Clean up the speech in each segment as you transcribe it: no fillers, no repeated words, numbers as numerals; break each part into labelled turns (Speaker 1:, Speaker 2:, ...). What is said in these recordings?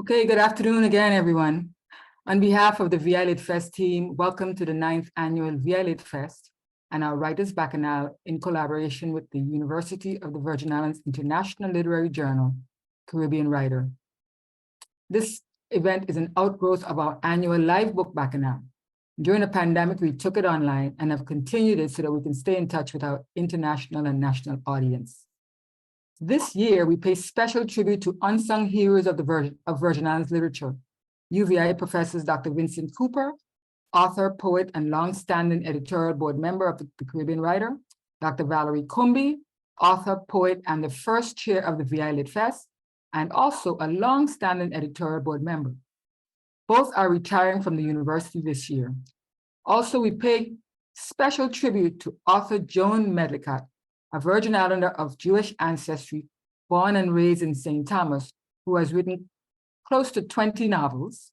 Speaker 1: Okay, good afternoon again, everyone. On behalf of the VI LitFest team, welcome to the 9th annual VI LitFest and our Writers Bacchanal in collaboration with the University of the Virgin Islands International Literary Journal, Caribbean Writer. This event is an outgrowth of our annual live book Bacchanal. During the pandemic, we took it online and have continued it so that we can stay in touch with our international and national audience. This year, we pay special tribute to unsung heroes of Virgin Islands literature. UVI professors Dr. Vincent Cooper, author, poet, and longstanding editorial board member of the Caribbean Writer, Dr. Valerie Kumbi, author, poet, and the first chair of the VI LitFest, and also a longstanding editorial board member. Both are retiring from the university this year. Also, we pay special tribute to author Joan Medlicott, a Virgin Islander of Jewish ancestry, born and raised in St. Thomas, who has written close to 20 novels.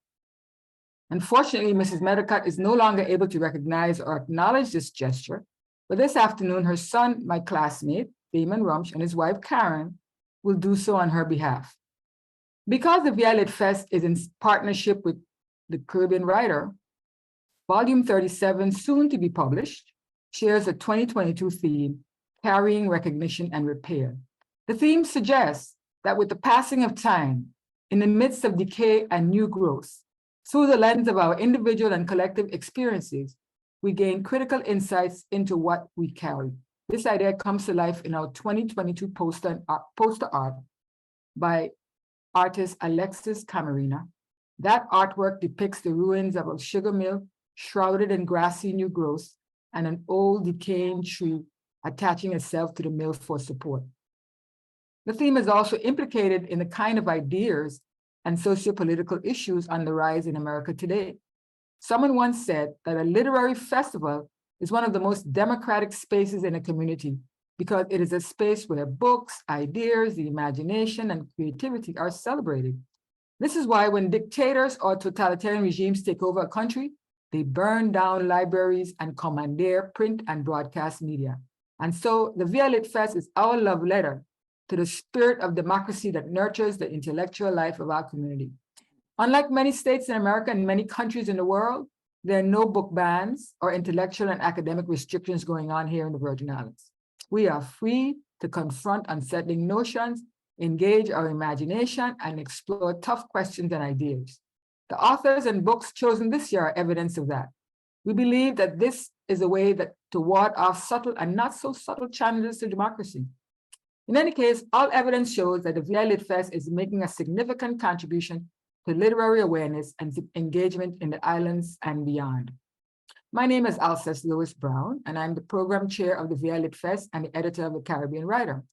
Speaker 1: Unfortunately, Mrs. Medlicott is no longer able to recognize or acknowledge this gesture, but this afternoon, her son, my classmate, Damon Rumsch, and his wife, Karen, will do so on her behalf. Because the VI LitFest is in partnership with the Caribbean Writer, Volume 37, soon to be published, shares a 2022 theme, Carrying Recognition and Repair. The theme suggests that with the passing of time, in the midst of decay and new growth, through the lens of our individual and collective experiences, we gain critical insights into what we carry. This idea comes to life in our 2022 poster art by artist Alexis Camarina. That artwork depicts the ruins of a sugar mill shrouded in grassy new growth and an old decaying tree attaching itself to the mill for support. The theme is also implicated in the kind of ideas and socio-political issues on the rise in America today. Someone once said that a literary festival is one of the most democratic spaces in a community because it is a space where books, ideas, the imagination, and creativity are celebrated. This is why when dictators or totalitarian regimes take over a country, they burn down libraries and commandeer print and broadcast media. And so the VI LitFest is our love letter to the spirit of democracy that nurtures the intellectual life of our community. Unlike many states in America and many countries in the world, there are no book bans or intellectual and academic restrictions going on here in the Virgin Islands. We are free to confront unsettling notions, engage our imagination, and explore tough questions and ideas. The authors and books chosen this year are evidence of that. We believe that this is a way to ward off subtle and not so subtle challenges to democracy. In any case, all evidence shows that the VI LitFest is making a significant contribution to literary awareness and engagement in the islands and beyond. My name is Alscess Lewis Brown, and I'm the program chair of the VI LitFest and the editor of the Caribbean Writer.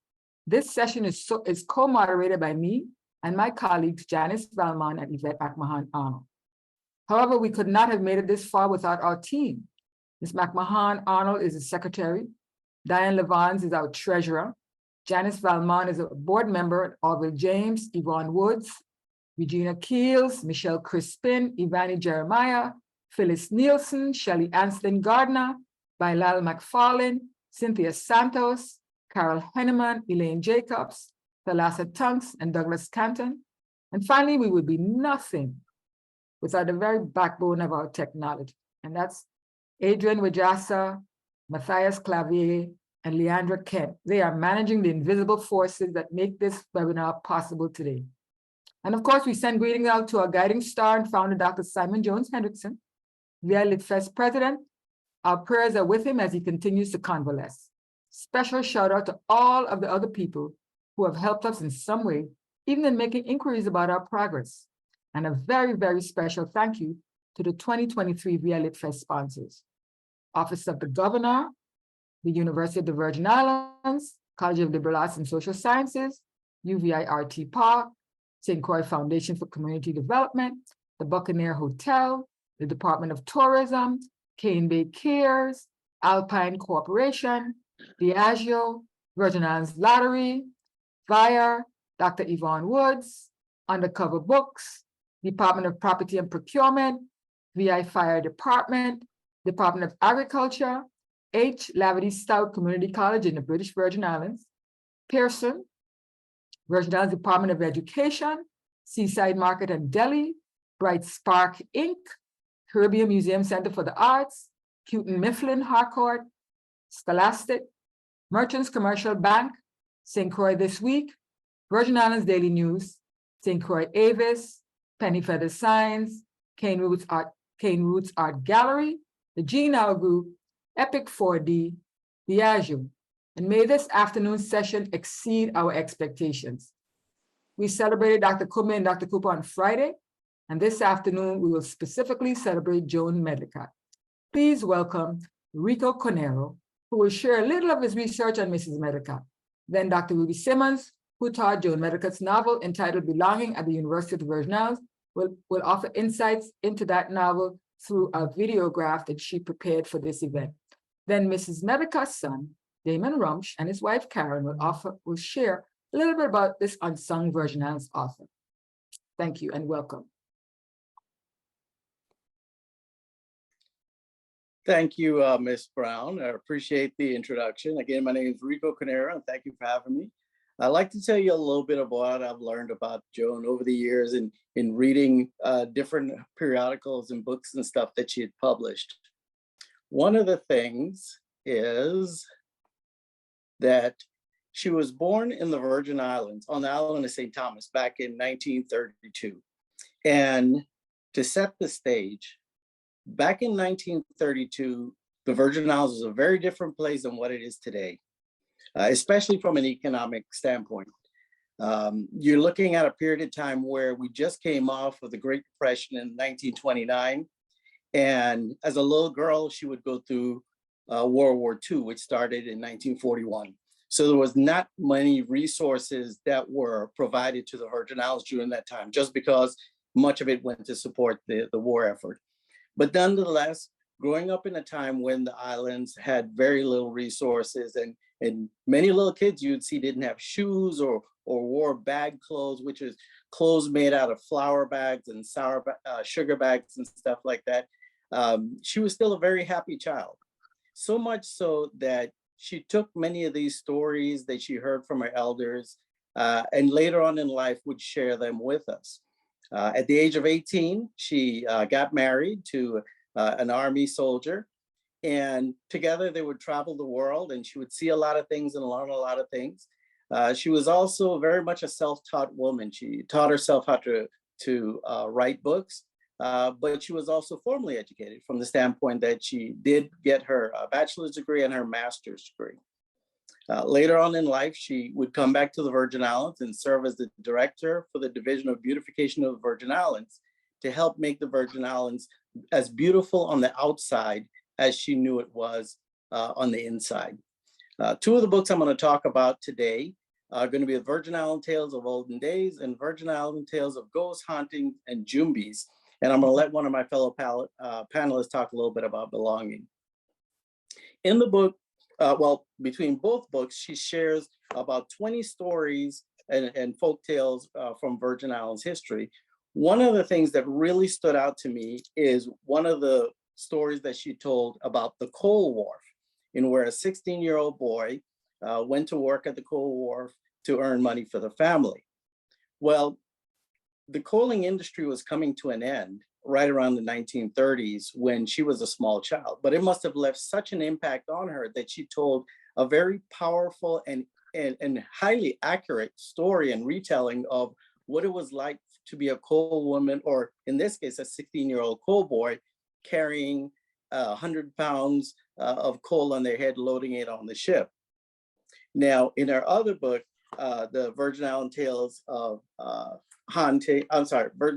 Speaker 1: This session is co-moderated by me and my colleagues, Janice Valmont and Yvette McMahon-Arnold. However, we could not have made it this far without our team. Ms. McMahon-Arnold is the secretary. Diane Levans is our treasurer. Janice Valmont is a board member. Orville James, Yvonne Woods, Regina Keels, Michelle Crispin, Ivani Jeremiah, Phyllis Nielsen, Shelley Anslin Gardner, Bilal McFarlane, Cynthia Santos, Carol Henneman, Elaine Jacobs, Thalassa Tunks, and Douglas Canton. And finally, we would be nothing without the very backbone of our technology. And that's Adrian Wajasa, Matthias Clavier, and Leandra Kent. They are managing the invisible forces that make this webinar possible today. And of course, we send greetings out to our guiding star and founder, Dr. Simon Jones Hendrickson, VI LitFest president. Our prayers are with him as he continues to convalesce. Special shout out to all of the other people who have helped us in some way, even in making inquiries about our progress. And a very, very special thank you to the 2023 VI LitFest sponsors: Office of the Governor, the University of the Virgin Islands, College of Liberal Arts and Social Sciences, UVI RT Park, St. Croix Foundation for Community Development, the Buccaneer Hotel, the Department of Tourism, Cane Bay Cares, Alpine Corporation, Diageo, Virgin Islands Lottery, Vire, Dr. Yvonne Woods, Undercover Books, Department of Property and Procurement, VI Fire Department, Department of Agriculture, H. Lavity Stout Community College in the British Virgin Islands, Pearson, Virgin Islands Department of Education, Seaside Market and Deli, Bright Spark Inc., Caribbean Museum Center for the Arts, Houghton Mifflin Harcourt, Scholastic, Merchants Commercial Bank, St. Croix This Week, Virgin Islands Daily News, St. Croix Avis, Penny Feather Signs, Cane Roots Art Gallery, the G Now Group, Epic 4D, Diageo, and may this afternoon's session exceed our expectations. We celebrated Dr. Kume and Dr. Cooper on Friday, and this afternoon we will specifically celebrate Joan Medlicott. Please welcome Rico Corneiro, who will share a little of his research on Mrs. Medlicott. Then Dr. Ruby Simmonds, who taught Joan Medlicott's novel entitled Belonging at the University of the Virgin Islands, will offer insights into that novel through a videograph that she prepared for this event. Then Mrs. Medlicott's son, Damon Rumsch, and his wife Karen will share a little bit about this unsung Virgin Islands author. Thank you and welcome.
Speaker 2: Thank you, Ms. Brown. I appreciate the introduction. Again, my name is Rico Corneiro, and thank you for having me. I'd like to tell you a little bit about what I've learned about Joan over the years in reading different periodicals and books and stuff that she had published. One of the things is that she was born in the Virgin Islands, on the island of St. Thomas, back in 1932. And to set the stage, back in 1932, the Virgin Islands was a very different place than what it is today, especially from an economic standpoint. You're looking at a period of time where we just came off of the Great Depression in 1929. And as a little girl, she would go through World War II, which started in 1941. So there was not many resources that were provided to the Virgin Islands during that time, just because much of it went to support the war effort. But nonetheless, growing up in a time when the islands had very little resources, and many little kids you'd see didn't have shoes or wore bag clothes, which is clothes made out of flour bags and sugar bags and stuff like that. She was still a very happy child. So much so that she took many of these stories that she heard from her elders and later on in life would share them with us. At the age of 18, she got married to an army soldier, and together they would travel the world, and she would see a lot of things and learn a lot of things. She was also very much a self-taught woman. She taught herself how to write books, but she was also formally educated from the standpoint that she did get her bachelor's degree and her master's degree. Later on in life, she would come back to the Virgin Islands and serve as the director for the Division of Beautification of the Virgin Islands to help make the Virgin Islands as beautiful on the outside as she knew it was on the inside. Two of the books I'm going to talk about today are going to be the Virgin Island Tales of Olden Days and Virgin Island Tales of Ghost Hunting and Jumbies. And I'm going to let one of my fellow panelists talk a little bit about belonging. In the book, between both books, she shares about 20 stories and folk tales from Virgin Islands history. One of the things that really stood out to me is one of the stories that she told about the coal wharf, in where a 16-year-old boy went to work at the coal wharf to earn money for the family. Well, the coaling industry was coming to an end right around the 1930s when she was a small child, but it must have left such an impact on her that she told a very powerful and highly accurate story and retelling of what it was like to be a coal woman, or in this case, a 16-year-old coal boy carrying 100 pounds of coal on their head, loading it on the ship. Now, in her other book, the Virgin Island Tales of Virgin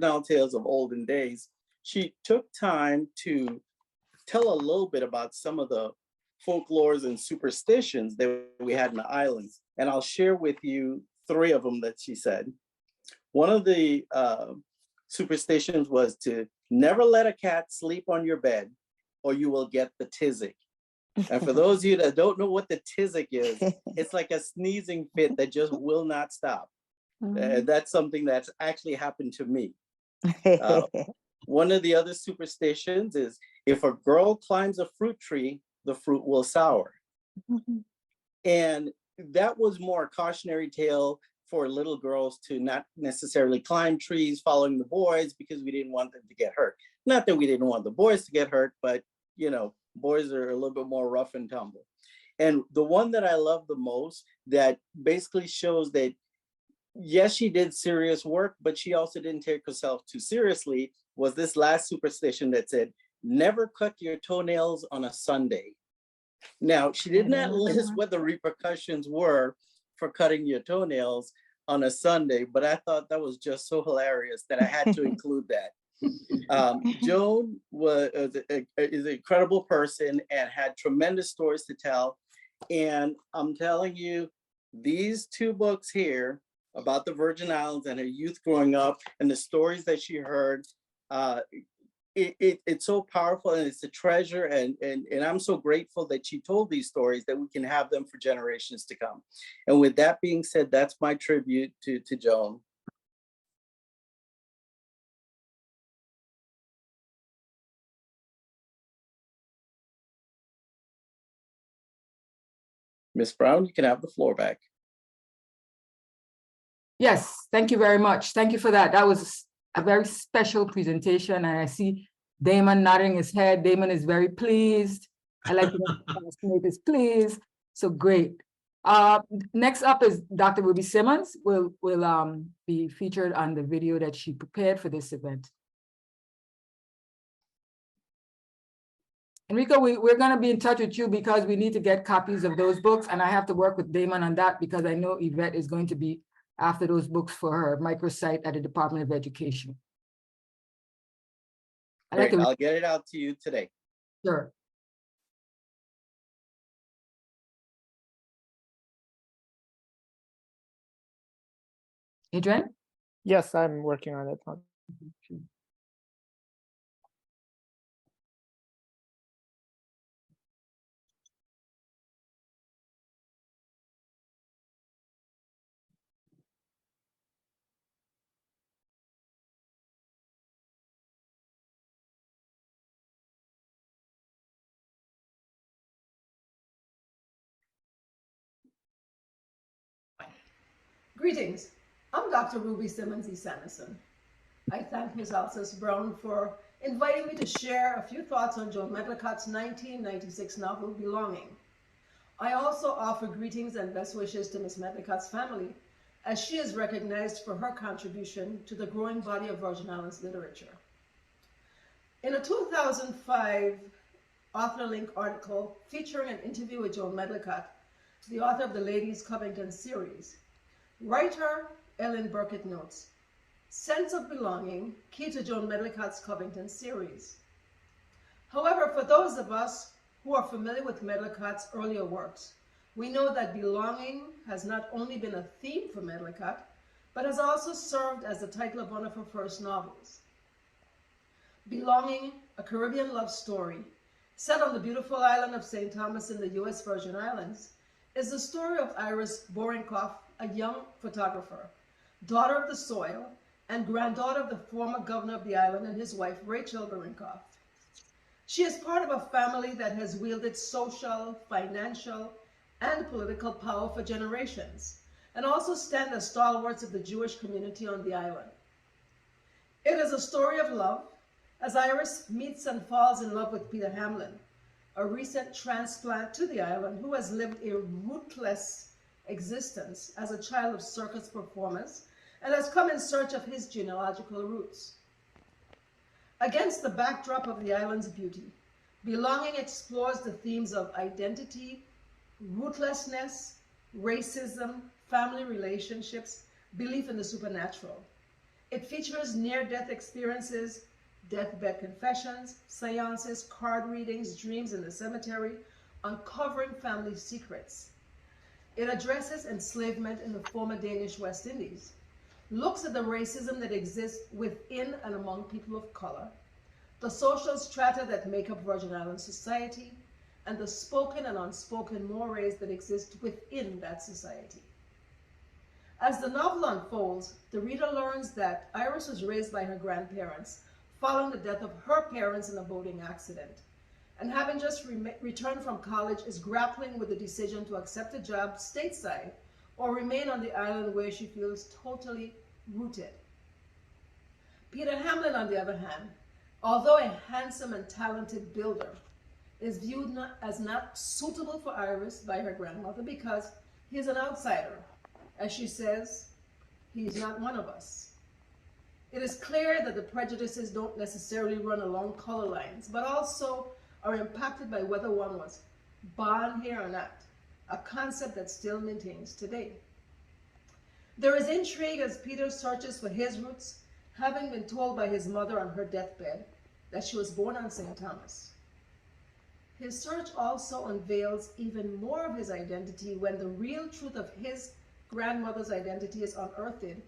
Speaker 2: Island Tales of Olden Days, she took time to tell a little bit about some of the folklores and superstitions that we had in the islands. And I'll share with you 3 of them that she said. One of the superstitions was to never let a cat sleep on your bed or you will get the tizzy. And for those of you that don't know what the tizzy is, it's like a sneezing fit that just will not stop. That's something that's actually happened to me. One of the other superstitions is if a girl climbs a fruit tree, the fruit will sour. And that was more a cautionary tale for little girls to not necessarily climb trees following the boys because we didn't want them to get hurt. Not that we didn't want the boys to get hurt, but you know, boys are a little bit more rough and tumble. And the one that I love the most that basically shows that, yes, she did serious work, but she also didn't take herself too seriously, was this last superstition that said, never cut your toenails on a Sunday. Now, she did not list what the repercussions were for cutting your toenails on a Sunday, but I thought that was just so hilarious that I had to include that. Joan is an incredible person and had tremendous stories to tell. And I'm telling you, these two books here about the Virgin Islands and her youth growing up and the stories that she heard, it's so powerful and it's a treasure. And I'm so grateful that she told these stories that we can have them for generations to come. And with that being said, that's my tribute to Joan. Ms. Brown, you can have the floor back.
Speaker 1: Yes, thank you very much. Thank you for that. That was a very special presentation, and I see Damon nodding his head. Damon is very pleased. I like to know the classmate is pleased. So great. Next up is Dr. Ruby Simmonds will be featured on the video that she prepared for this event. Enrico, we're going to be in touch with you because we need to get copies of those books, and I have to work with Damon on that because I know Yvette is going to be after those books for her microsite at the Department of Education.
Speaker 2: Great. I'll get it out to you today.
Speaker 1: Sure. Adrian?
Speaker 3: Yes, I'm working on it.
Speaker 4: Greetings, I'm Dr. Ruby Simmonds E. Sanderson. I thank Ms. Alscess Brown for inviting me to share a few thoughts on Joan Medlicott's 1996 novel, Belonging. I also offer greetings and best wishes to Ms. Medlicott's family, as she is recognized for her contribution to the growing body of Virgin Islands literature. In a 2005 AuthorLink article featuring an interview with Joan Medlicott, the author of the Ladies Covington series, writer Ellen Burkett notes, sense of belonging, key to Joan Medlicott's Covington series. However, for those of us who are familiar with Medlicott's earlier works, we know that belonging has not only been a theme for Medlicott, but has also served as the title of one of her first novels. Belonging, a Caribbean love story, set on the beautiful island of St. Thomas in the U.S. Virgin Islands, is the story of Iris Borinkoff, a young photographer, daughter of the soil, and granddaughter of the former governor of the island and his wife, Rachel Borinkoff. She is part of a family that has wielded social, financial, and political power for generations, and also stand as stalwarts of the Jewish community on the island. It is a story of love, as Iris meets and falls in love with Peter Hamlin, a recent transplant to the island who has lived a rootless existence as a child of circus performers and has come in search of his genealogical roots. Against the backdrop of the island's beauty, Belonging explores the themes of identity, rootlessness, racism, family relationships, belief in the supernatural. It features near-death experiences, deathbed confessions, seances, card readings, dreams in the cemetery, uncovering family secrets. It addresses enslavement in the former Danish West Indies, looks at the racism that exists within and among people of color, the social strata that make up Virgin Islands society, and the spoken and unspoken mores that exist within that society. As the novel unfolds, the reader learns that Iris was raised by her grandparents following the death of her parents in a boating accident, and having just returned from college is grappling with the decision to accept a job stateside or remain on the island where she feels totally rooted. Peter Hamlin, on the other hand, although a handsome and talented builder, is viewed as not suitable for Iris by her grandmother because he's an outsider. As she says, he's not one of us. It is clear that the prejudices don't necessarily run along color lines, but also are impacted by whether one was born here or not, a concept that still maintains today. There is intrigue as Peter searches for his roots, having been told by his mother on her deathbed that she was born on St. Thomas. His search also unveils even more of his identity when the real truth of his grandmother's identity is unearthed,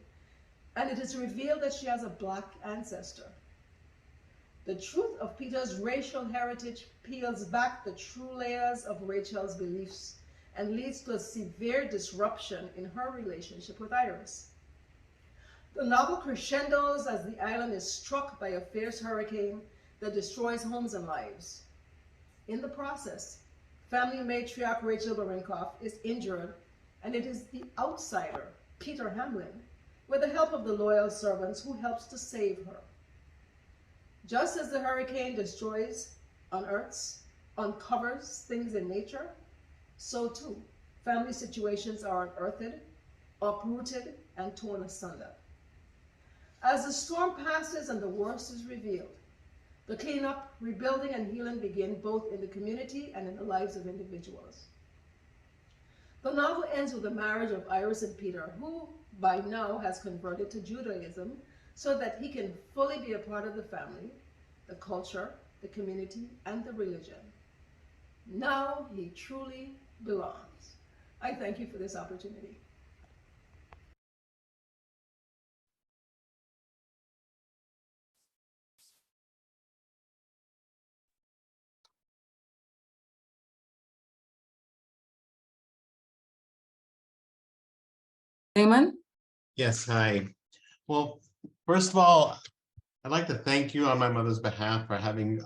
Speaker 4: and it is revealed that she has a Black ancestor. The truth of Peter's racial heritage peels back the true layers of Rachel's beliefs and leads to a severe disruption in her relationship with Iris. The novel crescendos as the island is struck by a fierce hurricane that destroys homes and lives. In the process, family matriarch Rachel Borinkoff is injured, and it is the outsider, Peter Hamlin, with the help of the loyal servants, who helps to save her. Just as the hurricane destroys, unearths, uncovers things in nature, so too, family situations are unearthed, uprooted, and torn asunder. As the storm passes and the worst is revealed, the cleanup, rebuilding, and healing begin both in the community and in the lives of individuals. The novel ends with the marriage of Iris and Peter, who by now has converted to Judaism so that he can fully be a part of the family, the culture, the community, and the religion. Now he truly belongs. I thank you for this opportunity.
Speaker 1: Damon?
Speaker 5: Yes, hi. Well, first of all, I'd like to thank you on my mother's behalf for having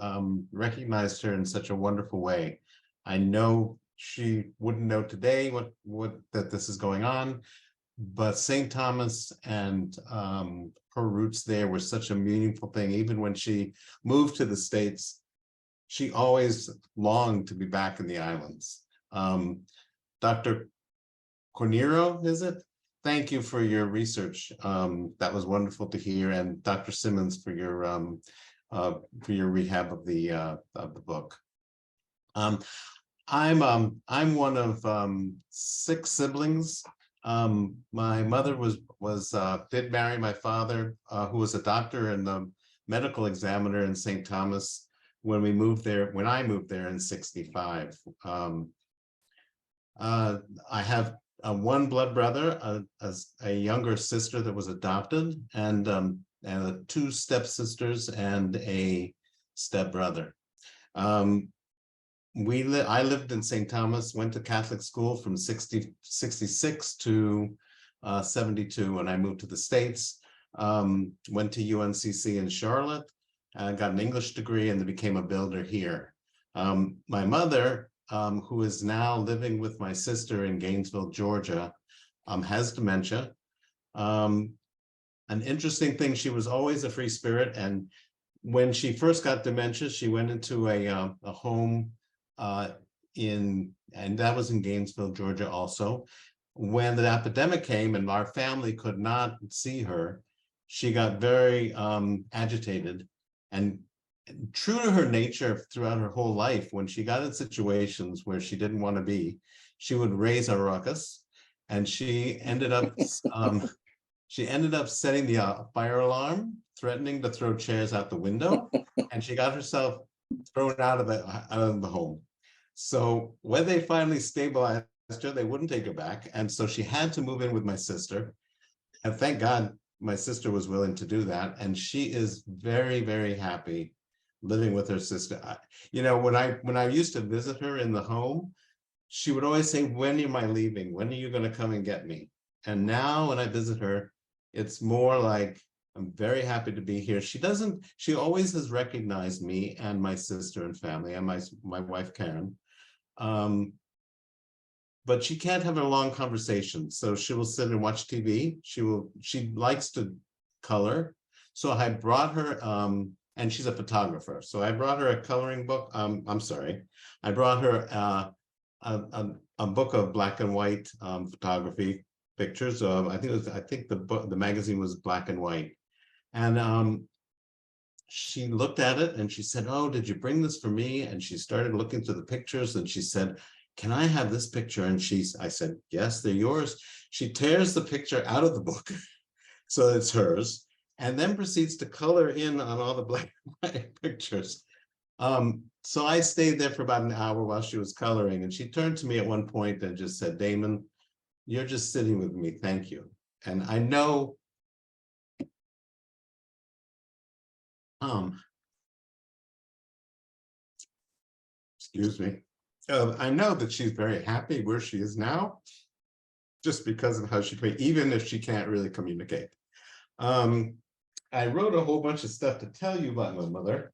Speaker 5: recognized her in such a wonderful way. I know she wouldn't know today that this is going on, but St. Thomas and her roots there were such a meaningful thing. Even when she moved to the States, she always longed to be back in the islands. Dr. Corneiro, is it? Thank you for your research. That was wonderful to hear, and Dr. Simmonds for your rehab of the book. I'm one of 6 siblings. My mother did marry my father, who was a doctor and a medical examiner in St. Thomas when I moved there in '65. I have one blood brother, a younger sister that was adopted, and 2 stepsisters and a stepbrother. I lived in St. Thomas, went to Catholic school from 66 to 72 when I moved to the States. Went to UNCC in Charlotte, got an English degree, and then became a builder here. My mother, who is now living with my sister in Gainesville, Georgia, has dementia. An interesting thing, she was always a free spirit, and when she first got dementia, she went into a home and that was in Gainesville, Georgia also. When the epidemic came and our family could not see her, she got very agitated, and true to her nature throughout her whole life, when she got in situations where she didn't want to be, she would raise a ruckus, and she ended up setting the fire alarm, threatening to throw chairs out the window, and she got herself thrown out of the home. So when they finally stabilized her, they wouldn't take her back, and so she had to move in with my sister, and thank God my sister was willing to do that, and she is very, very happy living with her sister. When I used to visit her in the home, she would always say, "When am I leaving? When are you going to come and get me?" And now when I visit her, it's more like, I'm very happy to be here. She always has recognized me and my sister and family and my wife, Karen. but she can't have a long conversation. So she will sit and watch TV. She likes to color. So I brought her, and she's a photographer. So I brought her a coloring book. I'm sorry. I brought her a book of black and white photography pictures. I think the magazine was black and white. And she looked at it and she said, "Oh, did you bring this for me?" And she started looking through the pictures and she said, "Can I have this picture?" And I said, "Yes, they're yours." She tears the picture out of the book, so it's hers, and then proceeds to color in on all the black and white pictures. So I stayed there for about an hour while she was coloring, and she turned to me at one point and just said, "Damon, you're just sitting with me. Thank you." And I know excuse me. I know that she's very happy where she is now, just because of how she played, even if she can't really communicate. I wrote a whole bunch of stuff to tell you about my mother.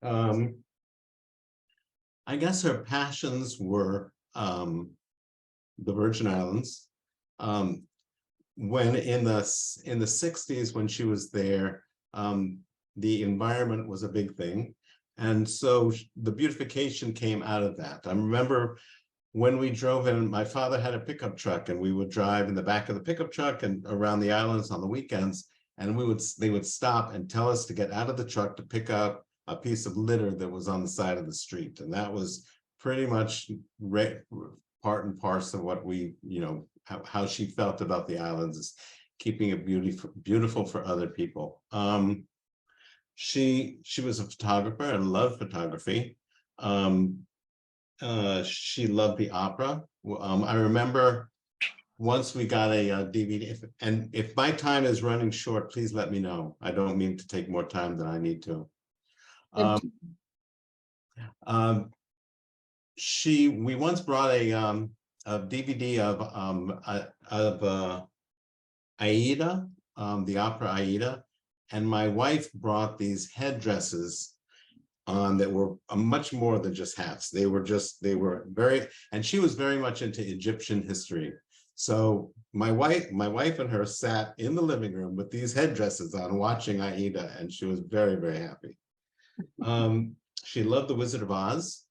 Speaker 5: I guess her passions were the Virgin Islands. When in the 60s, when she was there, the environment was a big thing. And so the beautification came out of that. I remember when we drove in, my father had a pickup truck and we would drive in the back of the pickup truck and around the islands on the weekends. And they would stop and tell us to get out of the truck to pick up a piece of litter that was on the side of the street. And that was pretty much part and parcel of what we, how she felt about the islands, is keeping it beautiful for other people. She was a photographer and loved photography. She loved the opera. I remember once we got a DVD, and if my time is running short, please let me know. I don't mean to take more time than I need to. We once brought a DVD of Aida, the opera Aida, and my wife brought these headdresses on that were much more than just hats. They were very, and she was very much into Egyptian history. So my wife and her sat in the living room with these headdresses on watching Aida, and she was very, very happy. She loved The Wizard of Oz.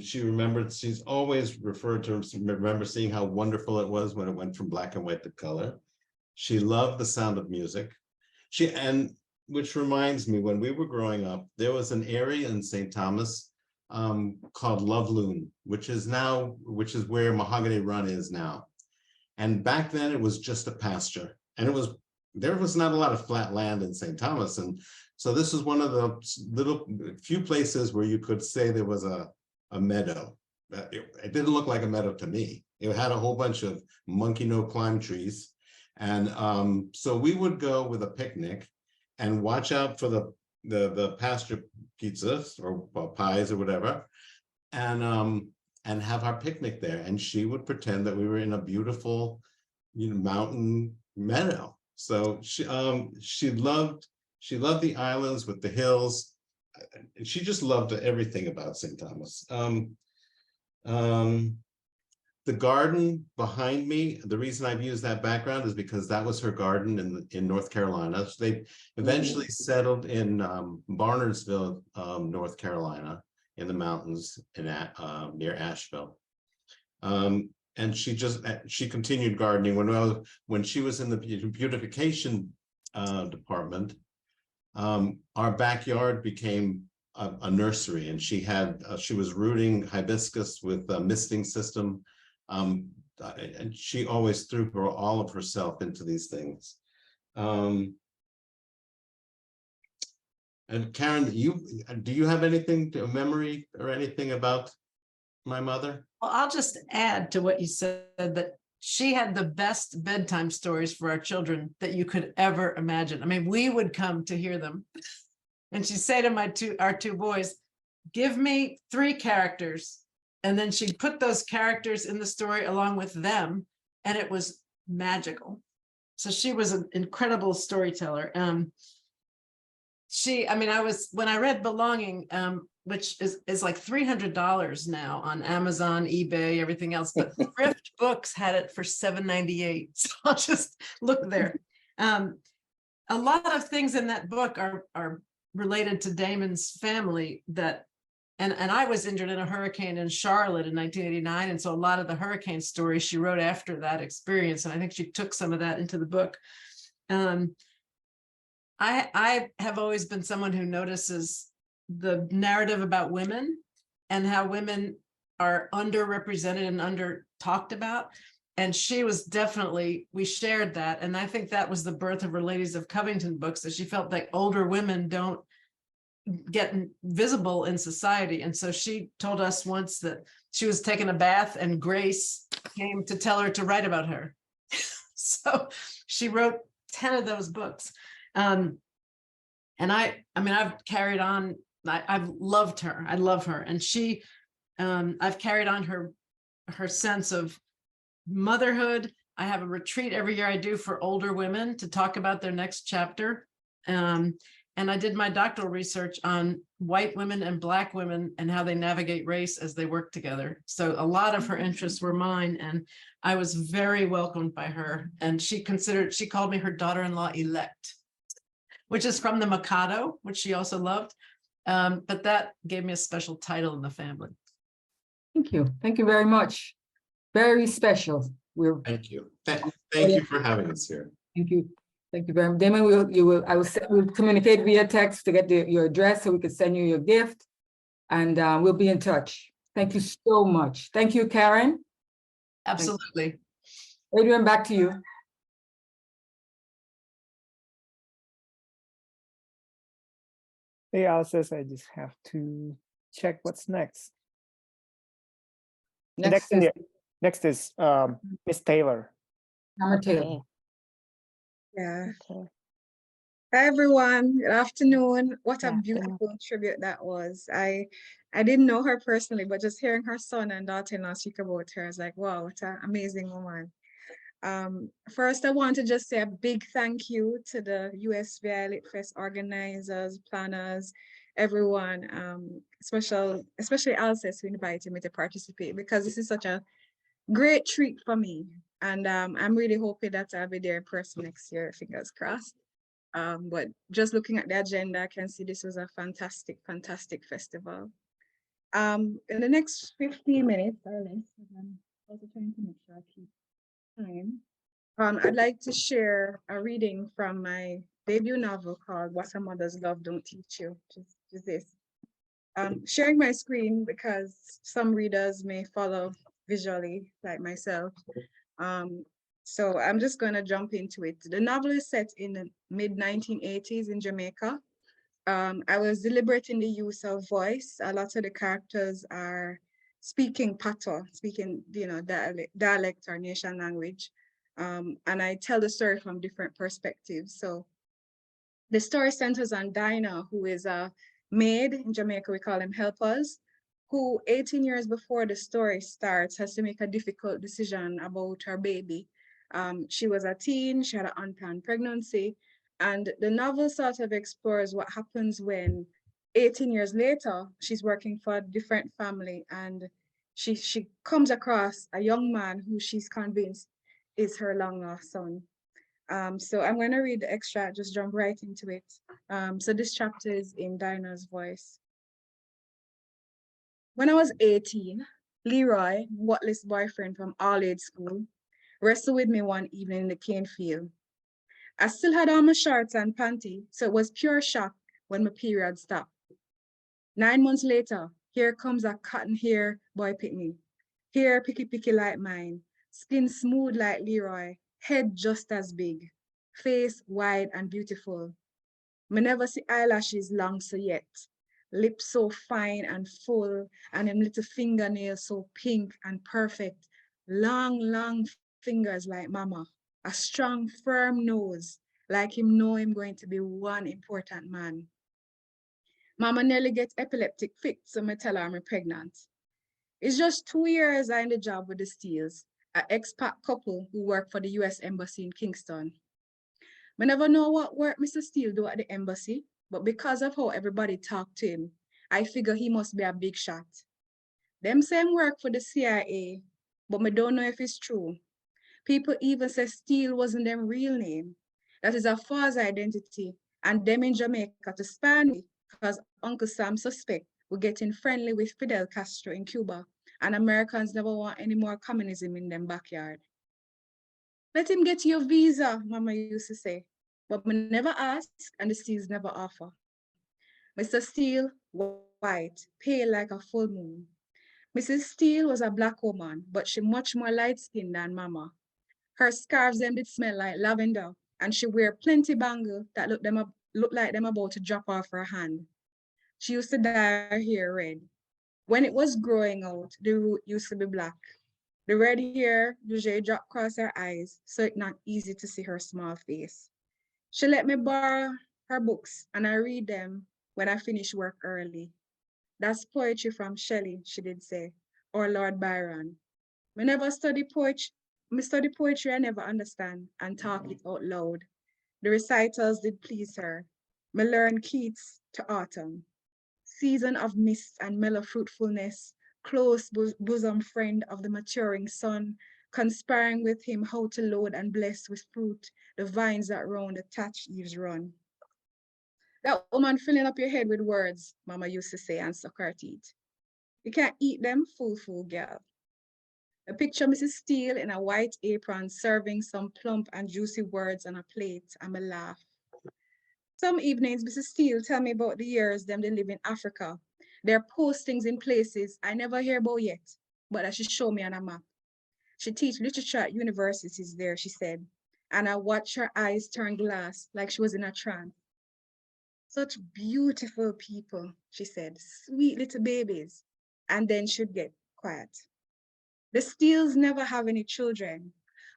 Speaker 5: She's always referred to, remember seeing how wonderful it was when it went from black and white to color. She loved The Sound of Music. Which reminds me, when we were growing up, there was an area in St. Thomas called Loveloon, which is where Mahogany Run is now. And back then it was just a pasture, and there was not a lot of flat land in St. Thomas. And so this was one of the few places where you could say there was a meadow. It didn't look like a meadow to me. It had a whole bunch of monkey no climb trees. And so we would go with a picnic and watch out for the pasture pizzas or pies or whatever, and have our picnic there. And she would pretend that we were in a beautiful, mountain meadow. So she loved the islands with the hills. She just loved everything about St. Thomas. The garden behind me, the reason I've used that background is because that was her garden in North Carolina. So they eventually settled in Barnardsville, North Carolina, in the mountains near Asheville. And she continued gardening. When she was in the beautification department, our backyard became a nursery, and she was rooting hibiscus with a misting system. And she always threw all of herself into these things. And Karen, do you have a memory or anything about my mother?
Speaker 6: Well, I'll just add to what you said, that she had the best bedtime stories for our children that you could ever imagine. I mean, we would come to hear them. And she'd say to our two boys, "Give me 3 characters." And then she'd put those characters in the story along with them, and it was magical. So she was an incredible storyteller. I mean, when I read Belonging, which is like $300 now on Amazon, eBay, everything else, but Thrift Books had it for $7.98. So I'll just look there. A lot of things in that book are related to Damon's family and I was injured in a hurricane in Charlotte in 1989. And so a lot of the hurricane stories she wrote after that experience. And I think she took some of that into the book. I have always been someone who notices the narrative about women and how women are underrepresented and under talked about. And she was definitely, we shared that. And I think that was the birth of her Ladies of Covington books, that she felt like older women don't get visible in society. And so she told us once that she was taking a bath and Grace came to tell her to write about her. So she wrote 10 of those books. And I mean, I've carried on, I've loved her. I love her. And I've carried on her sense of motherhood. I have a retreat every year I do for older women to talk about their next chapter. And I did my doctoral research on white women and Black women and how they navigate race as they work together. So a lot of her interests were mine, and I was very welcomed by her. And she called me her daughter-in-law elect, which is from the Mikado, which she also loved. But that gave me a special title in the family.
Speaker 1: Thank you. Thank you very much. Very special.
Speaker 5: Thank you. Thank you for having us here.
Speaker 1: Thank you. Thank you very much. Damon, we'll communicate via text to get your address so we can send you your gift, and we'll be in touch. Thank you so much. Thank you, Karen.
Speaker 6: Absolutely.
Speaker 1: Adrian, back to you.
Speaker 3: Hey, Alscess, I just have to check what's next.
Speaker 1: Next
Speaker 3: is Miss Taylor.
Speaker 1: Amara Taylor.
Speaker 7: Yeah.
Speaker 3: Okay.
Speaker 7: Hi everyone. Good afternoon. What a
Speaker 3: Yeah,
Speaker 7: beautiful tribute that was. I didn't know her personally, but just hearing her son and daughter-in-law speak about her, I was like, wow, what an amazing woman. First, I want to just say a big thank you to the USVI LitFest organizers, planners, everyone, especially Alscess who invited me to participate, because this is such a great treat for me. And I'm really hoping that I'll be there in person next year, fingers crossed. But just looking at the agenda, I can see this was a fantastic, fantastic festival. In the next 15 minutes or less, I'm also trying to make sure I keep time. I'd like to share a reading from my debut novel called What a Mother's Love Don't Teach You, which is this. Sharing my screen because some readers may follow visually, like myself. So I'm just going to jump into it. The novel is set in the mid-1980s in Jamaica. I was deliberate in the use of voice. A lot of the characters are speaking Patois, speaking, dialect or nation language. And I tell the story from different perspectives. So the story centers on Dinah, who is a maid in Jamaica. We call them helpers, who 18 years before the story starts has to make a difficult decision about her baby. She was a teen, she had an unplanned pregnancy, and the novel sort of explores what happens when 18 years later, she's working for a different family, and she comes across a young man who she's convinced is her long-lost son. So I'm going to read the extract, just jump right into it. So this chapter is in Dinah's voice. When I was 18, Leroy, Watley's boyfriend from all-age school, wrestled with me one evening in the cane field. I still had on my shorts and panty, so it was pure shock when my period stopped. 9 months later, here comes a cotton hair boy picnic. Hair picky like mine, skin smooth like Leroy, head just as big, face wide and beautiful. Me never see eyelashes long so yet. Lips so fine and full, and them little fingernails so pink and perfect. Long fingers like mama. A strong, firm nose, like him know him going to be one important man. Mama nearly gets epileptic fit, so me tell her I'm pregnant. It's just 2 years I in the job with the Steels, an expat couple who work for the US Embassy in Kingston. I never know what work Mr. Steele do at the embassy, but because of how everybody talked to him, I figure he must be a big shot. Them same work for the CIA, but me don't know if it's true. People even say Steele wasn't their real name. That is a false identity, and them in Jamaica to spy on me, because Uncle Sam suspect we're getting friendly with Fidel Castro in Cuba, and Americans never want any more communism in them backyard. Let him get your visa, Mama used to say, but me never ask, and the Steels never offer. Mr. Steele, white, pale like a full moon. Mrs. Steele was a black woman, but she much more light-skinned than Mama. Her scarves them did smell like lavender, and she wear plenty bangle that look like them about to drop off her hand. She used to dye her hair red. When it was growing out, the root used to be black. The red hair usually dropped across her eyes, so it's not easy to see her small face. She let me borrow her books, and I read them when I finish work early. That's poetry from Shelley, she did say, or Lord Byron. Me never study poetry. Me study poetry I never understand and talk it out loud. The recitals did please her. Me learn Keats to autumn. Season of mist and mellow fruitfulness, close bosom friend of the maturing sun, conspiring with him how to load and bless with fruit the vines that round the thatched eaves run. That woman filling up your head with words, Mama used to say and suck her teeth. You can't eat them, fool, girl. I picture Mrs. Steele in a white apron serving some plump and juicy words on a plate, and I laugh. Some evenings, Mrs. Steele tell me about the years them they live in Africa. Their postings in places I never hear about yet, but that she show me on a map. She teach literature at universities there, she said, and I watch her eyes turn glass like she was in a trance. Such beautiful people, she said, sweet little babies, and then she'd get quiet. The Steeles never have any children.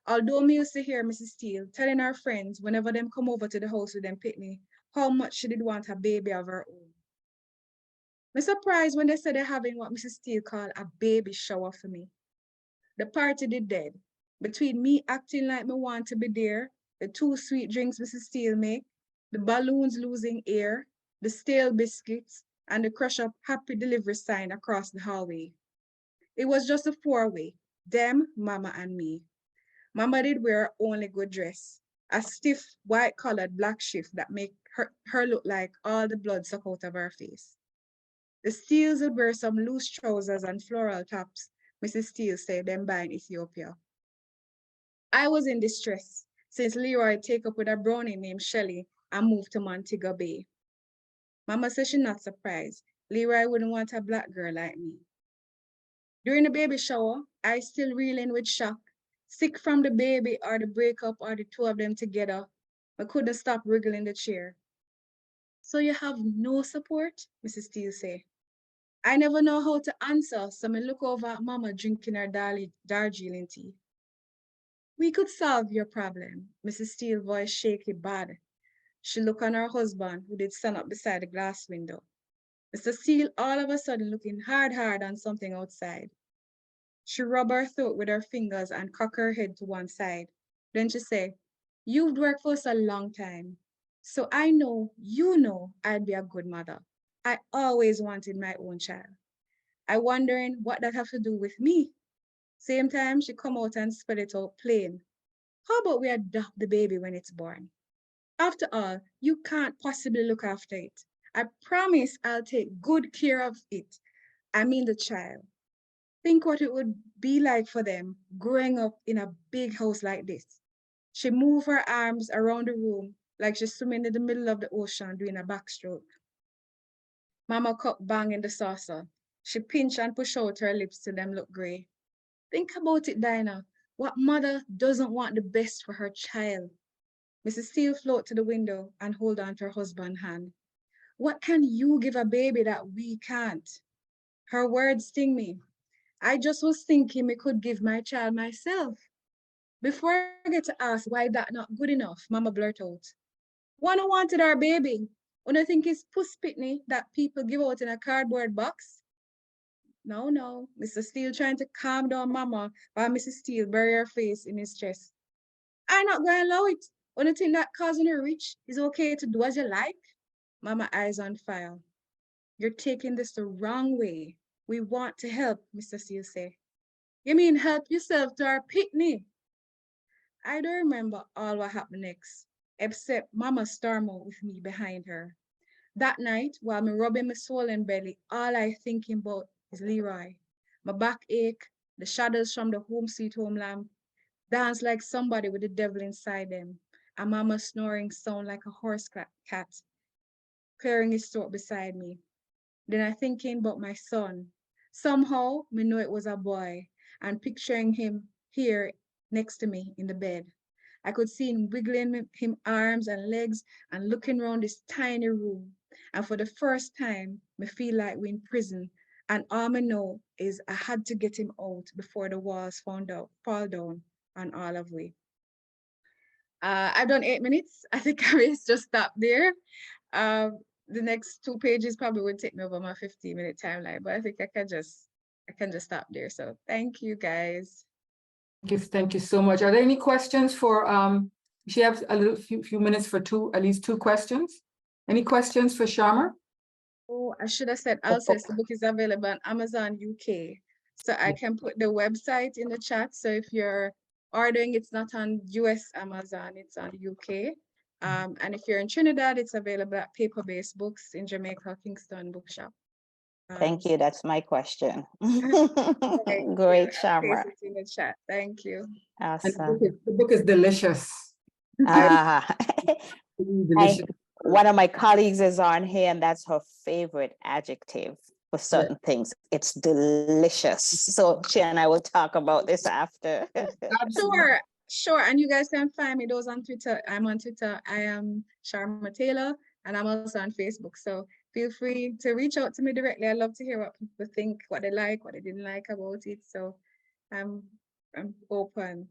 Speaker 7: Although me used to hear Mrs. Steele telling her friends whenever them come over to the house with them pitney, how much she did want a baby of her own. I'm surprised when they said they're having what Mrs. Steele called a baby shower for me. The party did dead. Between me acting like me want to be there, the 2 sweet drinks Mrs. Steele make, the balloons losing air, the stale biscuits, and the crush up happy delivery sign across the hallway. It was just a 4-way, them, Mama, and me. Mama did wear her only good dress, a stiff, white-collared black shift that make her look like all the blood suck out of her face. The Steeles would wear some loose trousers and floral tops, Mrs. Steele said them buy in Ethiopia. I was in distress since Leroy take up with a brownie named Shelley and moved to Montego Bay. Mama said she's not surprised. Leroy wouldn't want a black girl like me. During the baby shower, I still reeling with shock, sick from the baby or the breakup or the 2 of them together. I couldn't stop wriggling the chair. So you have no support? Mrs. Steele said. I never know how to answer, so I look over at Mama drinking her Darjeeling tea. We could solve your problem, Mrs. Steele's voice shaky bad. She looked on her husband, who did stand up beside the glass window. Mr. Steele all of a sudden looking hard on something outside. She rubbed her throat with her fingers and cocked her head to one side. Then she said, you've worked for us a long time, so I know you know I'd be a good mother. I always wanted my own child. I wondering what that have to do with me. Same time, she come out and spell it out plain. How about we adopt the baby when it's born? After all, you can't possibly look after it. I promise I'll take good care of it. I mean the child. Think what it would be like for them growing up in a big house like this. She moved her arms around the room like she's swimming in the middle of the ocean doing a backstroke. Mama cup bang in the saucer. She pinched and pushed out her lips till them look gray. Think about it, Dinah. What mother doesn't want the best for her child? Mrs. Steele floated to the window and hold on to her husband's hand. What can you give a baby that we can't? Her words sting me. I just was thinking me could give my child myself. Before I get to ask why that not good enough, Mama blurt out. One who wanted our baby. When I think it's puss pitney that people give out in a cardboard box? No, Mr. Steele trying to calm down Mama while Mrs. Steele bury her face in his chest. I'm not going to allow it. When you think that causing her rich is okay to do as you like? Mama eyes on fire. You're taking this the wrong way. We want to help, Mr. Seal say. You mean help yourself to our picnic? I don't remember all what happened next, except Mama stormed out with me behind her. That night, while me rubbing my swollen belly, all I thinking about is Leroy. My back ache, the shadows from the home sweet home lamp, dance like somebody with the devil inside them, and Mama snoring sound like a horse cat, clearing his throat beside me. Then I thinking about my son. Somehow, me know it was a boy, and picturing him here next to me in the bed. I could see him wiggling him arms and legs and looking around this tiny room. And for the first time, me feel like we're in prison. And all I know is I had to get him out before the walls fall down on all of we. I've done 8 minutes. I think I will just stop there. The next 2 pages probably would take me over my 15-minute timeline, but I think I can just stop there. So thank you guys.
Speaker 1: Thank you so much. Are there any questions for, she has a few minutes for at least two questions. Any questions for Sharma?
Speaker 7: Oh, I should have said Alscess. The book is available on Amazon UK. So I can put the website in the chat. So if you're ordering, it's not on US Amazon, it's on UK. And if you're in Trinidad, it's available at Paper-Based Books in Jamaica, Kingston Bookshop.
Speaker 8: Thank you. That's my question.
Speaker 7: Okay,
Speaker 8: Great,
Speaker 7: yeah,
Speaker 8: Sharma.
Speaker 7: paste it in the chat. Thank you.
Speaker 8: Awesome.
Speaker 1: The book is delicious. Delicious.
Speaker 8: One of my colleagues is on here, and that's her favorite adjective for certain things. It's delicious. So she and I will talk about this after.
Speaker 7: Sure. And you guys can find me those on Twitter. I'm on Twitter. I am Sharma Taylor, and I'm also on Facebook. So feel free to reach out to me directly. I love to hear what people think, what they like, what they didn't like about it. So I'm open.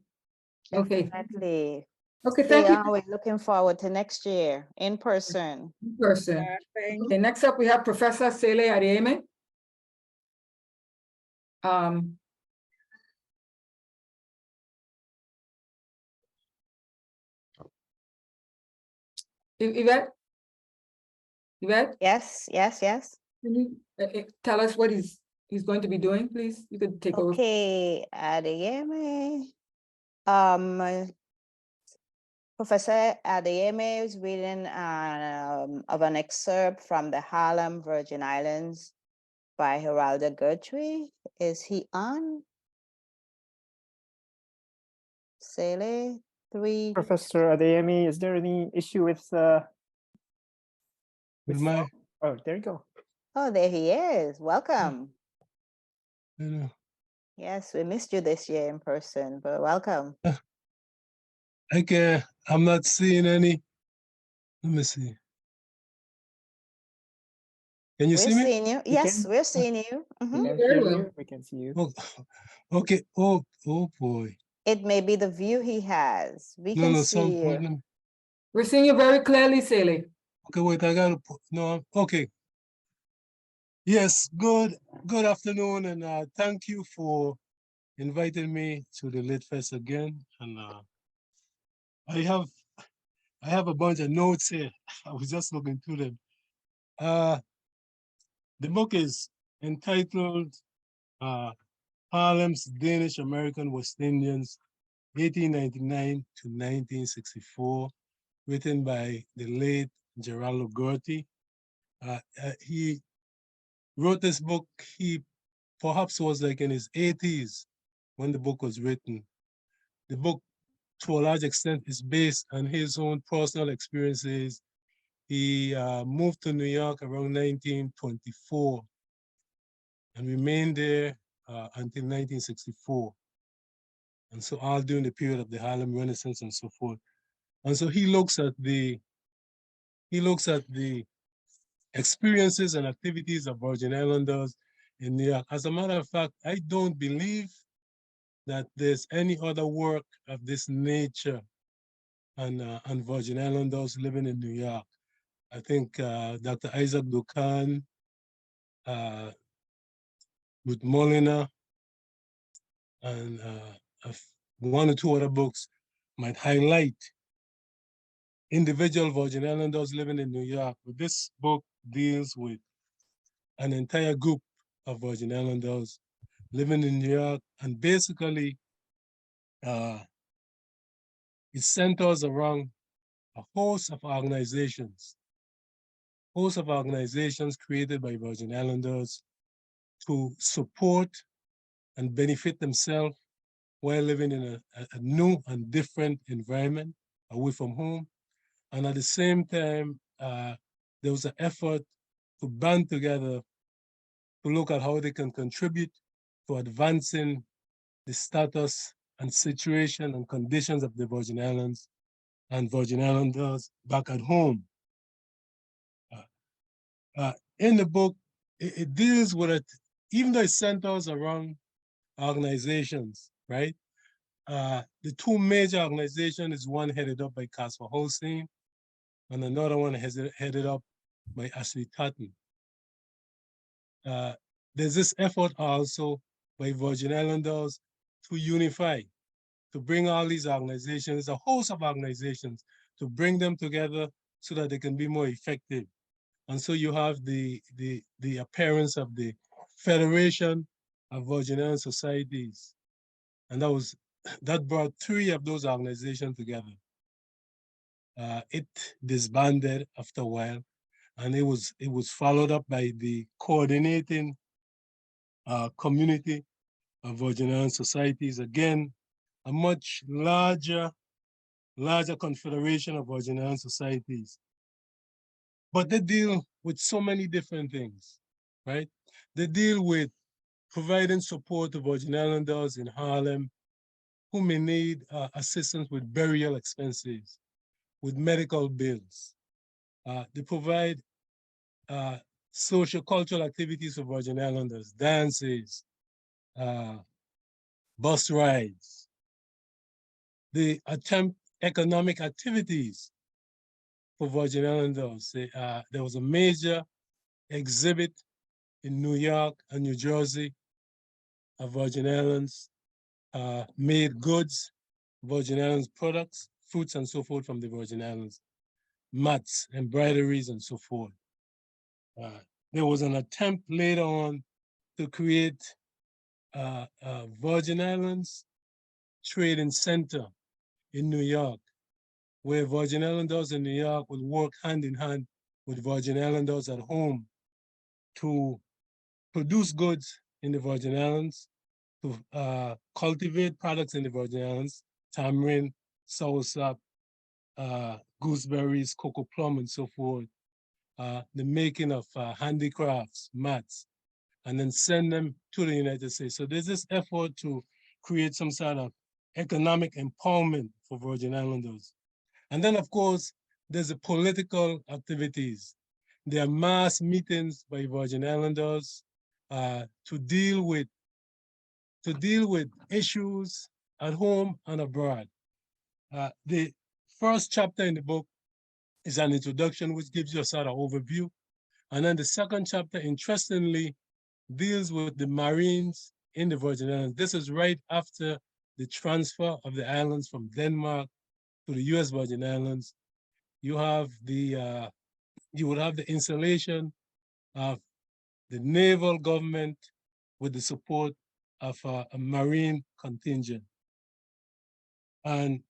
Speaker 1: Okay.
Speaker 8: Exactly.
Speaker 1: Okay, thank you.
Speaker 8: We're looking forward to next year in person.
Speaker 1: In person.
Speaker 7: Thank
Speaker 1: Okay, next up we have Professor Sele Adeyemi. Yvette?
Speaker 8: Yes.
Speaker 1: Can you tell us what he's going to be doing, please? You could take over.
Speaker 8: Okay, Adeyemi. Professor Adeyemi is reading of an excerpt from the Harlem, Virgin Islands by Geraldo Guirty. Is he on? Sele, 3.
Speaker 3: Professor Adeyemi, is there any issue with
Speaker 9: my?
Speaker 3: Oh, there you go.
Speaker 8: Oh, there he is. Welcome.
Speaker 9: Hello.
Speaker 8: Yes, we missed you this year in person, but welcome.
Speaker 9: I'm not seeing any. Let me see. Can you see me?
Speaker 8: We're seeing you. Yes, we're seeing you.
Speaker 3: We can hear you. We can see you.
Speaker 9: Oh, okay. Oh boy.
Speaker 8: It may be the view he has. We can see you.
Speaker 1: We're seeing you very clearly, Sele.
Speaker 9: Okay, wait, I gotta put, no, okay. Yes, good afternoon, and thank you for inviting me to the LitFest again. And I have a bunch of notes here. I was just looking through them. The book is entitled Harlem's Danish American West Indians, 1899 to 1964, written by the late Geraldo Guirty. He wrote this book, he perhaps was like in his 80s when the book was written. The book, to a large extent, is based on his own personal experiences. He moved to New York around 1924 and remained there until 1964. And so all during the period of the Harlem Renaissance and so forth. And so he looks at the experiences and activities of Virgin Islanders in New York. As a matter of fact, I don't believe that there's any other work of this nature on Virgin Islanders living in New York. I think Dr. Isaac Ducan, with Molina, and 1 or 2 other books might highlight individual Virgin Islanders living in New York. But this book deals with an entire group of Virgin Islanders living in New York, and basically it centers around a host of organizations created by Virgin Islanders to support and benefit themselves while living in a new and different environment away from home. And at the same time, there was an effort to band together to look at how they can contribute to advancing the status and situation and conditions of the Virgin Islands and Virgin Islanders back at home. In the book, it deals with it, even though it centers around organizations, right? The two major organizations is one headed up by Casper Holstein and another one headed up by Ashley Totten. There's this effort also by Virgin Islanders to unify, to bring all these organizations, a host of organizations, to bring them together so that they can be more effective. And so you have the appearance of the Federation of Virgin Island Societies. And that brought three of those organizations together. It disbanded after a while, and it was followed up by the coordinating community of Virgin Island Societies. Again, a much larger confederation of Virgin Island Societies. But they deal with so many different things, right? They deal with providing support to Virgin Islanders in Harlem who may need assistance with burial expenses, with medical bills. They provide social cultural activities for Virgin Islanders, dances, bus rides. They attempt economic activities for Virgin Islanders. There was a major exhibit in New York and New Jersey of Virgin Islands made goods, Virgin Islands products, fruits and so forth from the Virgin Islands, mats, embroideries and so forth. There was an attempt later on to create Virgin Islands Trading Center in New York, where Virgin Islanders in New York would work hand in hand with Virgin Islanders at home to produce goods in the Virgin Islands, to cultivate products in the Virgin Islands, tamarind, soursop, gooseberries, cocoa plum, and so forth, the making of handicrafts, mats, and then send them to the United States. So there's this effort to create some sort of economic empowerment for Virgin Islanders. And then, of course, there's the political activities. There are mass meetings by Virgin Islanders to deal with issues at home and abroad. The first chapter in the book is an introduction, which gives you a sort of overview. And then the second chapter, interestingly, deals with the Marines in the Virgin Islands. This is right after the transfer of the islands from Denmark to the US Virgin Islands. You have you would have the installation of the naval government with the support of a Marine contingent. And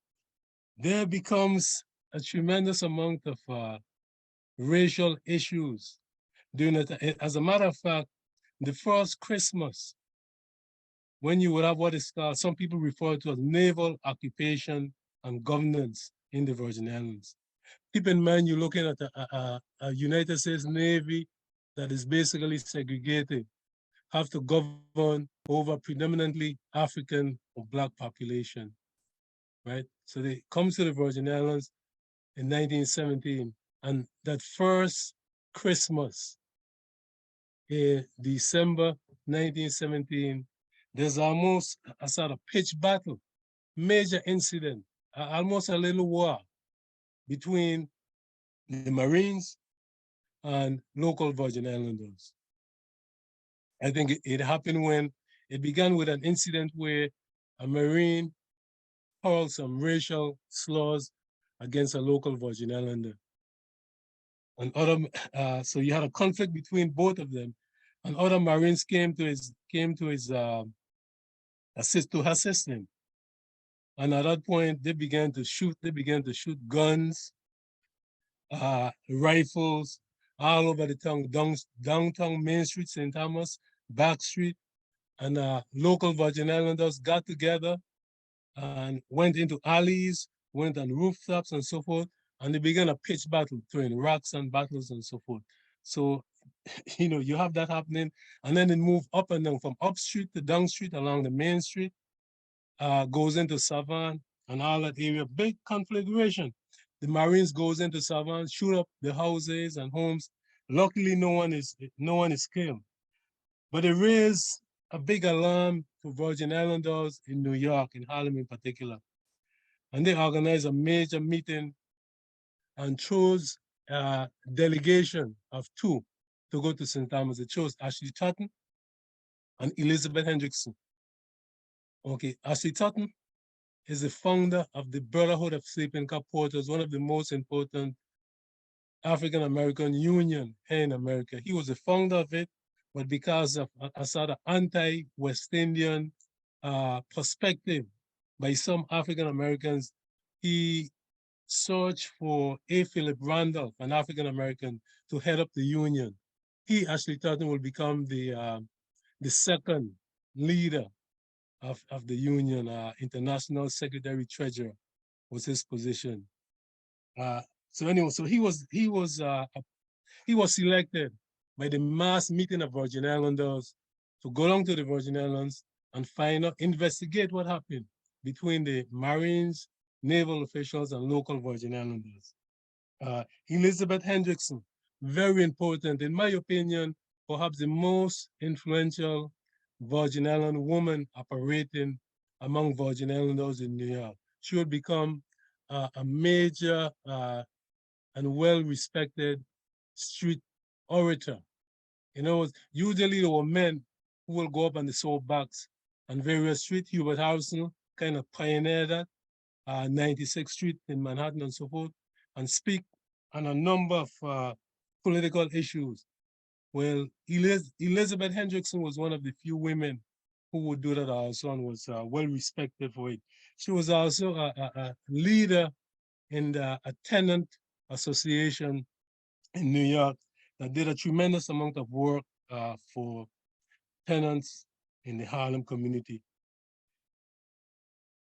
Speaker 9: there becomes a tremendous amount of racial issues during it. As a matter of fact, the first Christmas, when you would have what is called, some people refer to as naval occupation and governance in the Virgin Islands. Keep in mind, you're looking at a United States Navy that is basically segregated, have to govern over predominantly African or Black population, right? So they come to the Virgin Islands in 1917, and that first Christmas in December 1917, there's almost a sort of pitched battle, major incident, almost a little war between the Marines and local Virgin Islanders. I think it happened when it began with an incident where a Marine hurled some racial slurs against a local Virgin Islander. And other, so you had a conflict between both of them, and other Marines came to assist him. And at that point, they began to shoot guns, rifles all over the town, downtown Main Street, St. Thomas, Back Street, and local Virgin Islanders got together and went into alleys, went on rooftops and so forth, and they began a pitched battle, throwing rocks and battles and so forth. So, you have that happening, and then it moved up and down from up street to down street along the Main Street, goes into Savannah and all that area, big conflagration. The Marines goes into Savannah, shoot up the houses and homes. Luckily, no one is killed. But it raised a big alarm to Virgin Islanders in New York, in Harlem in particular. And they organized a major meeting and chose a delegation of 2 to go to St. Thomas. They chose Ashley Tutton and Elizabeth Hendrickson. Okay, Ashley Tutton is the founder of the Brotherhood of Sleeping Car Porters, one of the most important African-American union here in America. He was the founder of it, but because of a sort of anti-West Indian perspective by some African-Americans, he searched for A. Philip Randolph, an African-American, to head up the union. He actually thought he would become the second leader of the union. International Secretary Treasurer was his position. So anyway, so he was selected by the mass meeting of Virgin Islanders to go down to the Virgin Islands and investigate what happened between the Marines, naval officials, and local Virgin Islanders. Elizabeth Hendrickson, very important, in my opinion, perhaps the most influential Virgin Island woman operating among Virgin Islanders in New York. She would become a major and well-respected street orator. Usually there were men who will go up on the soapbox on various streets. Hubert Harrison kind of pioneered that, 96th Street in Manhattan and so forth, and speak on a number of political issues. Well, Elizabeth Hendrickson was one of the few women who would do that also, and was well respected for it. She was also a leader in a tenant association in New York that did a tremendous amount of work for tenants in the Harlem community.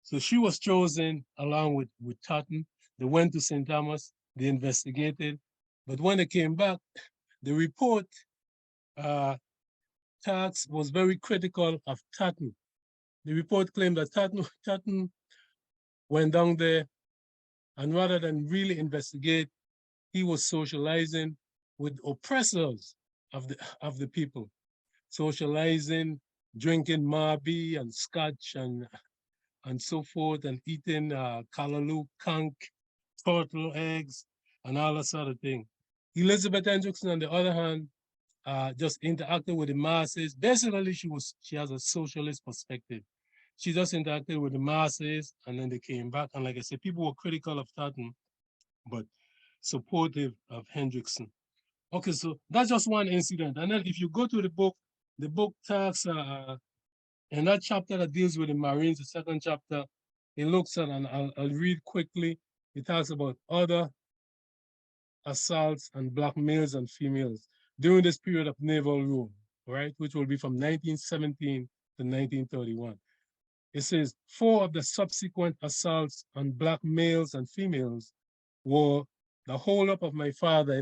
Speaker 9: So she was chosen along with Tutton. They went to St. Thomas, they investigated, but when they came back, the report tax was very critical of Tutton. The report claimed that Tutton went down there, and rather than really investigate, he was socializing with oppressors of the people, socializing, drinking Marby and scotch and so forth, and eating callaloo, conch, turtle eggs, and all that sort of thing. Elizabeth Hendrickson, on the other hand, just interacted with the masses. Basically, she has a socialist perspective. She just interacted with the masses, and then they came back. And like I said, people were critical of Tutton, but supportive of Hendrickson. Okay, so that's just one incident. And then if you go to the book talks, in that chapter that deals with the Marines, the second chapter, it looks at, and I'll read quickly, it talks about other assaults on Black males and females during this period of naval rule, right, which will be from 1917 to 1931. It says 4 of the subsequent assaults on Black males and females were the holdup of my father.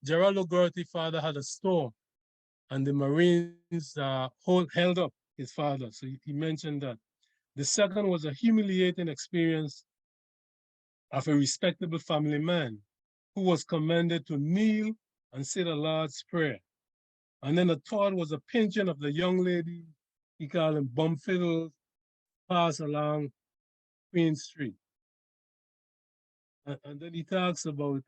Speaker 9: Geraldo Guirty's father had a store, and the Marines held up his father. So he mentioned that. The second was a humiliating experience of a respectable family man who was commanded to kneel and say the Lord's Prayer. And then the third was a pinching of the young lady, he called them bum fiddles, pass along Queen Street. And then he talks about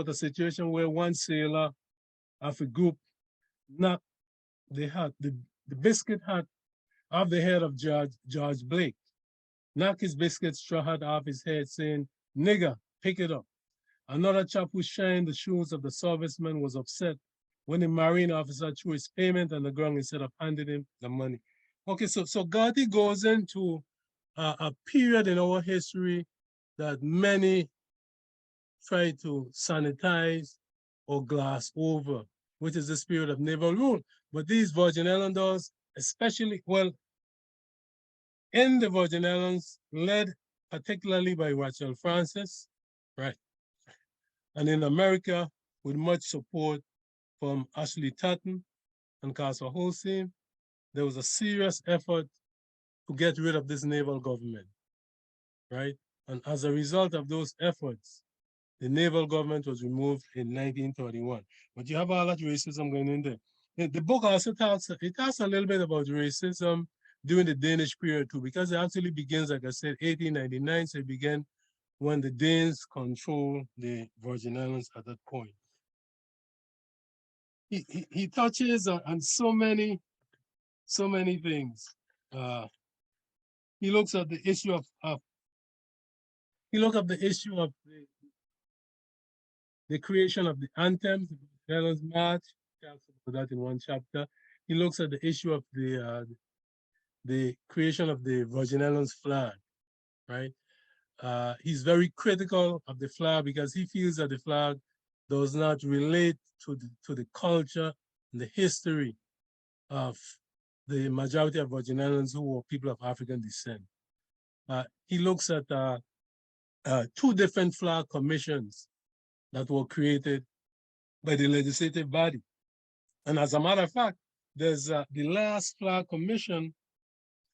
Speaker 9: a situation where one sailor of a group knocked the biscuit hat off the head of George Blake. knock his biscuit straw hat off his head, saying, "Nigger, pick it up." Another chap who shined the shoes of the serviceman was upset when the Marine officer threw his payment on the ground instead of handing him the money. Okay, so Guirty goes into a period in our history that many try to sanitize or glass over, which is the spirit of naval rule. But these Virgin Islanders, especially, well, in the Virgin Islands, led particularly by Rachel Francis, right? And in America, with much support from Ashley Tatton and Casper Holstein, there was a serious effort to get rid of this naval government, right? And as a result of those efforts, the naval government was removed in 1931. But you have all that racism going in there. The book also talks a little bit about racism during the Danish period too, because it actually begins, like I said, 1899, so it began when the Danes controlled the Virgin Islands at that point. He touches on so many things. He looks at the issue of the creation of the anthem, the Islands March. He talks about that in one chapter. He looks at the issue of the creation of the Virgin Islands flag, right? He's very critical of the flag because he feels that the flag does not relate to the culture and the history of the majority of Virgin Islands who were people of African descent. He looks at 2 different flag commissions that were created by the legislative body. And as a matter of fact, there's the last flag commission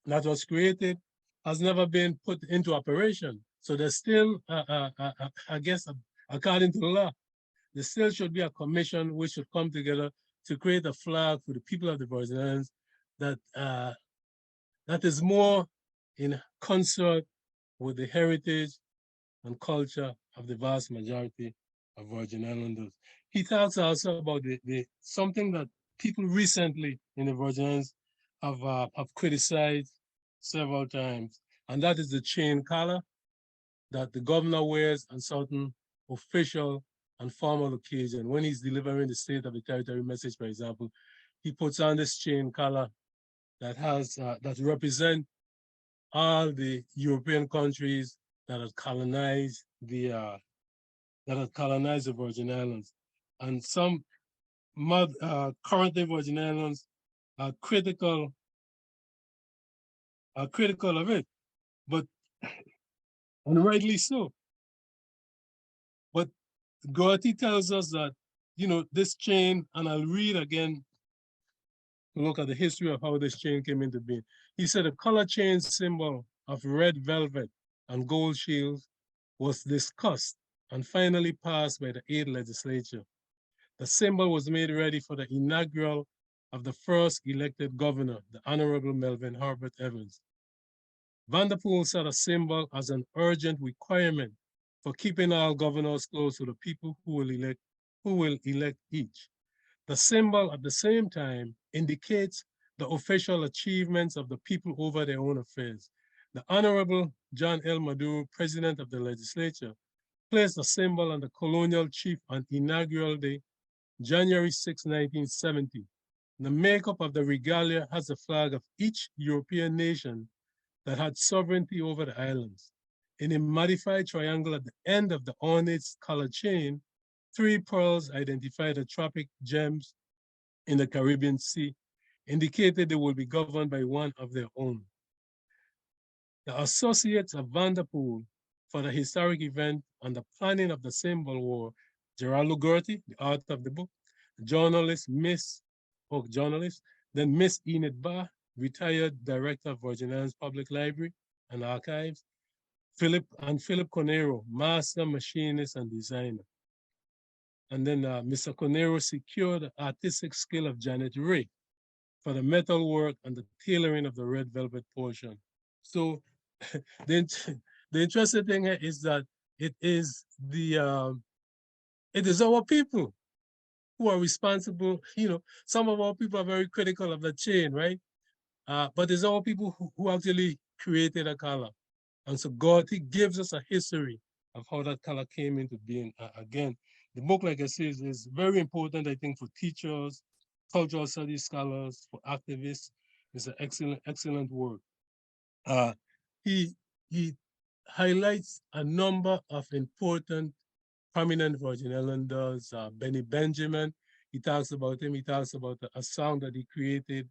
Speaker 9: that was created has never been put into operation. So there's still, I guess, according to the law, there still should be a commission which should come together to create a flag for the people of the Virgin Islands that is more in concert with the heritage and culture of the vast majority of Virgin Islanders. He talks also about something that people recently in the Virgin Islands have criticized several times, and that is the chain collar that the governor wears on certain official and formal occasions. When he's delivering the State of the Territory message, for example, he puts on this chain collar that has that represent all the European countries that have colonized the Virgin Islands, and some currently Virgin Islands are critical of it, but and rightly so. But Guirty tells us that, you know, this chain, and I'll read again to look at the history of how this chain came into being. He said a color chain symbol of red velvet and gold shields was discussed and finally passed by the 8th legislature. The symbol was made ready for the inaugural of the first elected governor, the Honorable Melvin Herbert Evans. Vanderpool set a symbol as an urgent requirement for keeping all governors close to the people who will elect each. The symbol at the same time indicates the official achievements of the people over their own affairs. The Honorable John L. Maduro, President of the Legislature, placed a symbol on the colonial chief on inaugural day, January 6, 1970. The makeup of the regalia has the flag of each European nation that had sovereignty over the islands. In a modified triangle at the end of the ornate color chain, 3 pearls identify the tropic gems in the Caribbean Sea, indicated they will be governed by one of their own. The associates of Vanderpool for the historic event and the planning of the symbol were Geraldo Guirty, the author of the book, journalist, then Miss Enid Barr, retired director of Virgin Islands Public Library and Archives, Philip Corneiro, master machinist and designer. And then Mr. Corneiro secured the artistic skill of Janet Ray for the metal work and the tailoring of the red velvet portion. So the interesting thing here is that it is our people who are responsible. You know, some of our people are very critical of the chain, right? But it's our people who actually created a color. And so Guirty gives us a history of how that color came into being. Again, the book, like I said, is very important, I think, for teachers, cultural studies scholars, for activists. It's an excellent, excellent work. He highlights a number of important, prominent Virgin Islanders. Benny Benjamin, he talks about him. He talks about a song that he created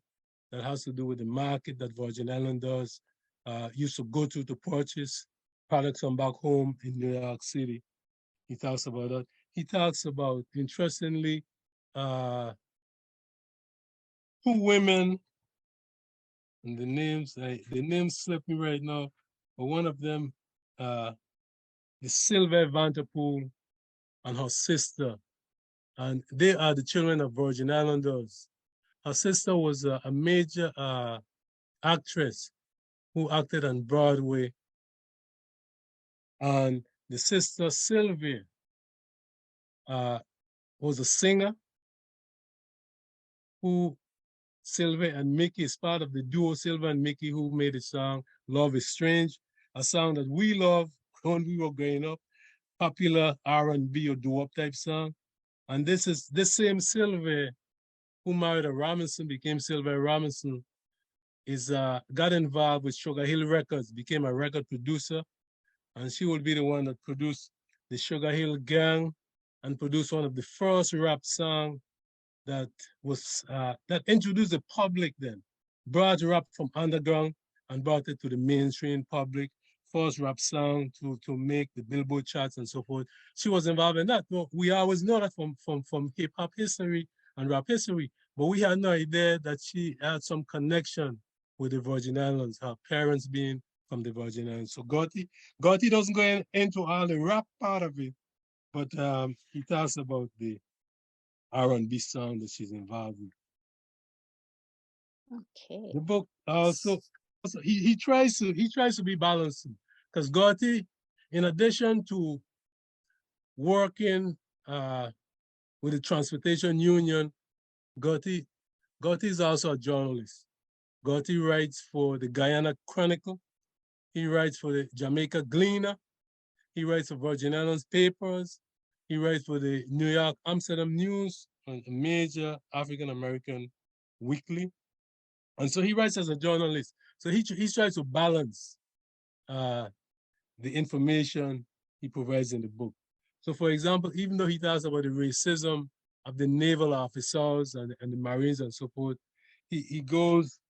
Speaker 9: that has to do with the market that Virgin Islanders used to go to purchase products from back home in New York City. He talks about that. He talks about, interestingly, two women, and the names slip me right now, but one of them, the Sylvia Vanterpool and her sister, and they are the children of Virgin Islanders. Her sister was a major actress who acted on Broadway, and the sister Sylvia was a singer who Sylvia and Mickey is part of the duo Sylvia and Mickey who made the song Love is Strange, a song that we loved when we were growing up, popular R&B or doo-wop type song. And this same Sylvia who married a Robinson, became Sylvia Robinson, got involved with Sugar Hill Records, became a record producer, and she will be the one that produced the Sugar Hill Gang and produced one of the first rap songs that was that introduced the public then, brought rap from underground and brought it to the mainstream public. First rap song to make the Billboard charts and so forth. She was involved in that. Well, we always know that from hip hop history and rap history, but we had no idea that she had some connection with the Virgin Islands, her parents being from the Virgin Islands. So Guirty doesn't go into all the rap part of it, but he talks about the R&B song that she's involved with.
Speaker 8: Okay.
Speaker 9: The book also he tries to be balanced, because Guirty, in addition to working with the Transportation Union, Guirty is also a journalist. Guirty writes for the Guyana Chronicle. He writes for the Jamaica Gleaner. He writes for Virgin Islands papers. He writes for the New York Amsterdam News, a major African-American weekly. And so he writes as a journalist. So he tries to balance the information he provides in the book. So for example, even though he talks about the racism of the naval officers and the Marines and so forth, he talks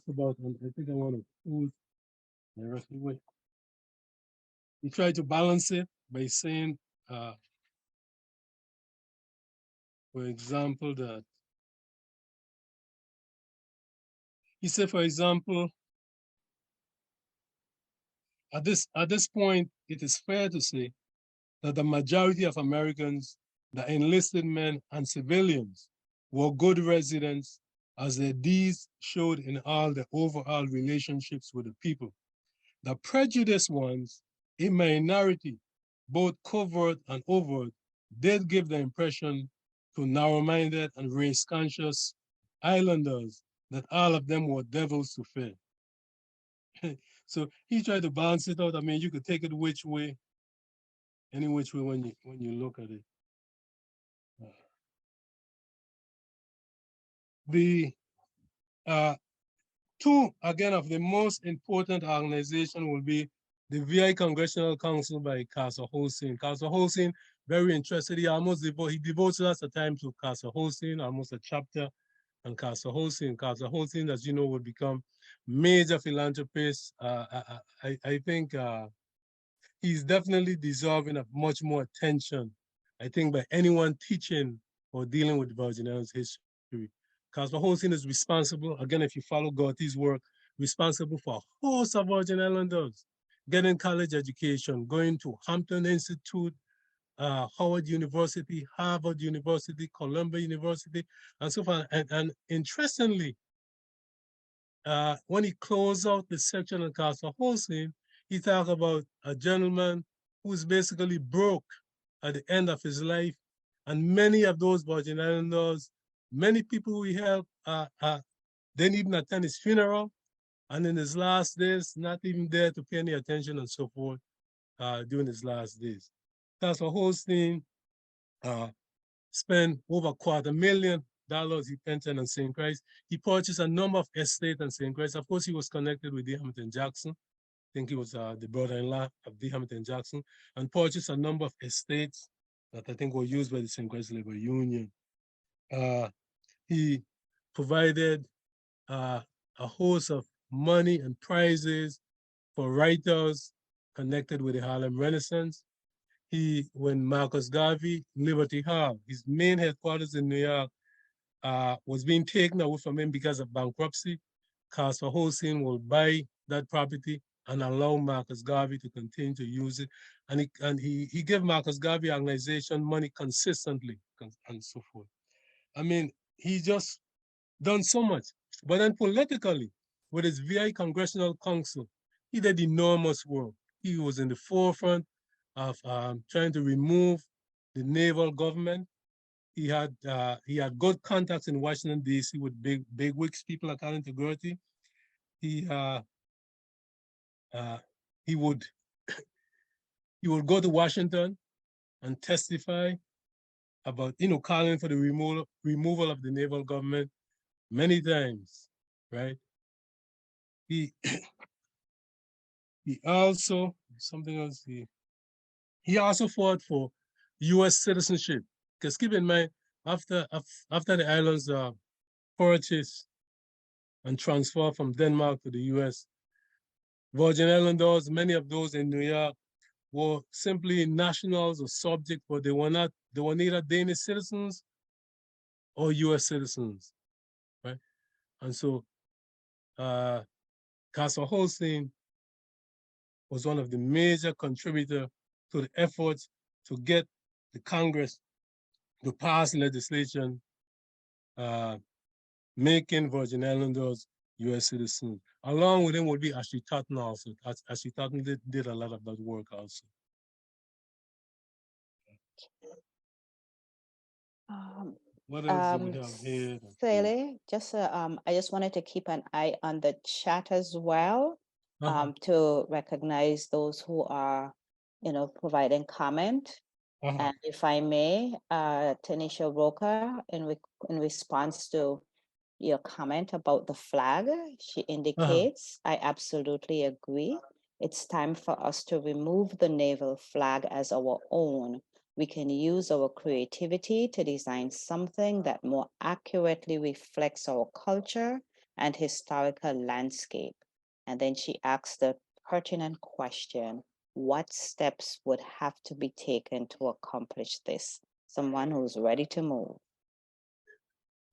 Speaker 9: about, and I think I want to pull the rest of the way. He tried to balance it by saying, for example, that he said, for example, at this point, it is fair to say that the majority of Americans, the enlisted men and civilians, were good residents, as their deeds showed in all the overall relationships with the people. The prejudiced ones, a minority, both covert and overt, did give the impression to narrow-minded and race-conscious islanders that all of them were devils to fear. So he tried to balance it out. I mean, you could take it which way, any which way when you look at it. The two, again, of the most important organization will be the VI Congressional Council by Casa Hossain. Casa Hossain, very interested. He devotes lots of time to Casa Hossain, almost a chapter on Casa Hossain. Casa Hossain, as you know, will become major philanthropist. I think he's definitely deserving of much more attention, I think, by anyone teaching or dealing with Virgin Islands history. Casa Hossain is responsible, again, if you follow Guirty's work, responsible for a host of Virgin Islanders getting college education, going to Hampton Institute, Howard University, Harvard University, Columbia University, and so forth. And interestingly, when he closed out the section on Casa Hossain, he talked about a gentleman who's basically broke at the end of his life. And many of those Virgin Islanders, many people we helped, didn't even attend his funeral. And in his last days, not even there to pay any attention and so forth during his last days. Caspar Holstein spent over $250,000 he pensioned on St. Christ. He purchased a number of estates on St. Christ. Of course, he was connected with D. Hamilton Jackson. I think he was the brother-in-law of D. Hamilton Jackson, and purchased a number of estates that I think were used by the St. Christ Labor Union. He provided a host of money and prizes for writers connected with the Harlem Renaissance. When Marcus Garvey, Liberty Hall, his main headquarters in New York, was being taken away from him because of bankruptcy, Caspar Holstein will buy that property and allow Marcus Garvey to continue to use it. And he gave Marcus Garvey organization money consistently and so forth. I mean, he just done so much. But then politically, with his VI Congressional Council, he did enormous work. He was in the forefront of trying to remove the naval government. He had good contacts in Washington, D.C. with big wigs people, according to Guirty. He would go to Washington and testify about, calling for the removal of the naval government many times, right? He also, something else, he also fought for U.S. citizenship. Because keep in mind, after the islands purchased and transferred from Denmark to the U.S., Virgin Islanders, many of those in New York, were simply nationals or subjects, but they were neither Danish citizens or U.S. citizens, right? And so Caspar Holstein was one of the major contributors to the efforts to get the Congress to pass legislation making Virgin Islanders U.S. citizens. Along with him would be Ashley Totten also. Ashley Totten did a lot of that work also. What else do we have here?
Speaker 8: Sele, I just wanted to keep an eye on the chat as well, to recognize those who are, providing comment. And if I may, Tanisha Roca, in response to your comment about the flag, she indicates, I absolutely agree. It's time for us to remove the naval flag as our own. We can use our creativity to design something that more accurately reflects our culture and historical landscape. And then she asks the pertinent question, what steps would have to be taken to accomplish this? Someone who's ready to move.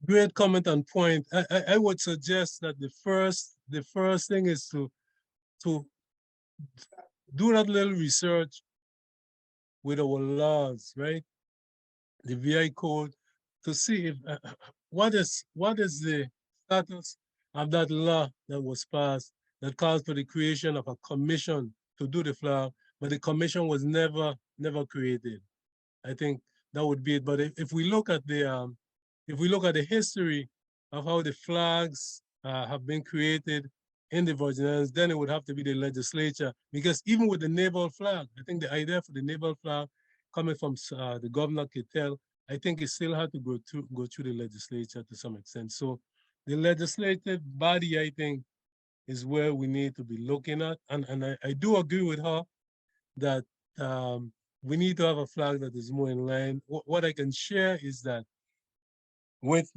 Speaker 9: Great comment and point. I would suggest that the first thing is to do that little research with our laws, right? The VI code, to see if what is the status of that law that was passed that calls for the creation of a commission to do the flag, but the commission was never created. I think that would be it. But if we look at the history of how the flags have been created in the Virgin Islands, then it would have to be the legislature. Because even with the naval flag, I think the idea for the naval flag coming from the governor Kittel, I think it still had to go through the legislature to some extent. So the legislative body, I think, is where we need to be looking at. And I do agree with her that we need to have a flag that is more in line. What I can share is that with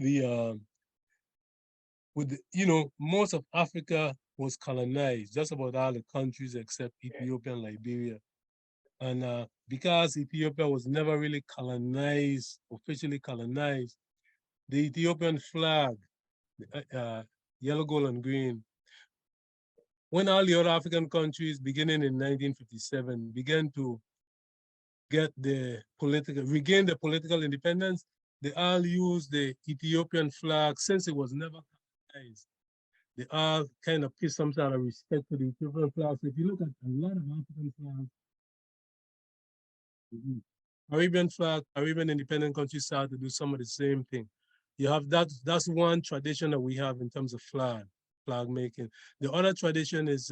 Speaker 9: most of Africa was colonized, just about all the countries except Ethiopia and Liberia. And because Ethiopia was never really colonized, officially colonized, the Ethiopian flag, yellow, gold, and green, when all the other African countries, beginning in 1957, began to regain the political independence, they all used the Ethiopian flag since it was never colonized. They all kind of pay some sort of respect to the Ethiopian flag. So if you look at a lot of African flags, Caribbean independent countries started to do some of the same thing. You have that's one tradition that we have in terms of flag. flag making. The other tradition is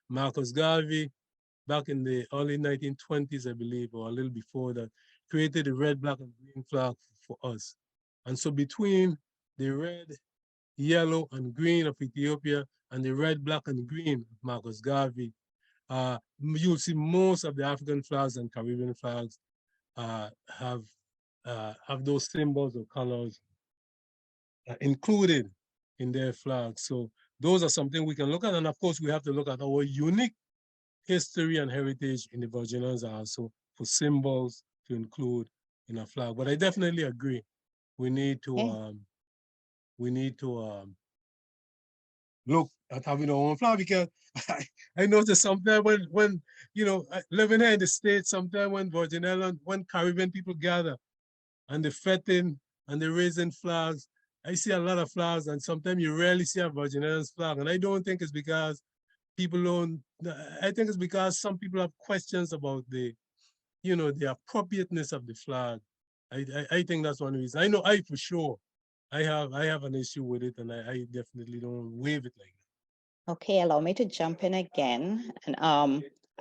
Speaker 9: Marcus Garvey, back in the early 1920s, I believe, or a little before that, created the red, black, and green flag for us. And so between the red, yellow, and green of Ethiopia and the red, black, and green of Marcus Garvey, you'll see most of the African flags and Caribbean flags have those symbols or colors included in their flags. So those are something we can look at. And of course, we have to look at our unique history and heritage in the Virgin Islands also for symbols to include in a flag. But I definitely agree. We need to look at having our own flag, because I noticed sometimes when living here in the States, sometimes when Virgin Islands, when Caribbean people gather and the fetting and the raising flags, I see a lot of flags, and sometimes you rarely see a Virgin Islands flag. And I don't think it's because people don't, I think it's because some people have questions about the appropriateness of the flag. I think that's one reason. I know for sure I have an issue with it, and I definitely don't wave it like that.
Speaker 8: Okay, allow me to jump in again. And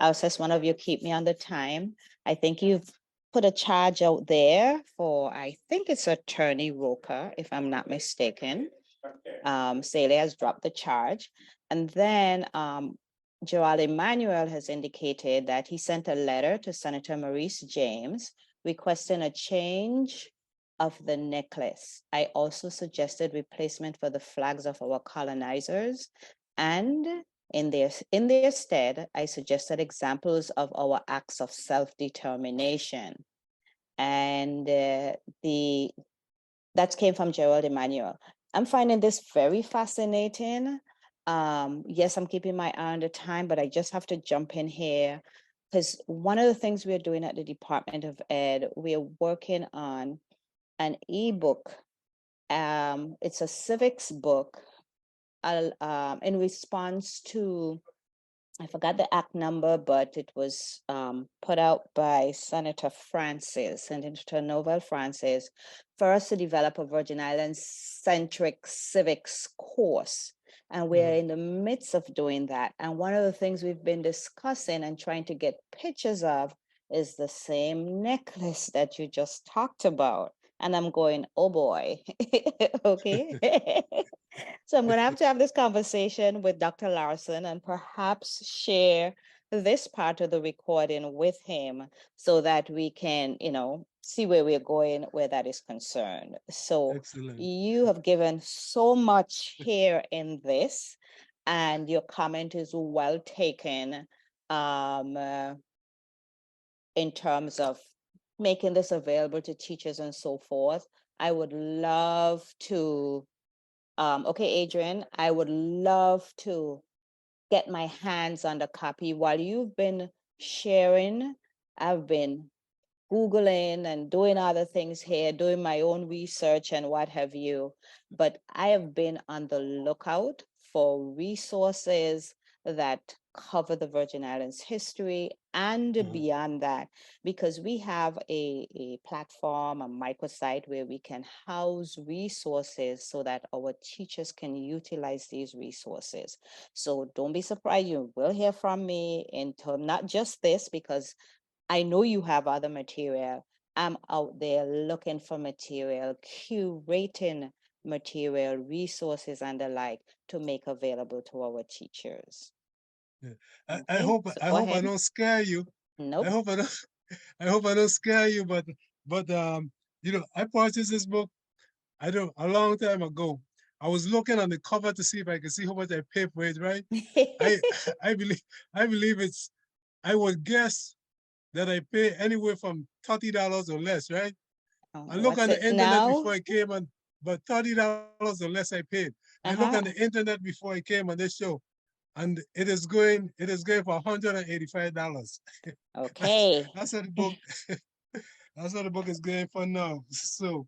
Speaker 8: Alscess, one of you keep me on the time. I think you've put a charge out there for, I think it's Attorney Roker, if I'm not mistaken. Sele has dropped the charge. And then Geraldo Emmanuel has indicated that he sent a letter to Senator Maurice James requesting a change of the necklace. I also suggested replacement for the flags of our colonizers, and in their stead, I suggested examples of our acts of self-determination. And that came from Geraldo Emmanuel. I'm finding this very fascinating. Yes, I'm keeping my eye on the time, but I just have to jump in here, because one of the things we're doing at the Department of Ed, we're working on an ebook. It's a civics book in response to, I forgot the act number, but it was put out by Senator Noel Francis, for us to develop a Virgin Islands-centric civics course. And we're in the midst of doing that. And one of the things we've been discussing and trying to get pictures of is the same necklace that you just talked about. And I'm going, oh boy, okay. So I'm going to have this conversation with Dr. Larson and perhaps share this part of the recording with him so that we can, see where we're going, where that is concerned. So
Speaker 9: Excellent.
Speaker 8: You have given so much here in this, and your comment is well taken in terms of making this available to teachers and so forth. I would love to, okay, Adrian, I would love to get my hands on the copy. While you've been sharing, I've been Googling and doing other things here, doing my own research and what have you. But I have been on the lookout for resources that cover the Virgin Islands history and beyond that, because we have a platform, a microsite where we can house resources so that our teachers can utilize these resources. So don't be surprised, you will hear from me in terms, not just this, because I know you have other material. I'm out there looking for material, curating material, resources and the like to make available to our teachers.
Speaker 9: Yeah. I hope I don't scare you.
Speaker 8: Nope.
Speaker 9: I hope I don't scare you, but I purchased this book a long time ago. I was looking on the cover to see if I could see how much I pay for it, right? I believe I would guess that I pay anywhere from $30 or less, right? I look on the internet before I came on, but $30 or less I paid. I look on the internet before I came on this show, and it is going for $185.
Speaker 8: Okay.
Speaker 9: That's what the book that's what the book is going for now. So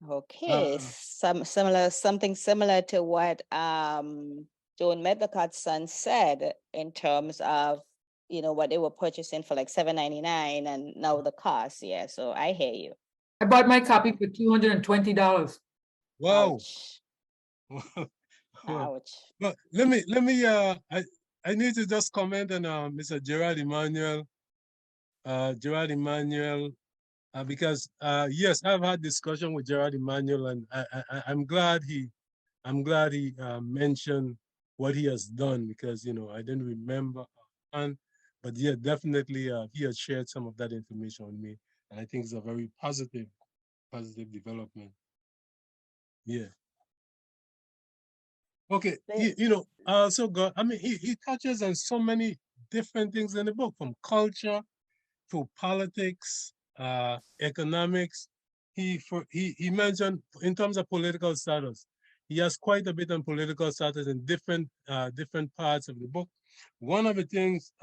Speaker 8: okay, something similar to what Joan Medlicott's son said in terms of what they were purchasing for like $7.99 and now the cost. Yeah, so I hear you.
Speaker 1: I bought my copy for $220.
Speaker 9: Wow.
Speaker 8: Ouch.
Speaker 9: But I need to just comment on Mr. Gerald Emmanuel, because yes, I've had discussion with Gerald Emmanuel, and I'm glad he mentioned what he has done, because I didn't remember, but yeah, definitely he has shared some of that information with me, and I think it's a very positive development. Yeah. Okay, also got, he touches on so many different things in the book, from culture to politics, economics. He mentioned, in terms of political status, he has quite a bit on political status in different parts of the book. One of the things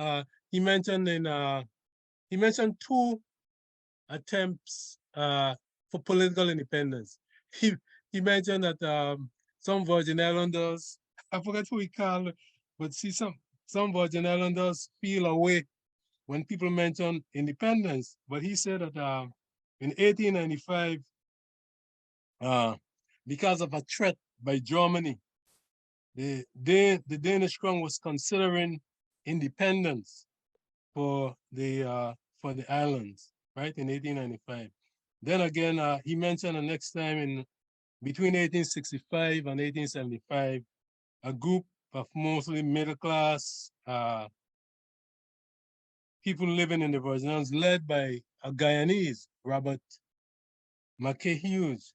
Speaker 9: he mentioned he mentioned 2 attempts for political independence. He mentioned that some Virgin Islanders, I forget who he called, but see, some Virgin Islanders feel away when people mention independence. But he said that in 1895, because of a threat by Germany, the Danish crown was considering independence for the islands, right, in 1895. Then again, he mentioned the next time in between 1865 and 1875, a group of mostly middle class people living in the Virgin Islands, led by a Guyanese, Robert McKay Hughes,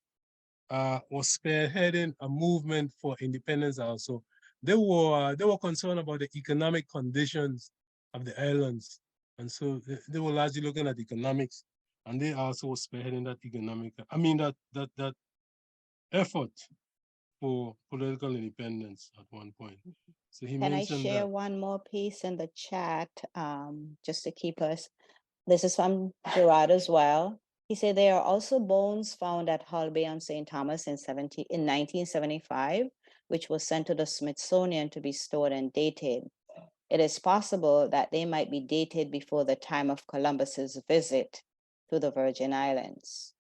Speaker 9: was spearheading a movement for independence also. They were concerned about the economic conditions of the islands. And so they were largely looking at economics, and they also were spearheading that that effort for political independence at one point. So he
Speaker 8: Can I
Speaker 9: mentioned
Speaker 8: share
Speaker 9: that.
Speaker 8: one more piece in the chat, just to keep us? This is from Gerard as well. He said there are also bones found at Hull Bay on St. Thomas in 1975, which was sent to the Smithsonian to be stored and dated. It is possible that they might be dated before the time of Columbus's visit to the Virgin Islands.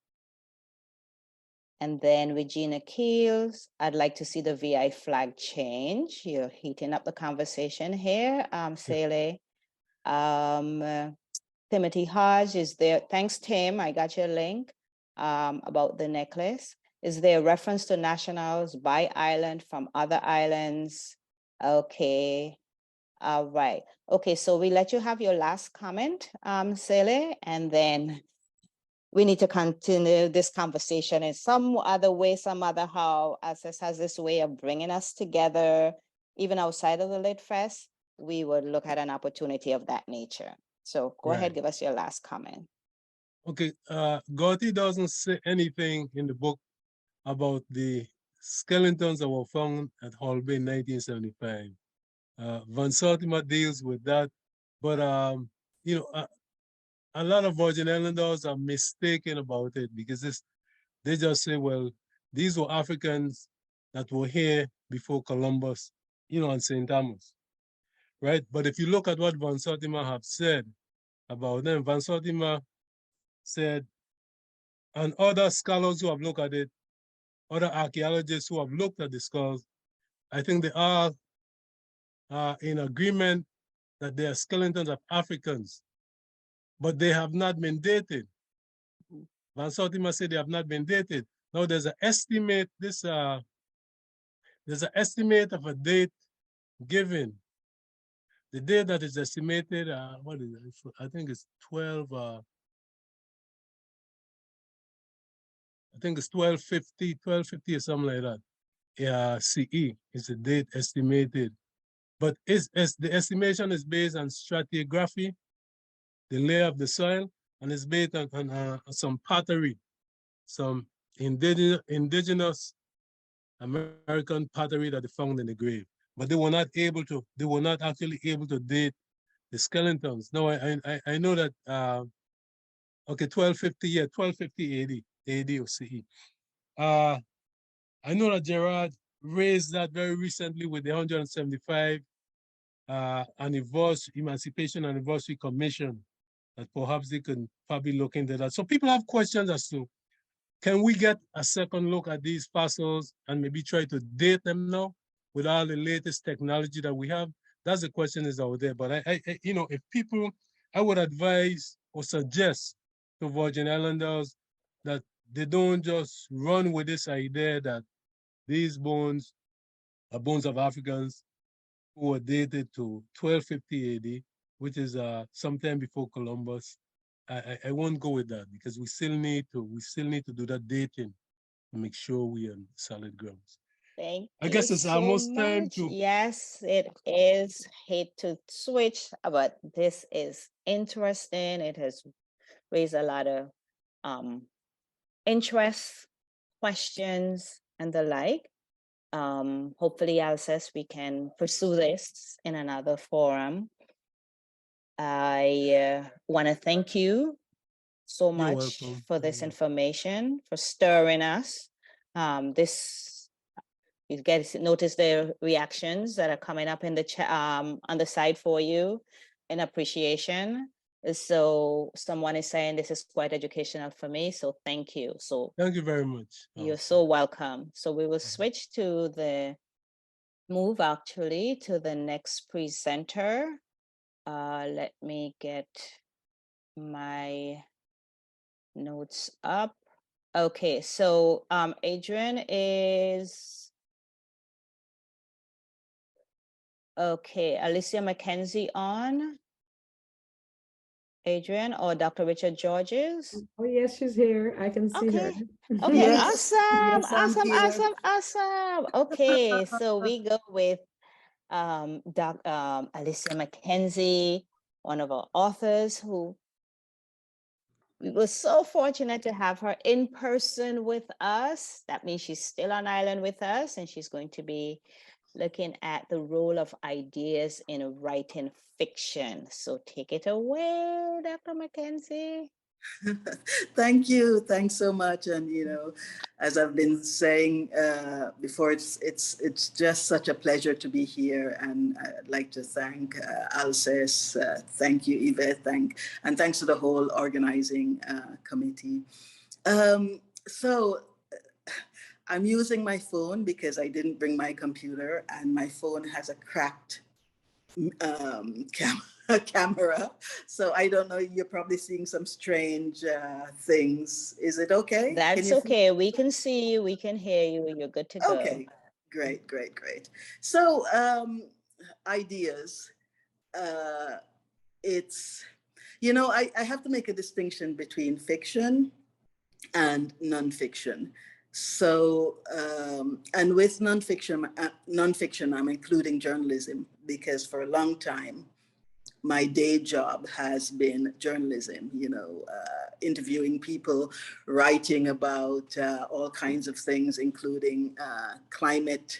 Speaker 8: And then Regina Keels, I'd like to see the VI flag change. You're heating up the conversation here, Sele. Timothy Hodge is there. Thanks, Tim. I got your link about the necklace. Is there a reference to nationals by island from other islands? Okay. All right. Okay, so we let you have your last comment, Sele, and then we need to continue this conversation in some other way, some other how. Alscess has this way of bringing us together, even outside of the LitFest. We would look at an opportunity of that nature. So go ahead, give us your last comment.
Speaker 9: Okay, Guirty doesn't say anything in the book about the skeletons that were found at Hull Bay in 1975. Van Sortima deals with that, but a lot of Virgin Islanders are mistaken about it, because they just say, well, these were Africans that were here before Columbus, on St. Thomas, right? But if you look at what Van Sortima have said about them, Van Sortima said, and other scholars who have looked at it, other archaeologists who have looked at the skulls, I think they are in agreement that they are skeletons of Africans, but they have not been dated. Van Sortima said they have not been dated. Now there's an estimate, there's an estimate of a date given. The date that is estimated, what is it? I think it's 12, I think it's 1250 or something like that. Yeah, CE is the date estimated. But the estimation is based on stratigraphy, the layer of the soil, and it's based on some pottery, some indigenous American pottery that they found in the grave. But they were not actually able to date the skeletons. Now I know that okay, 1250, yeah, 1250 AD or CE. I know that Gerard raised that very recently with the 175 Emancipation Anniversary Commission, that perhaps they can probably look into that. So people have questions as to, can we get a second look at these fossils and maybe try to date them now? with all the latest technology that we have? That's the question is out there. But if people, I would advise or suggest to Virgin Islanders that they don't just run with this idea that these bones are bones of Africans who were dated to 1250 AD, which is sometime before Columbus. I won't go with that because we still need to do that dating to make sure we're on solid grounds.
Speaker 8: Thank
Speaker 9: I
Speaker 8: you
Speaker 9: guess it's
Speaker 8: so
Speaker 9: almost time
Speaker 8: much.
Speaker 9: to.
Speaker 8: Yes, it is. Hate to switch, but this is interesting. It has raised a lot of interest, questions, and the like. Hopefully, Alscess, we can pursue this in another forum. I want to thank you so
Speaker 9: You're
Speaker 8: much
Speaker 9: welcome.
Speaker 8: for this information, for stirring us. You guys notice the reactions that are coming up in the chat on the side for you in appreciation. So someone is saying this is quite educational for me. So thank you. So
Speaker 9: Thank you very much.
Speaker 8: you're so welcome. So we will switch to move actually to the next presenter. Let me get my notes up. Okay, so Adrian is okay. Alecia McKenzie on. Adrian or Dr. Richard Georges?
Speaker 10: Oh, yes, she's here. I can see her.
Speaker 8: Okay,
Speaker 2: Yes,
Speaker 8: awesome,
Speaker 2: yes, I'm
Speaker 8: awesome,
Speaker 2: here.
Speaker 8: awesome, awesome. Okay, so we go with Alecia McKenzie, one of our authors who we were so fortunate to have her in person with us. That means she's still on island with us, and she's going to be looking at the role of ideas in writing fiction. So take it away, Dr. McKenzie.
Speaker 11: Thank you. Thanks so much. And as I've been saying before, it's just such a pleasure to be here. And I'd like to thank Alscess. Thank you, Yvette. And thanks to the whole organizing committee. So I'm using my phone because I didn't bring my computer, and my phone has a cracked camera. So I don't know, you're probably seeing some strange things. Is it okay?
Speaker 8: That's okay. We can see you, we can hear you, you're good to go.
Speaker 11: Okay, great. So ideas, it's, I have to make a distinction between fiction and nonfiction. So, and with nonfiction, I'm including journalism, because for a long time, my day job has been journalism, interviewing people, writing about all kinds of things, including climate,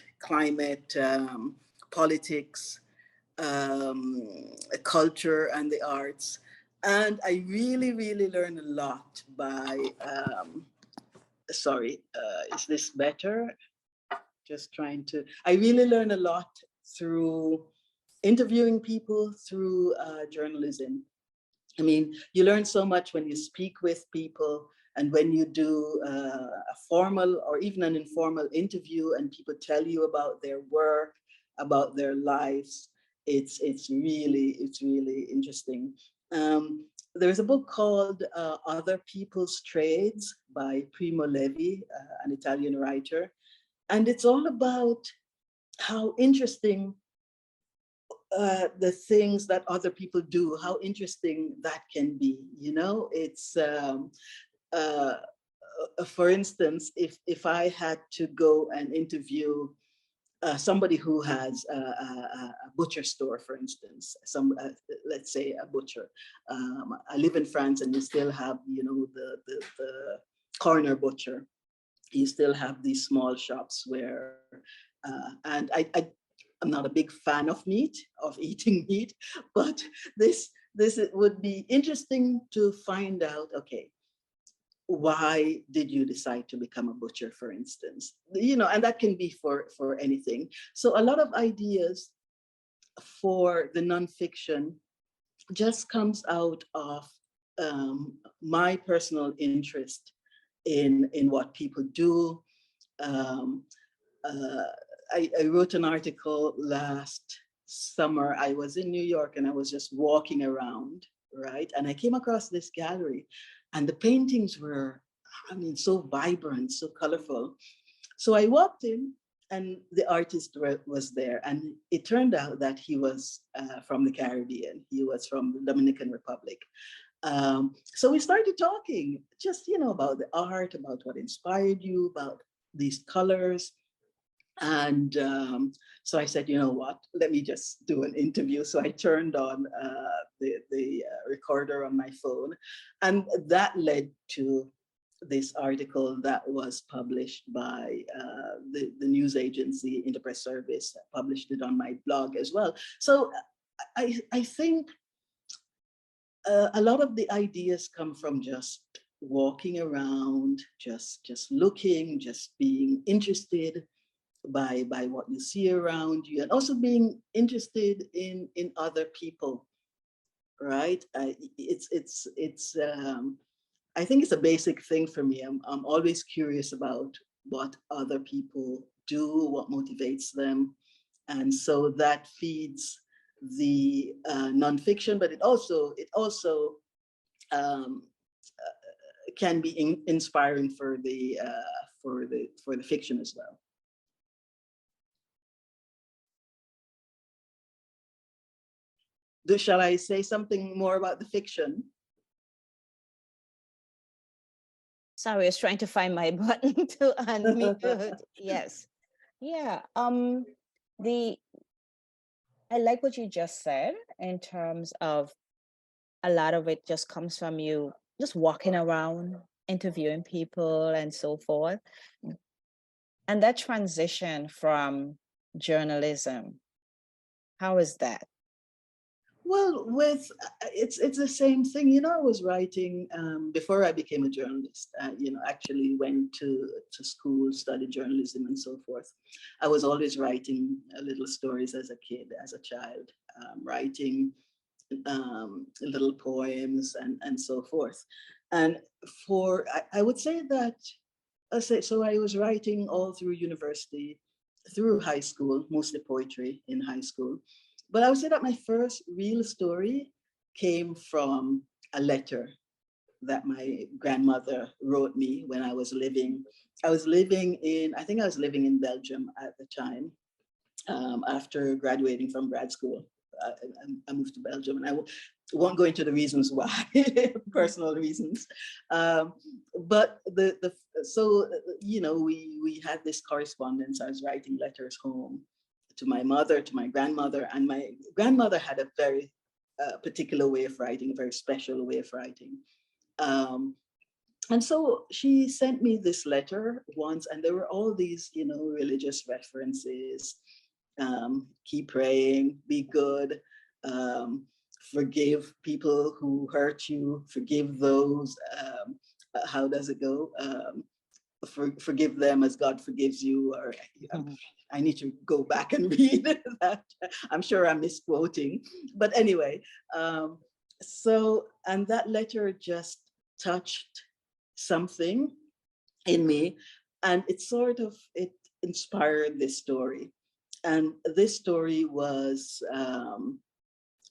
Speaker 11: politics, culture, and the arts. And I really, really learned a lot by, is this better? I really learned a lot through interviewing people, through journalism. I mean, you learn so much when you speak with people, and when you do a formal or even an informal interview and people tell you about their work, about their lives. It's really interesting. There's a book called Other People's Trades by Primo Levi, an Italian writer. And it's all about how interesting the things that other people do, how interesting that can be. It's, for instance, if I had to go and interview somebody who has a butcher store, for instance, let's say a butcher. I live in France, and you still have, the corner butcher. You still have these small shops where, and I'm not a big fan of eating meat, but this would be interesting to find out, okay, why did you decide to become a butcher, for instance? And that can be for anything. So a lot of ideas for the nonfiction just comes out of my personal interest in what people do. I wrote an article last summer. I was in New York and I was just walking around, right? And I came across this gallery and the paintings were, I mean, so vibrant, so colorful. So I walked in and the artist was there. And it turned out that he was from the Caribbean. He was from the Dominican Republic. So we started talking just, you know, about the art, about what inspired you, about these colors. And so I said, you know what, let me just do an interview. So I turned on the recorder on my phone, and that led to this article that was published by the news agency Interpress Service, published it on my blog as well. So I think a lot of the ideas come from just walking around, just looking, just being interested by what you see around you, and also being interested in other people, right? I think it's a basic thing for me. I'm always curious about what other people do, what motivates them, and so that feeds the nonfiction, but it also can be inspiring for the fiction as well. Shall I say something more about the fiction?
Speaker 8: Sorry, I was trying to find my button to unmute. Yes. Yeah. I like what you just said in terms of a lot of it just comes from you just walking around, interviewing people and so forth. And that transition from journalism, how is that?
Speaker 11: Well, it's the same thing. You know, I was writing before I became a journalist. You know, actually went to school, studied journalism, and so forth. I was always writing little stories as a kid, as a child, writing little poems and so forth. And I would say that so I was writing all through university, through high school, mostly poetry in high school. But I would say that my first real story came from a letter that my grandmother wrote me when I was living. I think I was living in Belgium at the time. After graduating from grad school, I moved to Belgium, and I won't go into the reasons why, personal reasons. But so you know, we had this correspondence. I was writing letters home to my mother, to my grandmother, and my grandmother had a very particular way of writing, a very special way of writing. And so she sent me this letter once, and there were all these, you know, religious references. Keep praying, be good, forgive people who hurt you, forgive those, how does it go? Forgive them as God forgives you, or I need to go back and read that. I'm sure I'm misquoting, but anyway, so, and that letter just touched something in me, and it inspired this story. And this story was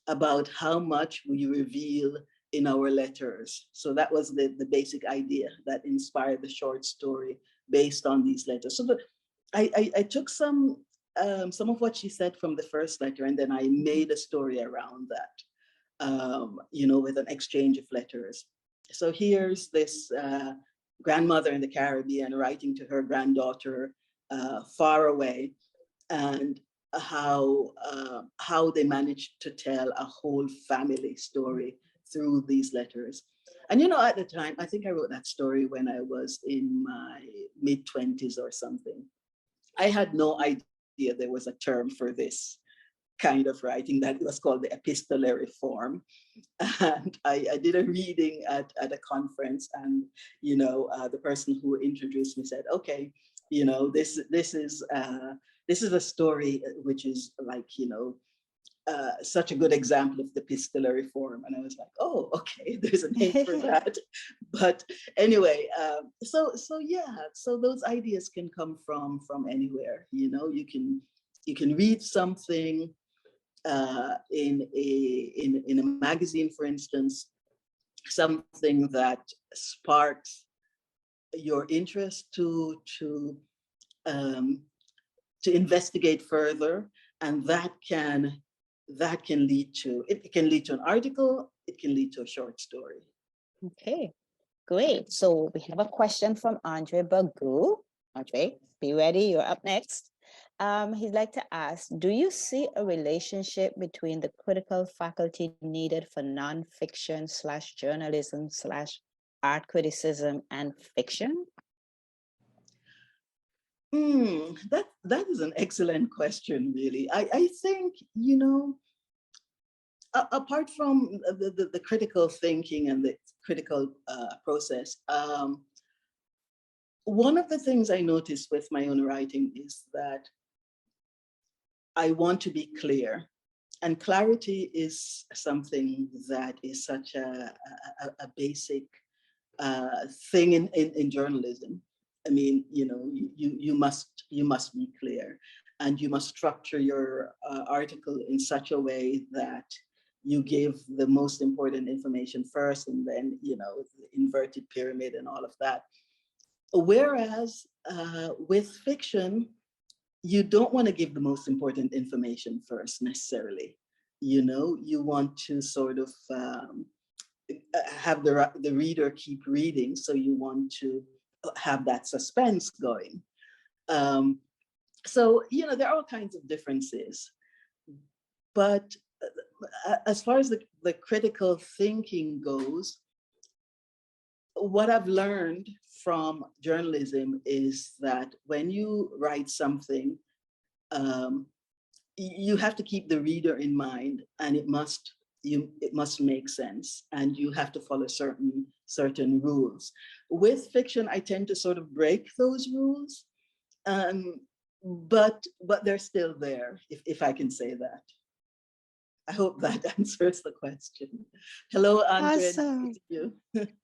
Speaker 11: about how much we reveal in our letters. So that was the basic idea that inspired the short story based on these letters. So I took some of what she said from the first letter, and then I made a story around that, you know, with an exchange of letters. So here's this grandmother in the Caribbean writing to her granddaughter far away, and how they managed to tell a whole family story through these letters. And you know, at the time, I think I wrote that story when I was in my mid-20s or something. I had no idea there was a term for this kind of writing, that it was called the epistolary form. And I did a reading at a conference, and you know, the person who introduced me said, okay, you know, this is a story which is like, you know, such a good example of the epistolary form. And I was like, oh, okay, there's a name for that. But anyway, so yeah, so those ideas can come from anywhere. You know, you can read something in a magazine, for instance, something that sparks your interest to investigate further, and that can lead to an article, it can lead to a short story.
Speaker 8: Okay, great. So we have a question from Andre Bagu. Andre, be ready, you're up next. He'd like to ask, do you see a relationship between the critical faculty needed for nonfiction / journalism / art criticism and fiction?
Speaker 11: That is an excellent question, really. I think, you know, apart from the critical thinking and the critical process, one of the things I noticed with my own writing is that I want to be clear. And clarity is something that is such a basic thing in journalism. I mean, you know, you must be clear, and you must structure your article in such a way that you give the most important information first, and then, you know, the inverted pyramid and all of that. Whereas with fiction, you don't want to give the most important information first necessarily. You know, you want to sort of have the reader keep reading, so you want to have that suspense going. So, you know, there are all kinds of differences. But as far as the critical thinking goes, what I've learned from journalism is that when you write something, you have to keep the reader in mind, and it must make sense, and you have to follow certain rules. With fiction, I tend to sort of break those rules, but they're still there, if I can say that. I hope that answers the question. Hello, Andre.
Speaker 8: Awesome.
Speaker 11: Nice to meet you.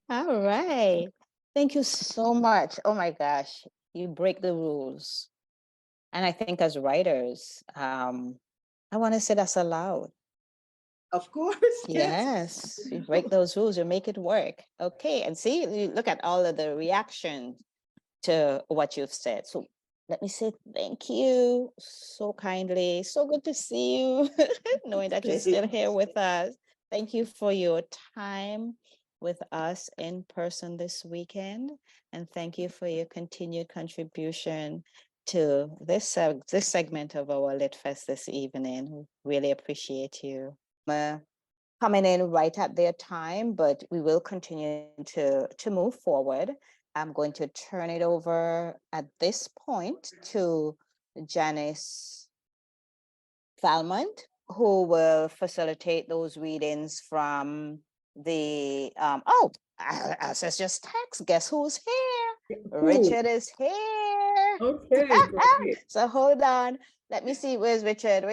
Speaker 8: All right. Thank you so much. Oh my gosh, you break the rules. And I think as writers, I want to say that's allowed.
Speaker 11: Of course.
Speaker 8: Yes, you break those rules, you make it work. Okay, and see, you look at all of the reactions to what you've said. So let me say thank you so kindly. So good to see you, knowing that you're still here with us. Thank you for your time with us in person this weekend. And thank you for your continued contribution to this segment of our LitFest this evening. Really appreciate you. Coming in right at their time, but we will continue to move forward. I'm going to turn it over at this point to Janice Valmont, who will facilitate those readings from the, Alscess just text, guess who's here?
Speaker 10: Cool.
Speaker 8: Richard is here.
Speaker 10: Okay, great.
Speaker 8: So hold on, let me see, where's Richard?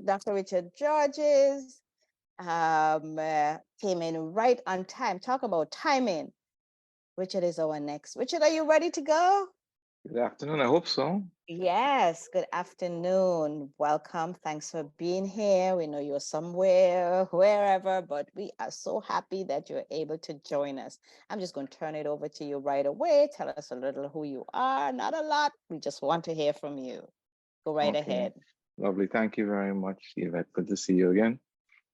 Speaker 8: Dr. Richard Georges came in right on time. Talk about timing. Richard is our next. Richard, are you ready to go?
Speaker 12: Good afternoon, I hope so.
Speaker 8: Yes, good afternoon. Welcome. Thanks for being here. We know you're somewhere, wherever, but we are so happy that you're able to join us. I'm just going to turn it over to you right away. Tell us a little who you are. Not a lot. We just want to hear from you. Go right ahead.
Speaker 12: Lovely. Thank you very much, Yvette. Good to see you again.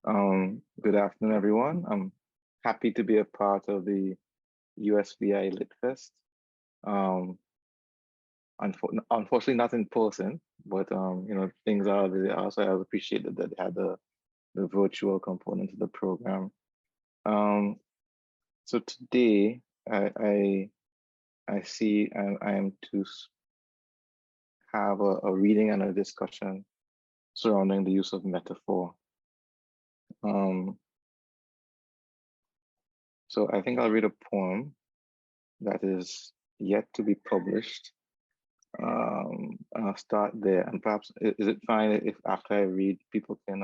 Speaker 12: Good afternoon, everyone. I'm happy to be a part of the USVI LitFest. Unfortunately, not in person, but you know, things are they are. So I appreciate that they had the virtual component of the program. So today I see I am to have a reading and a discussion surrounding the use of metaphor. So I think I'll read a poem that is yet to be published. start there, and perhaps is it fine if after I read, people can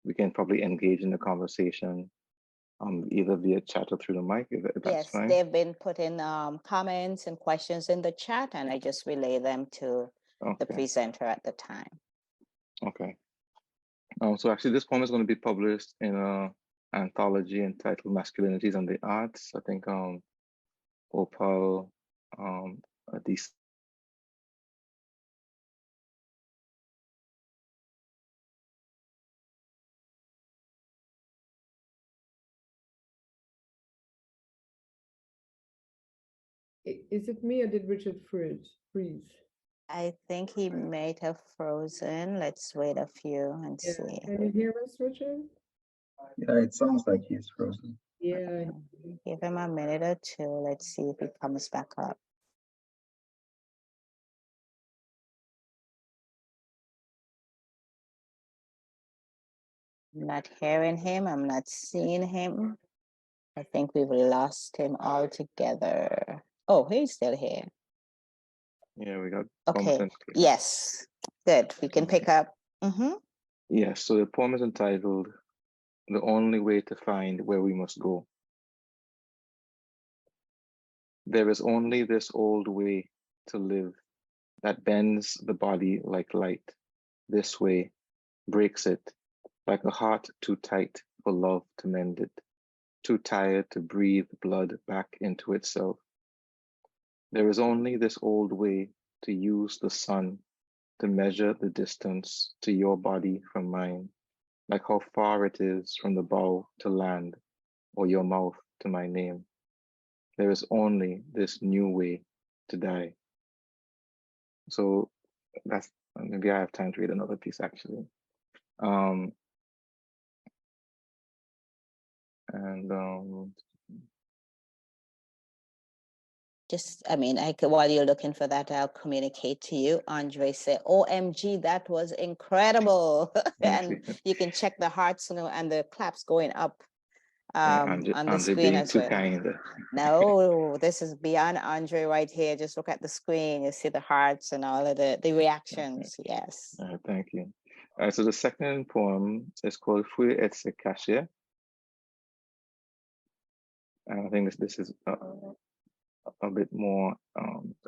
Speaker 12: we can probably engage in the conversation either via chat or through the mic, if that's
Speaker 8: Yes,
Speaker 12: fine?
Speaker 8: they've been putting comments and questions in the chat, and I just relay them to the
Speaker 12: Okay.
Speaker 8: presenter at the time.
Speaker 12: Okay. So actually, this poem is going to be published in an anthology entitled Masculinities and the Arts. I think Opal, DC.
Speaker 10: Is it me or did Richard freeze?
Speaker 8: I think he might have frozen. Let's wait a few and
Speaker 10: Yeah.
Speaker 8: see.
Speaker 10: Can you hear us, Richard?
Speaker 13: Yeah, it sounds like he's frozen.
Speaker 10: Yeah.
Speaker 8: Give him a minute or two. Let's see if he comes back up. I'm not hearing him. I'm not seeing him. I think we've lost him altogether. Oh, he's still here.
Speaker 12: Yeah, we got
Speaker 8: Okay. Yes. Good. We can pick up.
Speaker 12: Yes, so the poem is entitled The Only Way to Find Where We Must Go. There is only this old way to live that bends the body like light. This way breaks it like a heart too tight for love to mend it, too tired to breathe blood back into itself. There is only this old way to use the sun to measure the distance to your body from mine, like how far it is from the bow to land or your mouth to my name. There is only this new way to die. So that's, maybe I have time to read another piece actually.
Speaker 8: Just, I mean, while you're looking for that, I'll communicate to you. Andre said, OMG, that was incredible. And you can check the hearts and the claps going up on the screen as well.
Speaker 12: Kind.
Speaker 8: No, this is beyond Andre right here. Just look at the screen. You see the hearts and all of the reactions. Okay. Yes.
Speaker 12: Thank you. So the second poem is called Fui et se cacher. And I think this is a bit more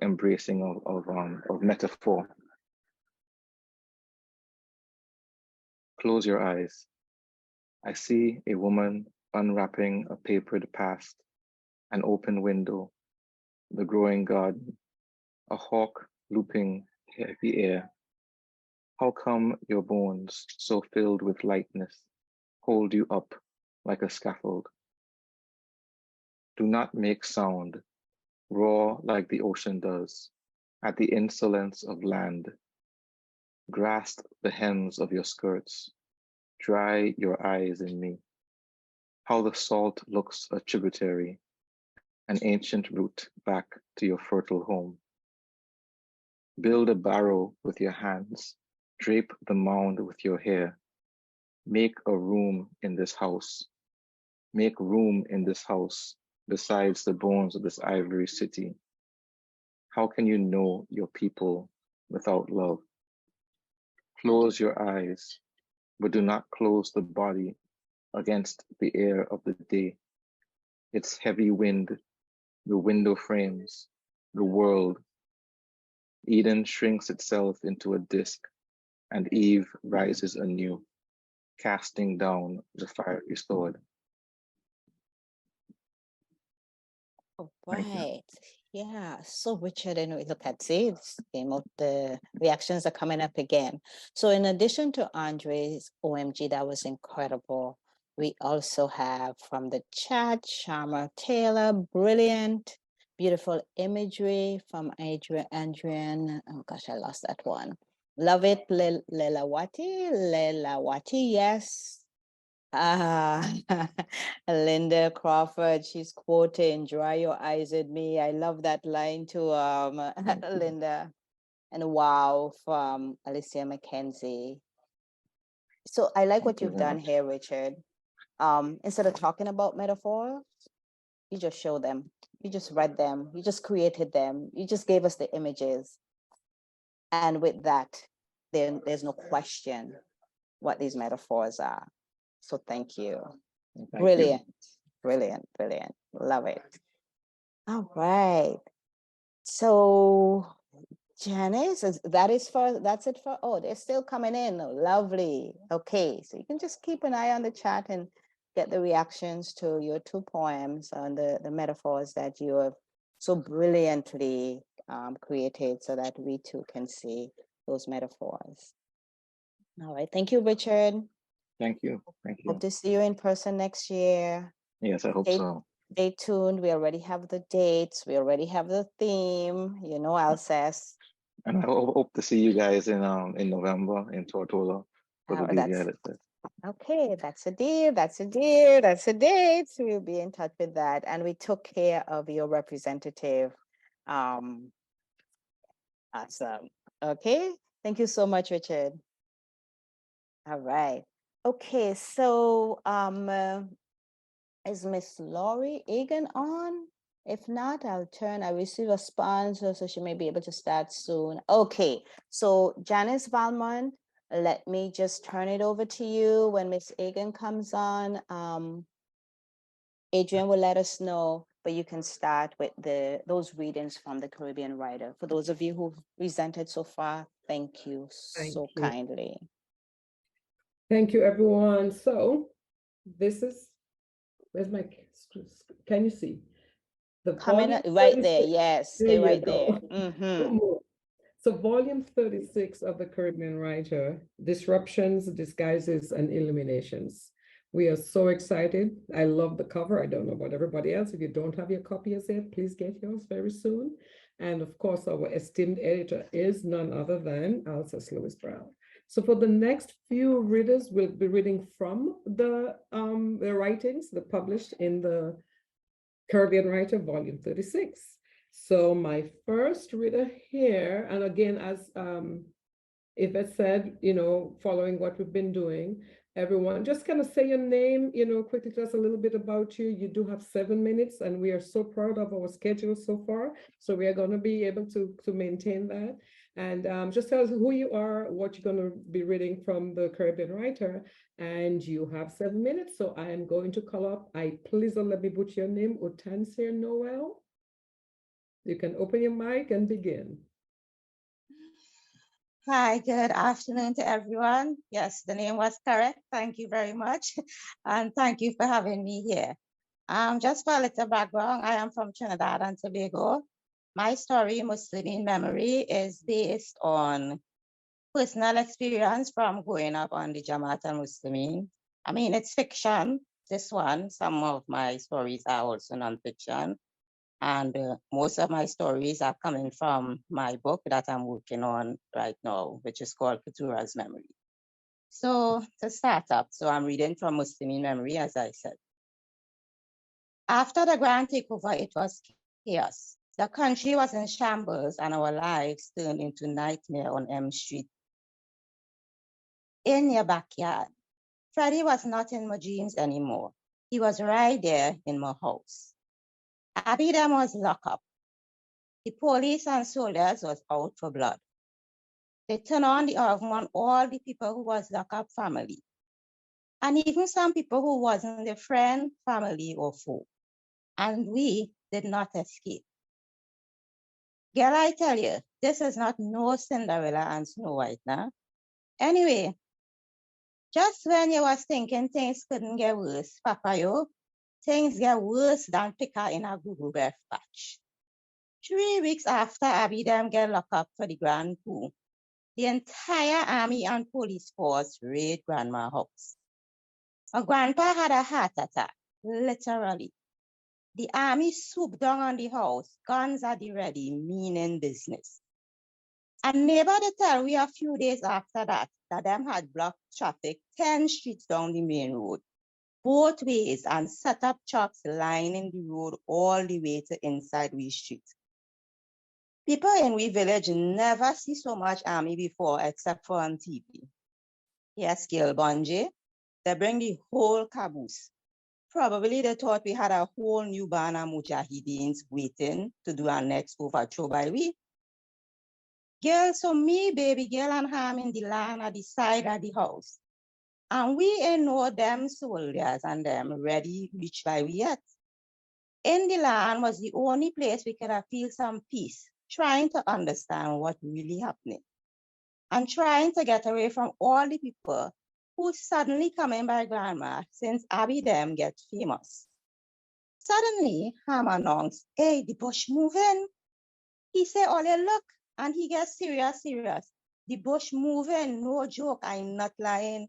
Speaker 12: embracing of metaphor. Close your eyes. I see a woman unwrapping a papered past, an open window, the growing garden, a hawk looping the air. How come your bones, so filled with lightness, hold you up like a scaffold? Do not make sound, roar like the ocean does, at the insolence of land. Grasp the hems of your skirts, dry your eyes in me. How the salt looks a tributary, an ancient route back to your fertile home. Build a barrow with your hands, drape the mound with your hair. Make a room in this house. Make room in this house besides the bones of this ivory city. How can you know your people without love? Close your eyes, but do not close the body against the air of the day. Its heavy wind, the window frames, the world. Eden shrinks itself into a disk, and Eve rises anew, casting down the fiery sword.
Speaker 8: Oh, right. Yeah. So Richard, and we look at the reactions are coming up again. So in addition to Andre's OMG, that was incredible. We also have from the chat, Sharma Taylor, brilliant, beautiful imagery from Adrian. Oh gosh, I lost that one. Love it, Lelawattee, yes. Lynda Crawford, she's quoting, dry your eyes at me. I love that line too, Lynda. And wow, from Alecia McKenzie. So I like what you've done here, Richard. Instead of talking about metaphors, you just show them. You just read them. You just created them. You just gave us the images. And with that, then there's no question what these metaphors are. So thank you. Brilliant, brilliant, brilliant. Love it. All right. So Janice, that's it for, oh, they're still coming in. Lovely. Okay, so you can just keep an eye on the chat and get the reactions to your 2 poems and the metaphors that you have so brilliantly created so that we too can see those metaphors. All right, thank you, Richard.
Speaker 12: Thank you. Thank you.
Speaker 8: Hope to see you in person next year.
Speaker 12: Yes, I hope so.
Speaker 8: Stay tuned. We already have the dates. We already have the theme, you know, Alscess.
Speaker 12: And I hope to see you guys in November in Tortola for the LitFest.
Speaker 8: Okay, that's a deal. That's a deal. That's a date. So we'll be in touch with that. And we took care of your representative. Awesome. Okay. Thank you so much, Richard. All right. Okay, so is Miss Laury Egan on? If not, I receive a sponsor, so she may be able to start soon. Okay, so Janice Valmont, let me just turn it over to you when Miss Egan comes on. Adrian will let us know, but you can start with those readings from the Caribbean writer. For those of you who've presented so far, thank you so kindly.
Speaker 10: Thank you, everyone. So this is, where's my, can you see? The
Speaker 8: coming right there, yes, stay right there. Mm-hmm.
Speaker 10: So volume 36 of the Caribbean writer, Disruptions, Disguises, and Illuminations. We are so excited. I love the cover. I don't know about everybody else. If you don't have your copy as yet, please get yours very soon. And of course, our esteemed editor is none other than Alscess Lewis-Brown. So for the next few readers, we'll be reading from the writings that published in the Caribbean Writer, volume 36. So my first reader here, and again, as Yvette said, you know, following what we've been doing, everyone just kind of say your name, you know, quickly, just a little bit about you. You do have 7 minutes, and we are so proud of our schedule so far. So we are going to be able to maintain that. And just tell us who you are, what you're going to be reading from the Caribbean writer, and you have 7 minutes. So I am going to call up, please don't let me butcher your name, Otancia Noel. You can open your mic and begin.
Speaker 14: Hi, good afternoon to everyone. Yes, the name was correct. Thank you very much. And thank you for having me here. Just for a little background, I am from Trinidad and Tobago. My story, Muslim in Memory, is based on personal experience from growing up on the Jamaat al-Muslimin. I mean, it's fiction, this one. Some of my stories are also non-fiction. And most of my stories are coming from my book that I'm working on right now, which is called Keturah's Memory. So to start up, so I'm reading from Muslim in Memory, as I said. After the grand takeover, it was chaos. The country was in shambles and our lives turned into nightmare on M Street. In your backyard, Freddie was not in my dreams anymore. He was right there in my house. Adeyemi was locked up. The police and soldiers was out for blood. They turned on the oven on all the people who was locked up family. And even some people who wasn't their friend, family, or foe. And we did not escape. Girl, I tell you, this is not no Cinderella and Snow White now. Anyway, just when you was thinking things couldn't get worse, Papa, things get worse than picker in a Google breath patch. 3 weeks after Adeyemi get locked up for the grand coup, the entire army and police force raid Grandma's house. My grandpa had a heart attack, literally. The army swooped down on the house, guns at the ready, meaning business. A neighbor to tell we a few days after that them had blocked traffic 10 streets down the main road, both ways, and set up trucks lining the road all the way to inside we street. People in we village never see so much army before except for on TV. Yes, Gil Bonje, they bring the whole caboose. Probably they thought we had a whole new band of Mujahideen waiting to do our next overthrow by we. Girl, so me, baby girl, and him in the land at the side of the house. And we ain't know them soldiers and them ready reach by we yet. In the land was the only place we could have feel some peace, trying to understand what really happening. And trying to get away from all the people who suddenly come in by grandma since Abby them get famous. Suddenly, Ham announced, hey, the bush moving. He say, Ole, look, and he gets serious. The bush moving, no joke, I'm not lying.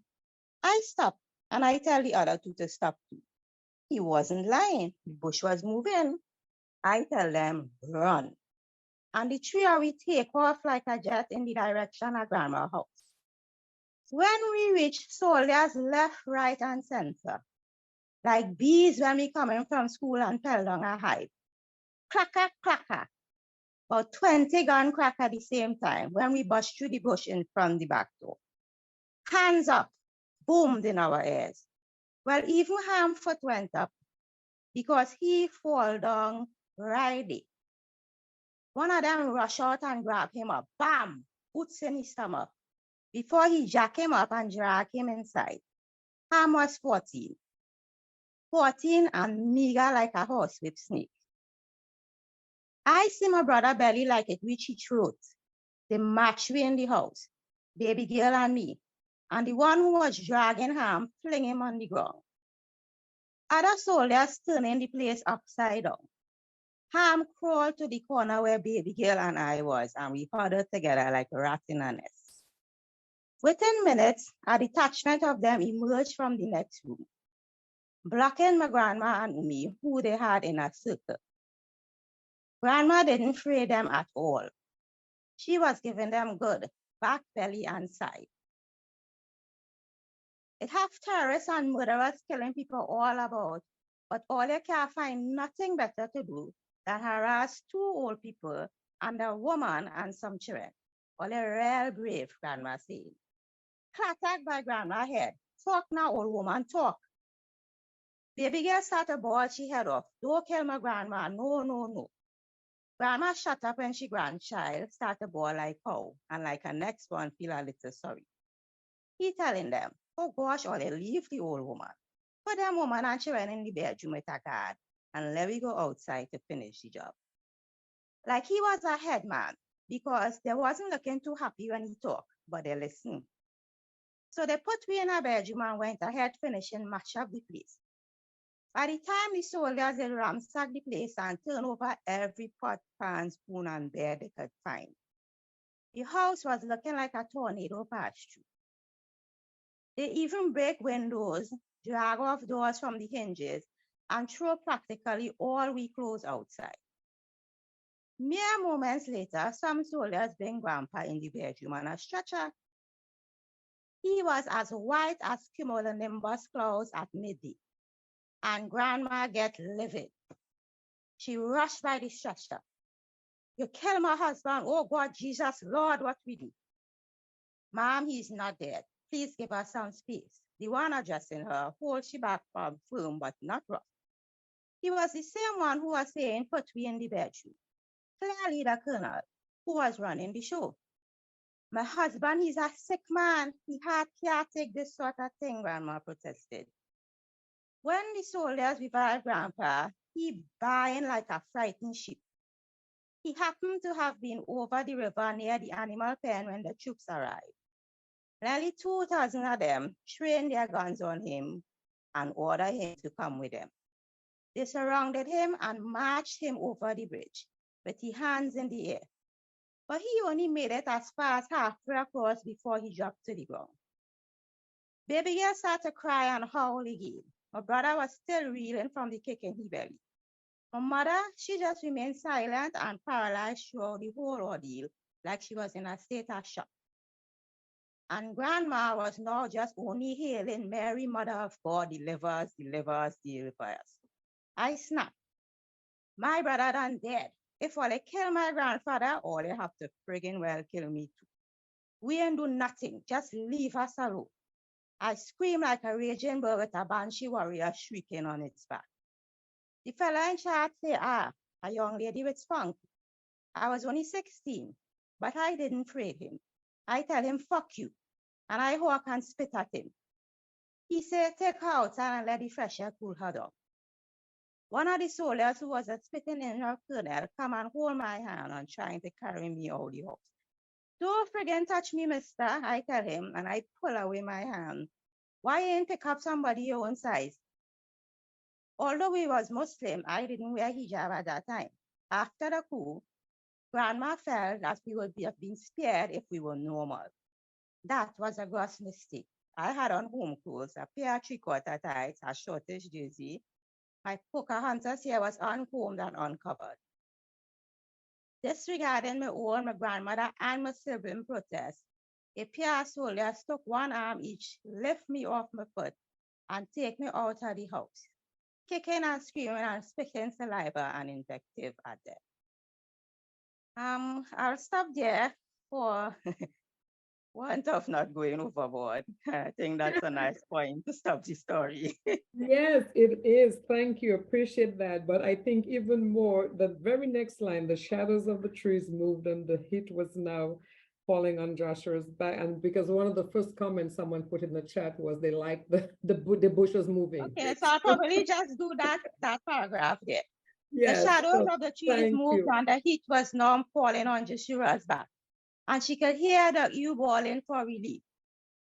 Speaker 14: I stop, and I tell the other two to stop too. He wasn't lying, the bush was moving. I tell them, run. And the three of we take off like a jet in the direction of grandma's house. When we reach, soldiers left, right, and center. Like bees when we coming from school and fell down a hide. Clacker, clacker. About 20 gun crack at the same time when we bust through the bush in front of the back door. Hands up, boomed in our ears. Well, even Ham's foot went up because he fall down riding. One of them rush out and grab him up, bam, boots in his stomach. Before he jack him up and drag him inside. Ham was 14. 14 and meager like a horse with snake. I see my brother belly like it reach his throat. They match we in the house, baby girl and me. And the one who was dragging Ham fling him on the ground. Other soldiers turning the place upside down. Ham crawled to the corner where baby girl and I was, and we huddled together like a rat in a nest. Within minutes, a detachment of them emerged from the next room, blocking my grandma and me, who they had in a circle. Grandma didn't fray them at all. She was giving them good, back, belly, and side. It have terrorists and murderers killing people all about, but all they can find nothing better to do than harass 2 old people and a woman and some children. All a real brave, grandma said. Clattered by grandma head. Talk now, old woman, talk. Baby girl started to ball she head off. Don't kill my grandma, no. Grandma shut up when she grandchild started to bawl like cow, and like her next one feel a little sorry. He telling them, oh gosh, or they leave the old woman. Put them woman and children in the bedroom with a guard, and let me go outside to finish the job. Like he was a head man, because they wasn't looking too happy when he talked, but they listened. So they put me in a bedroom and went ahead finishing much of the place. By the time the soldiers had ransacked the place and turned over every pot, pan, spoon, and bed they could find, the house was looking like a tornado passed through. They even break windows, drag off doors from the hinges, and throw practically all we clothes outside. Mere moments later, some soldiers bring Grandpa in the bedroom on a stretcher. He was as white as cumulonimbus clouds at midday, and Grandma get livid. She rushed by the stretcher. You kill my husband, oh God, Jesus, Lord, what we do? Mom, he's not dead. Please give us some space. The one addressing her hold she back from firm but not rough. He was the same one who was saying put me in the bedroom. Clearly the colonel who was running the show. My husband, he's a sick man. He can't take this sort of thing, Grandma protested. When the soldiers revived Grandpa, he baying like a frightened sheep. He happened to have been over the river near the animal pen when the troops arrived. Nearly 2,000 of them trained their guns on him and ordered him to come with them. They surrounded him and marched him over the bridge with his hands in the air. But he only made it as far as halfway across before he dropped to the ground. Baby girl started to cry and howl again. My brother was still reeling from the kick in his belly. My mother, she just remained silent and paralyzed throughout the whole ordeal, like she was in a state of shock. And Grandma was now just only hailing Mary, Mother of God, delivers. I snapped. My brother done dead. If all they kill my grandfather, all they have to friggin' well kill me too. We ain't do nothing, just leave us alone. I screamed like a raging bird with a banshee warrior shrieking on its back. The fella in charge said, a young lady with spunk. I was only 16. but I didn't trade him. I tell him, fuck you, and I walk and spit at him. He said, take her outside and let the fresh air cool her down. One of the soldiers who was spitting in her Colonel come and hold my hand and trying to carry me out the house. Don't friggin' touch me, mister, I tell him, and I pull away my hand. Why ain't pick up somebody your own size? Although we was Muslim, I didn't wear hijab at that time. After the coup, Grandma felt that we would have been spared if we were normal. That was a gross mistake. I had on home clothes, a pair of three-quarter tights, a shortish jersey. My Pocahontas hair was uncombed and uncovered. Disregarding my own, my grandmother, and my sibling protest, a pair of soldiers took one arm each, lift me off my foot, and take me out of the house, kicking and screaming and spitting saliva and invective at them. I'll stop there for want of not going overboard. I think that's a nice point to stop the story.
Speaker 10: Yes, it is. Thank you. Appreciate that. But I think even more, the very next line, the shadows of the trees moved and the heat was now falling on Joshua's back. And because one of the first comments someone put in the chat was they liked the bushes moving.
Speaker 14: Okay, so I'll probably just do that paragraph there.
Speaker 10: Yes,
Speaker 14: The shadows
Speaker 10: so
Speaker 14: of the trees moved and the heat was now falling on Joshua's back, and she could hear the ewe bawling for relief.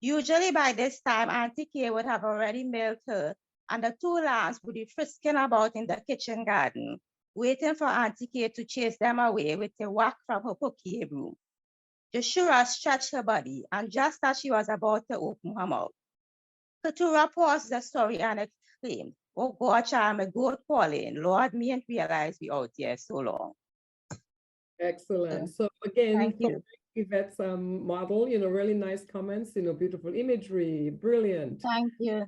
Speaker 14: Usually by this time, Auntie Kay would have already milked her, and the two lambs would be frisking about in the kitchen garden, waiting for Auntie Kay to chase them away with a whack from her cookie broom. Joshua stretched her body, and just as she was about to open her mouth, Keturah paused the story and exclaimed, "Oh God, child, my goat calling. Lord, me ain't realize we out here so long."
Speaker 10: Excellent. So again,
Speaker 14: Thank you.
Speaker 10: Yvette's model, really nice comments, beautiful imagery, brilliant.
Speaker 14: Thank you.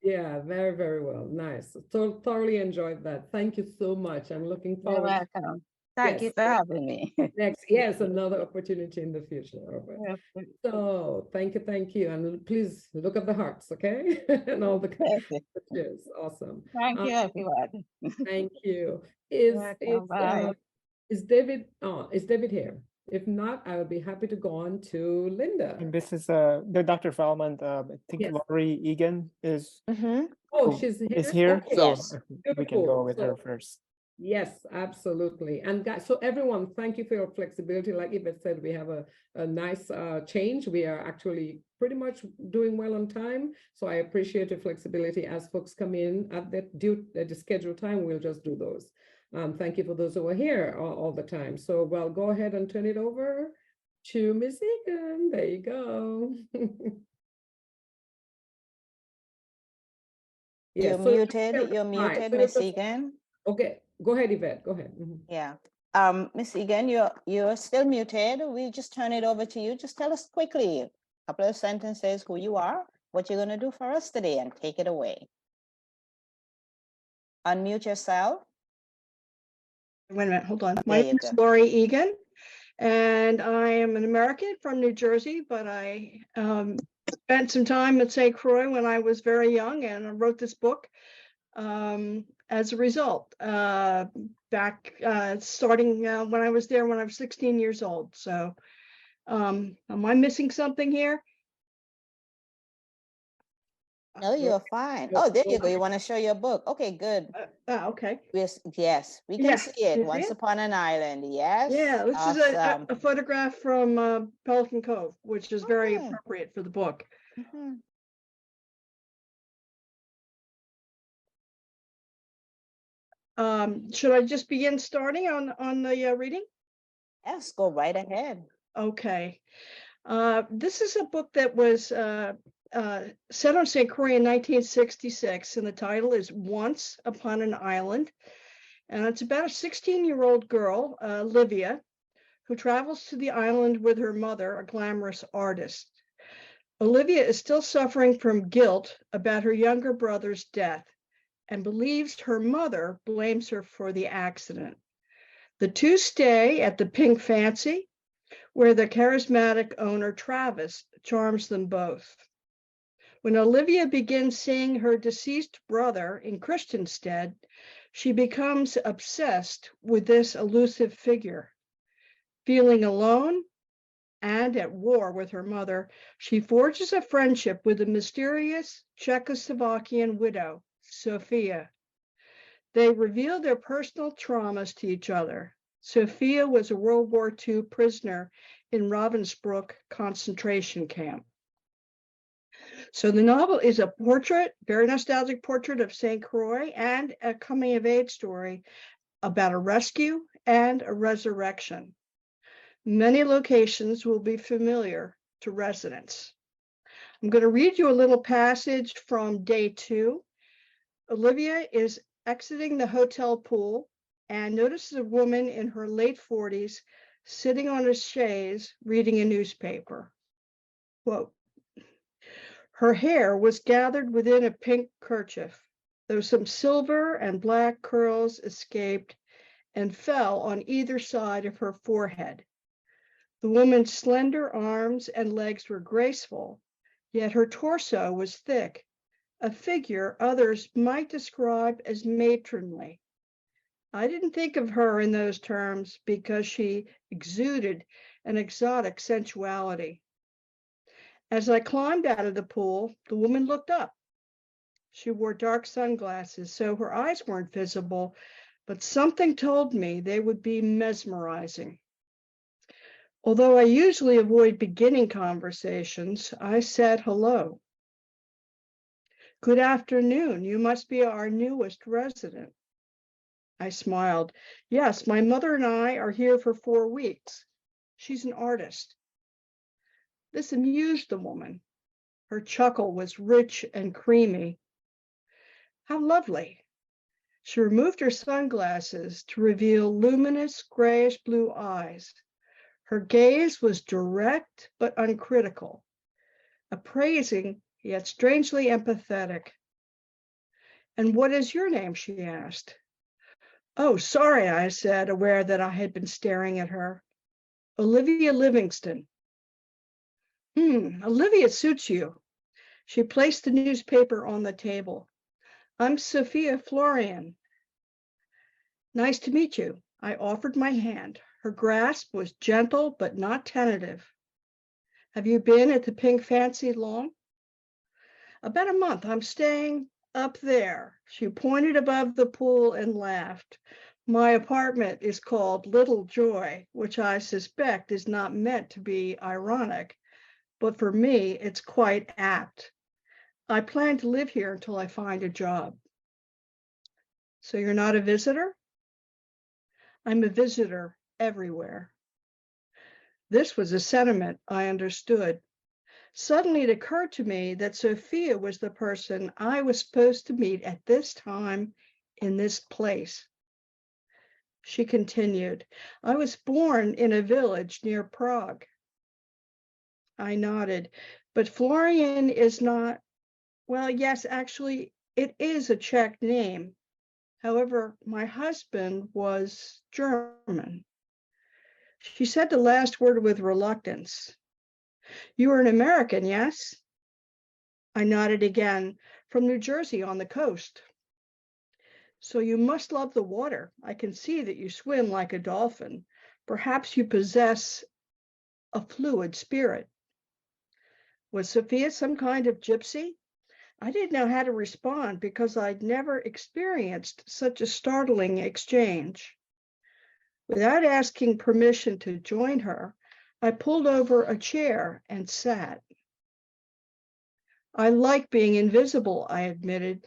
Speaker 10: Yeah, very, very well. Nice. So thoroughly enjoyed that. Thank you so much. I'm looking
Speaker 14: You're
Speaker 10: forward.
Speaker 14: welcome. Thank you for having me.
Speaker 10: Next, yes, another opportunity in the future. Robert. So thank you. And please look at the hearts, okay? And all the cheers. Awesome.
Speaker 14: Thank you, everyone.
Speaker 10: Thank you. Is David here? If not, I would be happy to go on to Lynda.
Speaker 3: And this is the Dr. Falmont. I think
Speaker 10: Yes.
Speaker 3: Laury Egan is.
Speaker 10: Oh, she's here.
Speaker 3: Is here,
Speaker 10: Okay.
Speaker 3: so
Speaker 10: Yes.
Speaker 3: we can go with her first.
Speaker 10: Yes, absolutely. And guys, so everyone, thank you for your flexibility. Like Yvette said, we have a nice change. We are actually pretty much doing well on time. So I appreciate your flexibility. As folks come in at the scheduled time, we'll just do those. Thank you for those who are here all the time. So well, go ahead and turn it over to Ms. Egan. There you go.
Speaker 8: You're muted, Ms. Egan.
Speaker 10: Okay, go ahead, Yvette, go ahead.
Speaker 8: Yeah, Ms. Egan, you're still muted. We just turn it over to you. Just tell us quickly, a couple of sentences, who you are, what you're gonna do for us today, and take it away. Unmute yourself.
Speaker 15: Wait a minute, hold on. My name is Laury Egan, and I am an American from New Jersey, but I spent some time at St. Croix when I was very young, and I wrote this book as a result, back starting when I was there when I was 16 years old. So am I missing something here?
Speaker 8: No, you're fine. Oh, there you go. You want to show your book? Okay, good.
Speaker 15: Okay.
Speaker 8: Yes, we can see it. Once Upon an Island. Yes.
Speaker 15: Yeah, this is a photograph from Pelican Cove, which is very appropriate for the book. Should I just begin starting on the reading?
Speaker 8: Yes, go right ahead.
Speaker 15: Okay. This is a book that was set on St. Croix in 1966, and the title is Once Upon an Island. And it's about a 16-year-old girl, Livia, who travels to the island with her mother, a glamorous artist. Olivia is still suffering from guilt about her younger brother's death and believes her mother blames her for the accident. The two stay at the Pink Fancy, where the charismatic owner, Travis, charms them both. When Olivia begins seeing her deceased brother in Christiansted, she becomes obsessed with this elusive figure. Feeling alone, and at war with her mother, she forges a friendship with a mysterious Czechoslovakian widow, Sophia. They reveal their personal traumas to each other. Sophia was a World War II prisoner in Ravensbrück concentration camp. So the novel is a portrait, very nostalgic portrait of St. Croix, and a coming-of-age story about a rescue and a resurrection. Many locations will be familiar to residents. I'm going to read you a little passage from day 2. Olivia is exiting the hotel pool and notices a woman in her late 40s sitting on a chaise reading a newspaper. Quote, her hair was gathered within a pink kerchief, though some silver and black curls escaped and fell on either side of her forehead. The woman's slender arms and legs were graceful, yet her torso was thick, a figure others might describe as matronly. I didn't think of her in those terms because she exuded an exotic sensuality. As I climbed out of the pool, the woman looked up. She wore dark sunglasses, so her eyes weren't visible, but something told me they would be mesmerizing. Although I usually avoid beginning conversations, I said hello. Good afternoon. You must be our newest resident. I smiled. Yes, my mother and I are here for 4 weeks. She's an artist. This amused the woman. Her chuckle was rich and creamy. How lovely. She removed her sunglasses to reveal luminous grayish blue eyes. Her gaze was direct but uncritical, appraising yet strangely empathetic. And what is your name? She asked. Oh, sorry, I said, aware that I had been staring at her. Olivia Livingston. Olivia suits you. She placed the newspaper on the table. I'm Sophia Florian. Nice to meet you. I offered my hand. Her grasp was gentle but not tentative. Have you been at the Pink Fancy long? About a month. I'm staying up there. She pointed above the pool and laughed. My apartment is called Little Joy, which I suspect is not meant to be ironic, but for me, it's quite apt. I plan to live here until I find a job. So you're not a visitor? I'm a visitor everywhere. This was a sentiment I understood. Suddenly it occurred to me that Sophia was the person I was supposed to meet at this time in this place. She continued, I was born in a village near Prague. I nodded, but Florian is not, well, yes, actually, it is a Czech name. However, my husband was German. She said the last word with reluctance. You are an American, yes? I nodded again, from New Jersey on the coast. So you must love the water. I can see that you swim like a dolphin. Perhaps you possess a fluid spirit. Was Sophia some kind of gypsy? I didn't know how to respond because I'd never experienced such a startling exchange. Without asking permission to join her, I pulled over a chair and sat. I like being invisible, I admitted.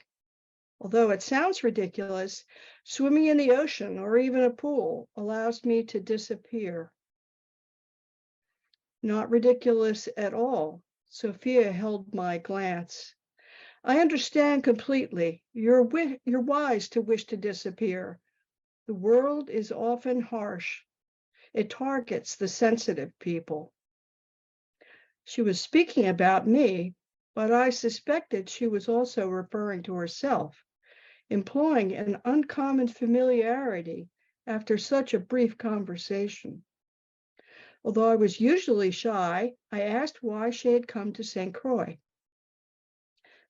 Speaker 15: Although it sounds ridiculous, swimming in the ocean or even a pool allows me to disappear. Not ridiculous at all. Sophia held my glance. I understand completely. You're wise to wish to disappear. The world is often harsh. It targets the sensitive people. She was speaking about me, but I suspected she was also referring to herself, employing an uncommon familiarity after such a brief conversation. Although I was usually shy, I asked why she had come to St. Croix.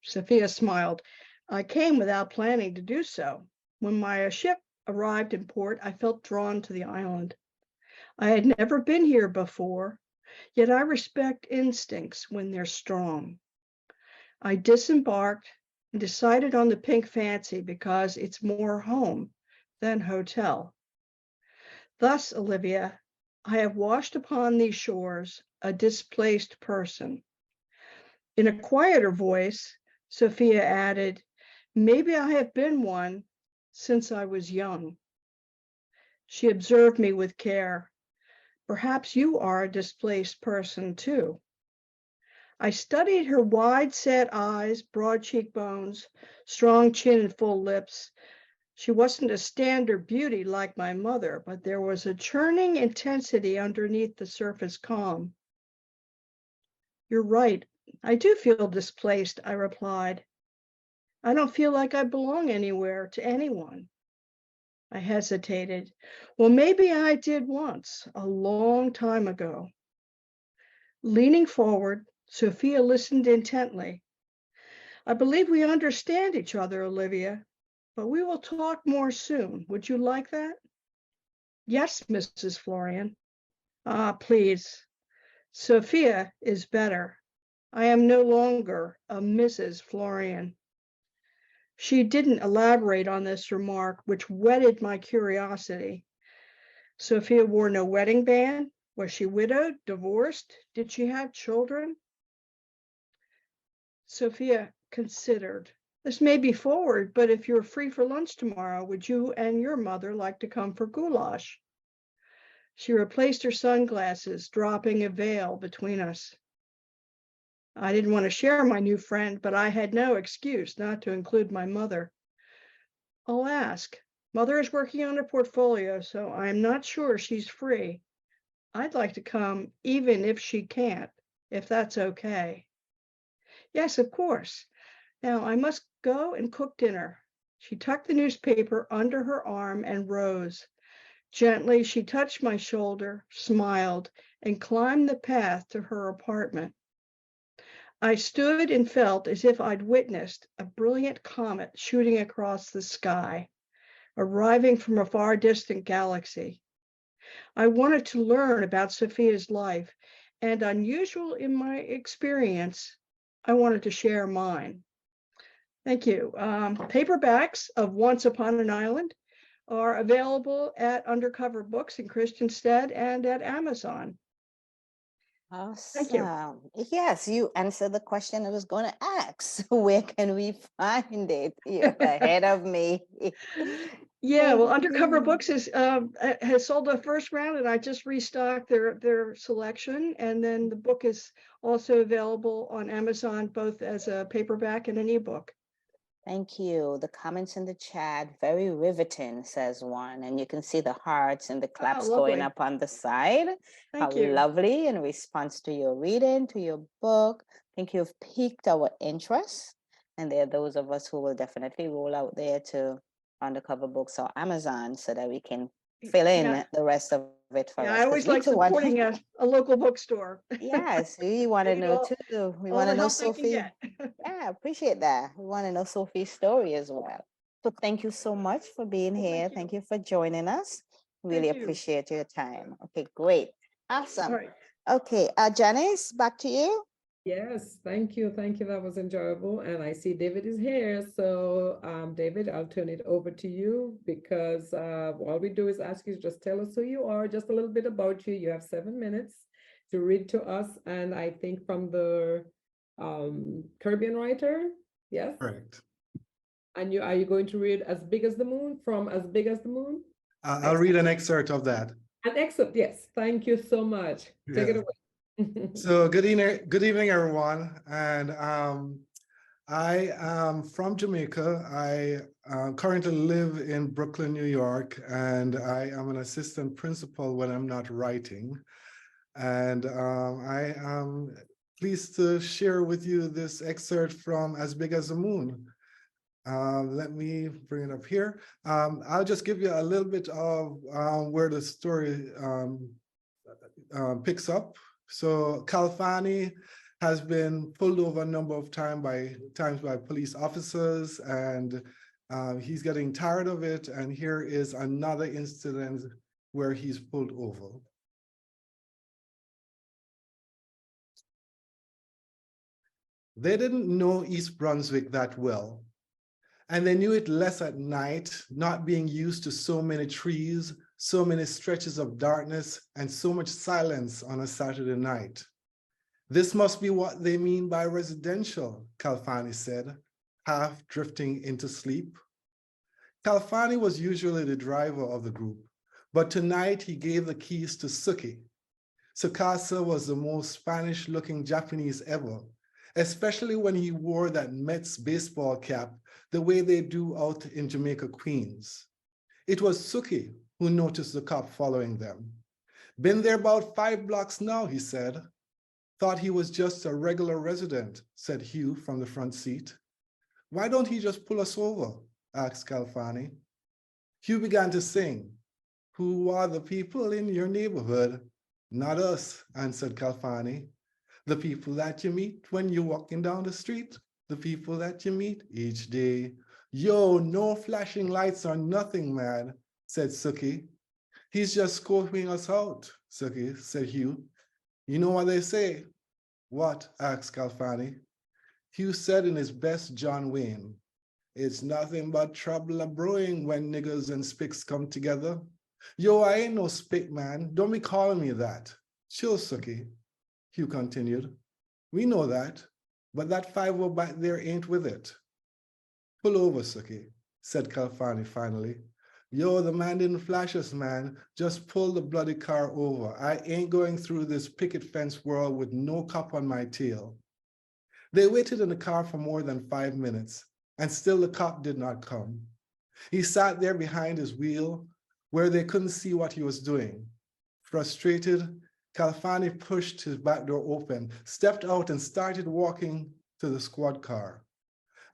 Speaker 15: Sophia smiled. I came without planning to do so. When my ship arrived in port, I felt drawn to the island. I had never been here before. Yet I respect instincts when they're strong. I disembarked and decided on the Pink Fancy because it's more home than hotel. Thus, Olivia, I have washed upon these shores a displaced person. In a quieter voice, Sophia added, maybe I have been one since I was young. She observed me with care. Perhaps you are a displaced person too. I studied her wide-set eyes, broad cheekbones, strong chin and full lips. She wasn't a standard beauty like my mother, but there was a churning intensity underneath the surface calm. You're right. I do feel displaced, I replied. I don't feel like I belong anywhere to anyone. I hesitated. Well, maybe I did once, a long time ago. Leaning forward, Sophia listened intently. I believe we understand each other, Olivia, but we will talk more soon. Would you like that? Yes, Mrs. Florian. Ah, please. Sophia is better. I am no longer a Mrs. Florian. She didn't elaborate on this remark, which whetted my curiosity. Sophia wore no wedding band. Was she widowed, divorced? Did she have children? Sophia considered. This may be forward, but if you're free for lunch tomorrow, would you and your mother like to come for goulash? She replaced her sunglasses, dropping a veil between us. I didn't want to share my new friend, but I had no excuse not to include my mother. I'll ask. Mother is working on a portfolio, so I'm not sure she's free. I'd like to come even if she can't, if that's okay. Yes, of course. Now I must go and cook dinner. She tucked the newspaper under her arm and rose. Gently, she touched my shoulder, smiled, and climbed the path to her apartment. I stood and felt as if I'd witnessed a brilliant comet shooting across the sky, arriving from a far distant galaxy. I wanted to learn about Sophia's life, and unusual in my experience, I wanted to share mine. Thank you. Paperbacks of Once Upon an Island are available at Undercover Books in Christiansted and at Amazon. Thank you.
Speaker 14: Awesome. Yes, you answered the question I was going to ask. Where can we find it? You're ahead of me.
Speaker 15: Yeah,
Speaker 14: Thank
Speaker 15: well, Undercover
Speaker 14: you.
Speaker 15: Books has sold the first round, and I just restocked their selection. And then the book is also available on Amazon, both as a paperback and an ebook.
Speaker 14: Thank you. The comments in the chat, very riveting, says one. And you can see the hearts and the claps going up on the side.
Speaker 15: Thank
Speaker 14: How
Speaker 15: you.
Speaker 14: lovely in response to your reading, to your book. I think you've piqued our interest. And there are those of us who will definitely roll out there to Undercover Books or Amazon so that we can fill in the rest of it for
Speaker 15: Yeah,
Speaker 14: us.
Speaker 15: I always like supporting a local bookstore.
Speaker 14: Yes, we want to know too. We want to know Sophie. Yeah, appreciate that. We want to know Sophie's story as well. So thank you so much for being here. Thank you for joining us. Really appreciate your time. Okay, great. Awesome. Okay, Janice, back to you.
Speaker 10: Yes, thank you. Thank you. That was enjoyable. And I see David is here. So David, I'll turn it over to you because all we do is ask you to just tell us who you are, just a little bit about you. You have 7 minutes to read to us. And I think from the Caribbean writer, yes?
Speaker 16: Correct.
Speaker 10: And are you going to read As Big as the Moon from As Big as the Moon?
Speaker 16: I'll read an excerpt of that.
Speaker 10: An excerpt, yes. Thank you so much. Take it away.
Speaker 16: So good evening, everyone. And I am from Jamaica. I currently live in Brooklyn, New York, and I am an assistant principal when I'm not writing. And I am pleased to share with you this excerpt from As Big as the Moon. Let me bring it up here. I'll just give you a little bit of where the story picks up. So Kalfani has been pulled over a number of times by police officers, and he's getting tired of it. And here is another incident where he's pulled over. They didn't know East Brunswick that well, and they knew it less at night, not being used to so many trees, so many stretches of darkness, and so much silence on a Saturday night. This must be what they mean by residential, Kalfani said, half drifting into sleep. Kalfani was usually the driver of the group, but tonight he gave the keys to Suki. Sukasa was the most Spanish-looking Japanese ever, especially when he wore that Mets baseball cap the way they do out in Jamaica, Queens. It was Suki who noticed the cop following them. Been there about 5 blocks now, he said. Thought he was just a regular resident, said Hugh from the front seat. Why don't he just pull us over? Asked Kalfani. Hugh began to sing. Who are the people in your neighborhood? Not us, answered Kalfani. The people that you meet when you're walking down the street, the people that you meet each day. Yo, no flashing lights or nothing, man, said Suki. He's just scoping us out, Suki, said Hugh. You know what they say? What? Asked Kalfani. Hugh said in his best John Wayne, it's nothing but trouble a-brewing when niggers and spics come together. Yo, I ain't no spick, man. Don't be calling me that. Chill, Suki, Hugh continued. We know that, but that 5-0 back there ain't with it. Pull over, Suki, said Kalfani finally. Yo, the man didn't flash us, man. Just pull the bloody car over. I ain't going through this picket fence world with no cop on my tail. They waited in the car for more than 5 minutes, and still the cop did not come. He sat there behind his wheel, where they couldn't see what he was doing. Frustrated, Kalfani pushed his back door open, stepped out, and started walking to the squad car.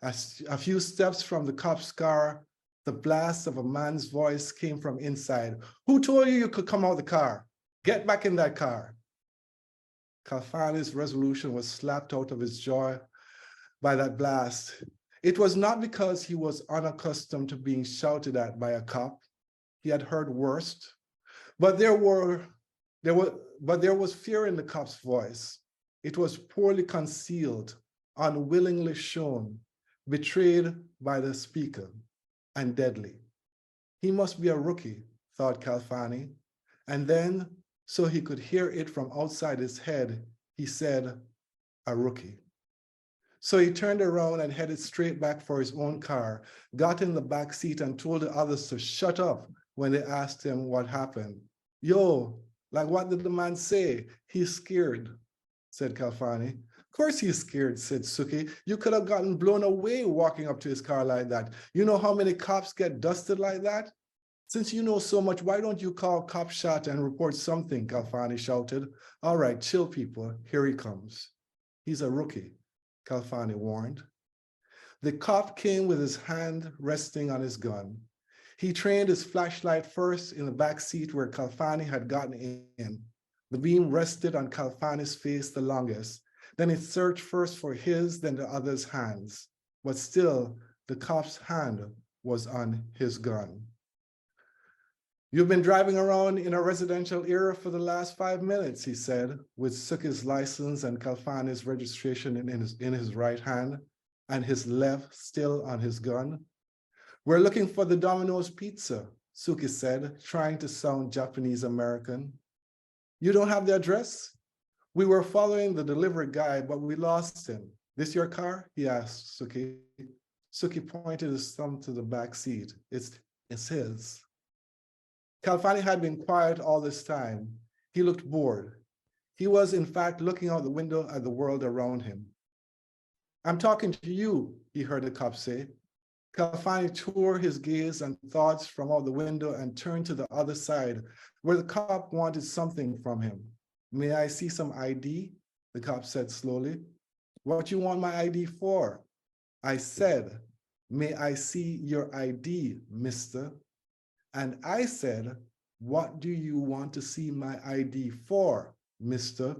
Speaker 16: A few steps from the cop's car, the blast of a man's voice came from inside. Who told you could come out the car? Get back in that car. Kalfani's resolution was slapped out of his jaw by that blast. It was not because he was unaccustomed to being shouted at by a cop. He had heard worse, but there was fear in the cop's voice. It was poorly concealed, unwillingly shown, betrayed by the speaker, and deadly. He must be a rookie, thought Kalfani, and then, so he could hear it from outside his head, he said, a rookie. So he turned around and headed straight back for his own car, got in the back seat and told the others to shut up when they asked him what happened. Yo, like what did the man say? He's scared, said Kalfani. Of course he's scared, said Suki. You could have gotten blown away walking up to his car like that. You know how many cops get dusted like that? Since you know so much, why don't you call cop shot and report something, Kalfani shouted. All right, chill people, here he comes. He's a rookie, Kalfani warned. The cop came with his hand resting on his gun. He trained his flashlight first in the back seat where Kalfani had gotten in. The beam rested on Kalfani's face the longest. Then it searched first for his, then the other's hands. But still, the cop's hand was on his gun. You've been driving around in a residential area for the last 5 minutes, he said, with Suki's license and Kalfani's registration in his right hand and his left still on his gun. We're looking for the Domino's pizza, Suki said, trying to sound Japanese American. You don't have the address? We were following the delivery guy, but we lost him. This your car? He asked Suki. Suki pointed his thumb to the back seat. It's his. Kalfani had been quiet all this time. He looked bored. He was, in fact, looking out the window at the world around him. I'm talking to you, he heard the cop say. Kalfani tore his gaze and thoughts from out the window and turned to the other side, where the cop wanted something from him. May I see some ID? The cop said slowly. What you want my ID for? I said, may I see your ID, mister? And I said, what do you want to see my ID for, mister?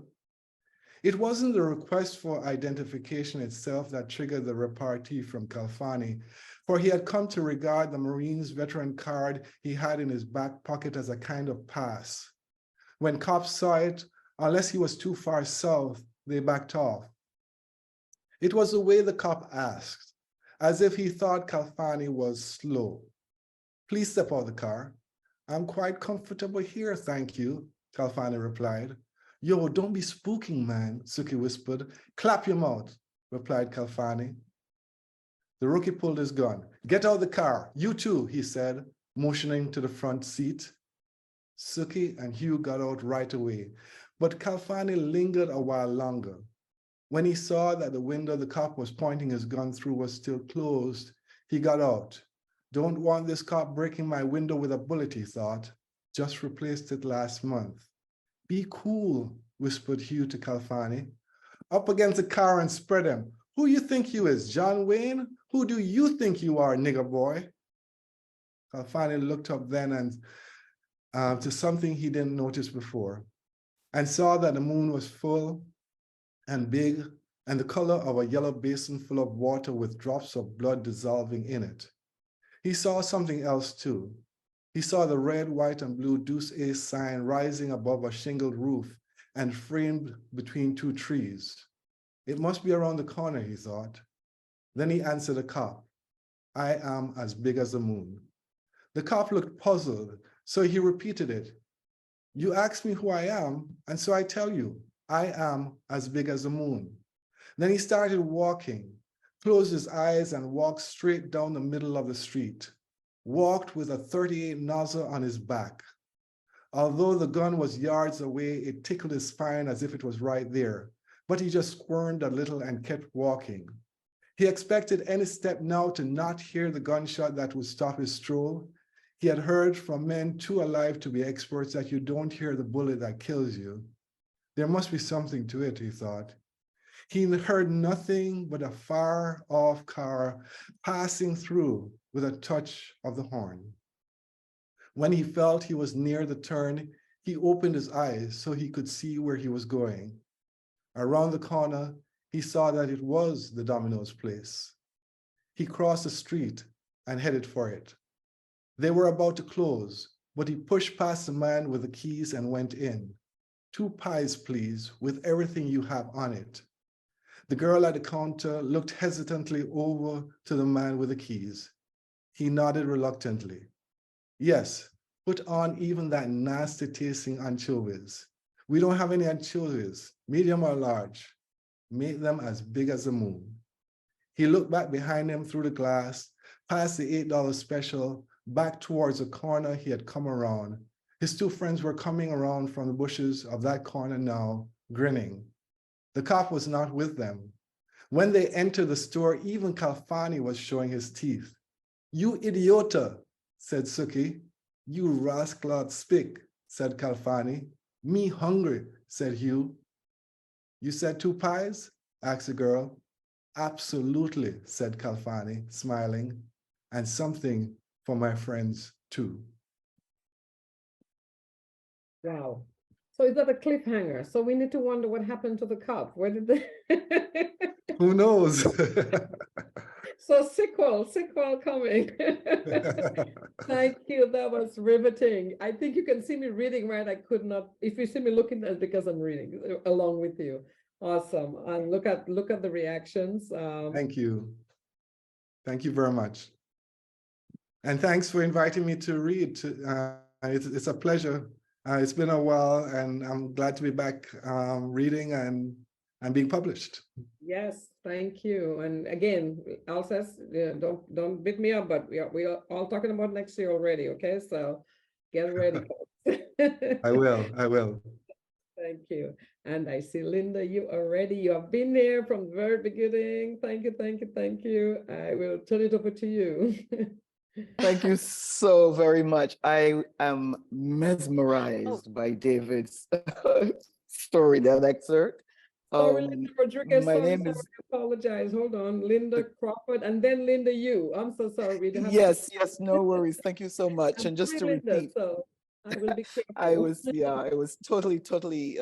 Speaker 16: It wasn't the request for identification itself that triggered the repartee from Kalfani, for he had come to regard the Marines veteran card he had in his back pocket as a kind of pass. When cops saw it, unless he was too far south, they backed off. It was the way the cop asked, as if he thought Kalfani was slow. Please step out of the car. I'm quite comfortable here, thank you, Kalfani replied. Yo, don't be spooking, man, Suki whispered. Clap your mouth, replied Kalfani. The rookie pulled his gun. Get out of the car, you too, he said, motioning to the front seat. Suki and Hugh got out right away, but Kalfani lingered a while longer. When he saw that the window the cop was pointing his gun through was still closed, he got out. Don't want this cop breaking my window with a bullet, he thought. Just replaced it last month. Be cool, whispered Hugh to Kalfani. Up against the car and spread him. Who you think you is, John Wayne? Who do you think you are, nigger boy? Kalfani looked up then and to something he didn't notice before, and saw that the moon was full and big and the color of a yellow basin full of water with drops of blood dissolving in it. He saw something else too. He saw the red, white, and blue Deuce Ace sign rising above a shingled roof and framed between two trees. It must be around the corner, he thought. Then he answered the cop. I am as big as the moon. The cop looked puzzled, so he repeated it. You asked me who I am, and so I tell you, I am as big as the moon. Then he started walking, closed his eyes and walked straight down the middle of the street, walked with a .38 nozzle on his back. Although the gun was yards away, it tickled his spine as if it was right there, but he just squirmed a little and kept walking. He expected any step now to not hear the gunshot that would stop his stroll. He had heard from men too alive to be experts that you don't hear the bullet that kills you. There must be something to it, he thought. He heard nothing but a far-off car passing through with a touch of the horn. When he felt he was near the turn, he opened his eyes so he could see where he was going. Around the corner, he saw that it was the Domino's place. He crossed the street and headed for it. They were about to close, but he pushed past the man with the keys and went in. 2 pies, please, with everything you have on it. The girl at the counter looked hesitantly over to the man with the keys. He nodded reluctantly. Yes, put on even that nasty tasting anchovies. We don't have any anchovies, medium or large. Make them as big as the moon. He looked back behind him through the glass, past the $8 special, back towards the corner he had come around. His 2 friends were coming around from the bushes of that corner now, grinning. The cop was not with them. When they entered the store, even Kalfani was showing his teeth. You idiota, said Suki. You rascal spick, said Kalfani. Me hungry, said Hugh. You said 2 pies? asked the girl. Absolutely, said Kalfani, smiling. And something for my friends too.
Speaker 10: Wow. So is that a cliffhanger? So we need to wonder what happened to the cop. Where did they?
Speaker 16: Who knows?
Speaker 10: So sequel coming. Thank you. That was riveting. I think you can see me reading, right? I could not. If you see me looking, that's because I'm reading along with you. Awesome. And look at the reactions.
Speaker 16: Thank you. Thank you very much. And thanks for inviting me to read. It's a pleasure. It's been a while, and I'm glad to be back reading and being published.
Speaker 10: Yes, thank you. And again, Alscess, don't beat me up, but we are all talking about next year already. Okay, so get ready.
Speaker 16: I will.
Speaker 10: Thank you. And I see Lynda, you have been there from the very beginning. Thank you. I will turn it over to you.
Speaker 17: Thank you so very much. I am mesmerized by David's story, that excerpt.
Speaker 10: Sorry, Lynda Rodriguez.
Speaker 17: My
Speaker 10: Sorry,
Speaker 17: name is.
Speaker 10: Apologize. Hold on, Lynda Crawford, and then Lynda, you. I'm so sorry. We have
Speaker 17: Yes, no worries. Thank you so much. And just to
Speaker 10: Lynda,
Speaker 17: repeat,
Speaker 10: so I will be careful.
Speaker 17: I was totally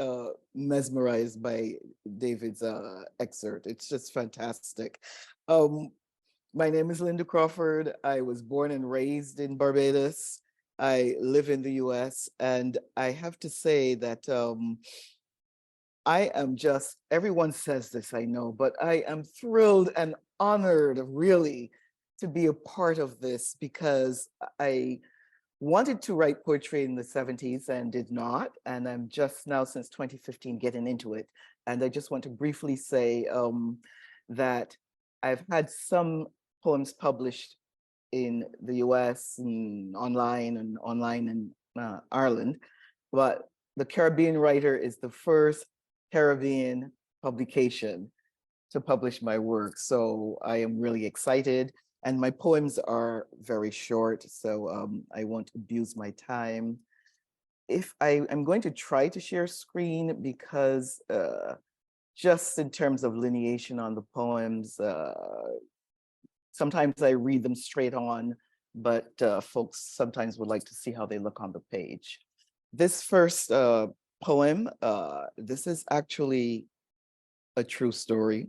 Speaker 17: mesmerized by David's excerpt. It's just fantastic. My name is Lynda Crawford. I was born and raised in Barbados. I live in the US, and I have to say that I am just, everyone says this, I know, but I am thrilled and honored really to be a part of this because I wanted to write poetry in the 70s and did not. And I'm just now since 2015 getting into it. And I just want to briefly say that I've had some poems published in the US and online in Ireland, but the Caribbean Writer is the first Caribbean publication to publish my work. So I am really excited. And my poems are very short, so I won't abuse my time. If I'm going to try to share screen because just in terms of lineation on the poems, sometimes I read them straight on, but folks sometimes would like to see how they look on the page. This first poem, this is actually a true story.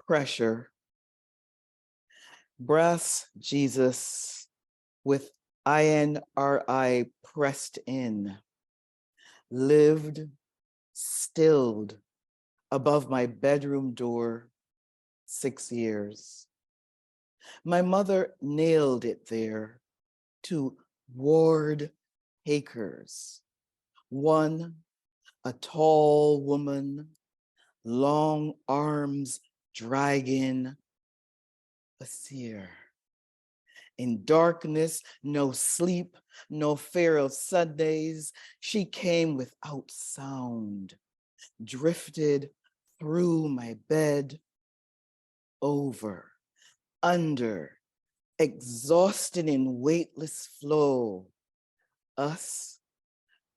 Speaker 17: Pressure. Brass Jesus with INRI pressed in, lived, stilled above my bedroom door 6 years. My mother nailed it there to ward acres. One, a tall woman, long arms dragging a seer. In darkness, no sleep, no fear of Sundays, she came without sound, drifted through my bed, over, under, exhausted in weightless flow. Us,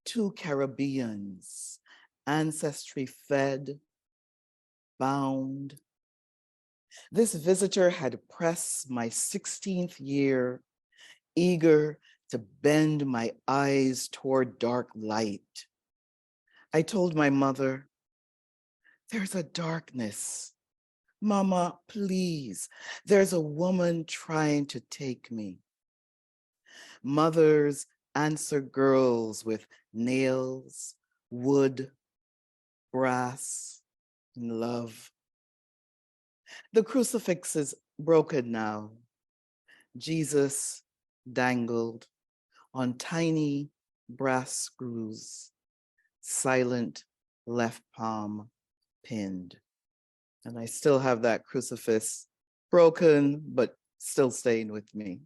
Speaker 17: two Caribbeans, ancestry fed, bound. This visitor had pressed my 16th year, eager to bend my eyes toward dark light. I told my mother, there's a darkness. Mama, please, there's a woman trying to take me. Mothers answer girls with nails, wood, brass, and love. The crucifix is broken now. Jesus dangled on tiny brass screws, silent left palm pinned. And I still have that crucifix broken, but still staying with me.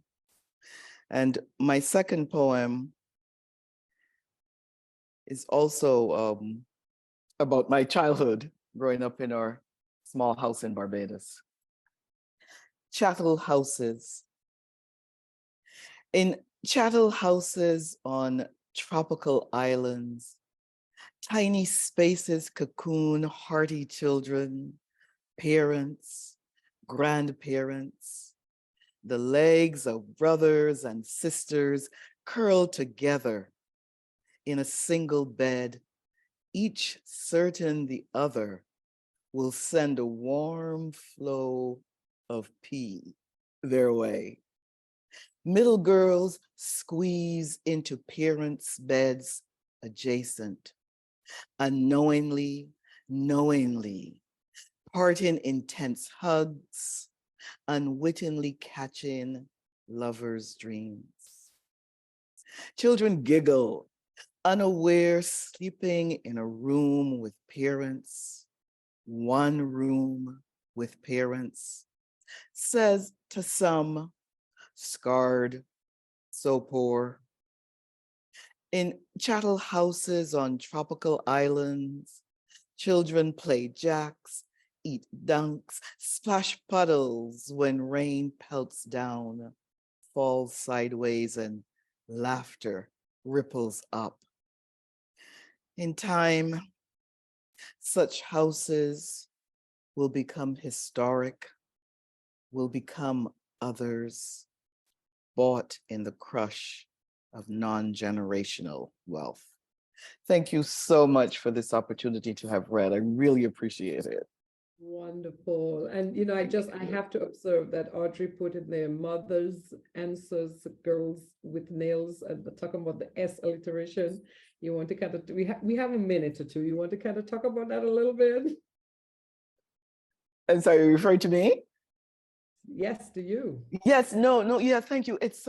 Speaker 17: And my second poem is also about my childhood growing up in our small house in Barbados. Chattel houses. In chattel houses on tropical islands, tiny spaces cocoon hearty children, parents, grandparents, the legs of brothers and sisters curled together in a single bed, each certain the other will send a warm flow of pee their way. Middle girls squeeze into parents' beds adjacent, unknowingly, knowingly, parting intense hugs, unwittingly catching lovers' dreams. Children giggle, unaware, sleeping in a room with parents, one room with parents, says to some, scarred, so poor. In chattel houses on tropical islands, children play jacks, eat dunks, splash puddles when rain pelts down, falls sideways, and laughter ripples up. In time, such houses will become historic, will become others, bought in the crush of non-generational wealth. Thank you so much for this opportunity to have read. I really appreciate it.
Speaker 10: Wonderful. And, you know, I have to observe that Audrey put in there, mothers answers girls with nails, and talking about the S alliteration. You want to kind of, we have a minute or two. You want to kind of talk about that a little bit?
Speaker 17: I'm sorry, you're referring to me?
Speaker 10: Yes, to you.
Speaker 17: Yes, no, yeah, thank you. It's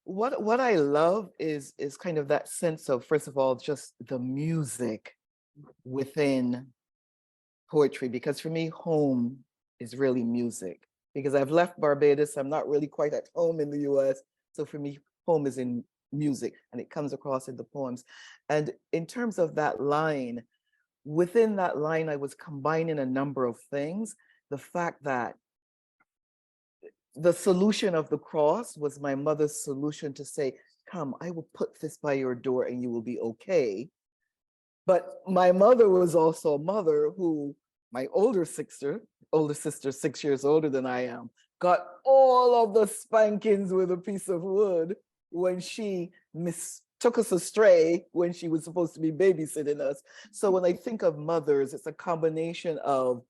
Speaker 17: what I love is kind of that sense of, first of all, just the music within poetry, because for me, home is really music. Because I've left Barbados, I'm not really quite at home in the US. So for me, home is in music, and it comes across in the poems. And in terms of that line, within that line, I was combining a number of things. The fact that the solution of the cross was my mother's solution to say, come, I will put this by your door and you will be okay. But my mother was also a mother who, my older sister, 6 years older than I am, got all of the spankings with a piece of wood when she took us astray when she was supposed to be babysitting us. So when I think of mothers, it's a combination of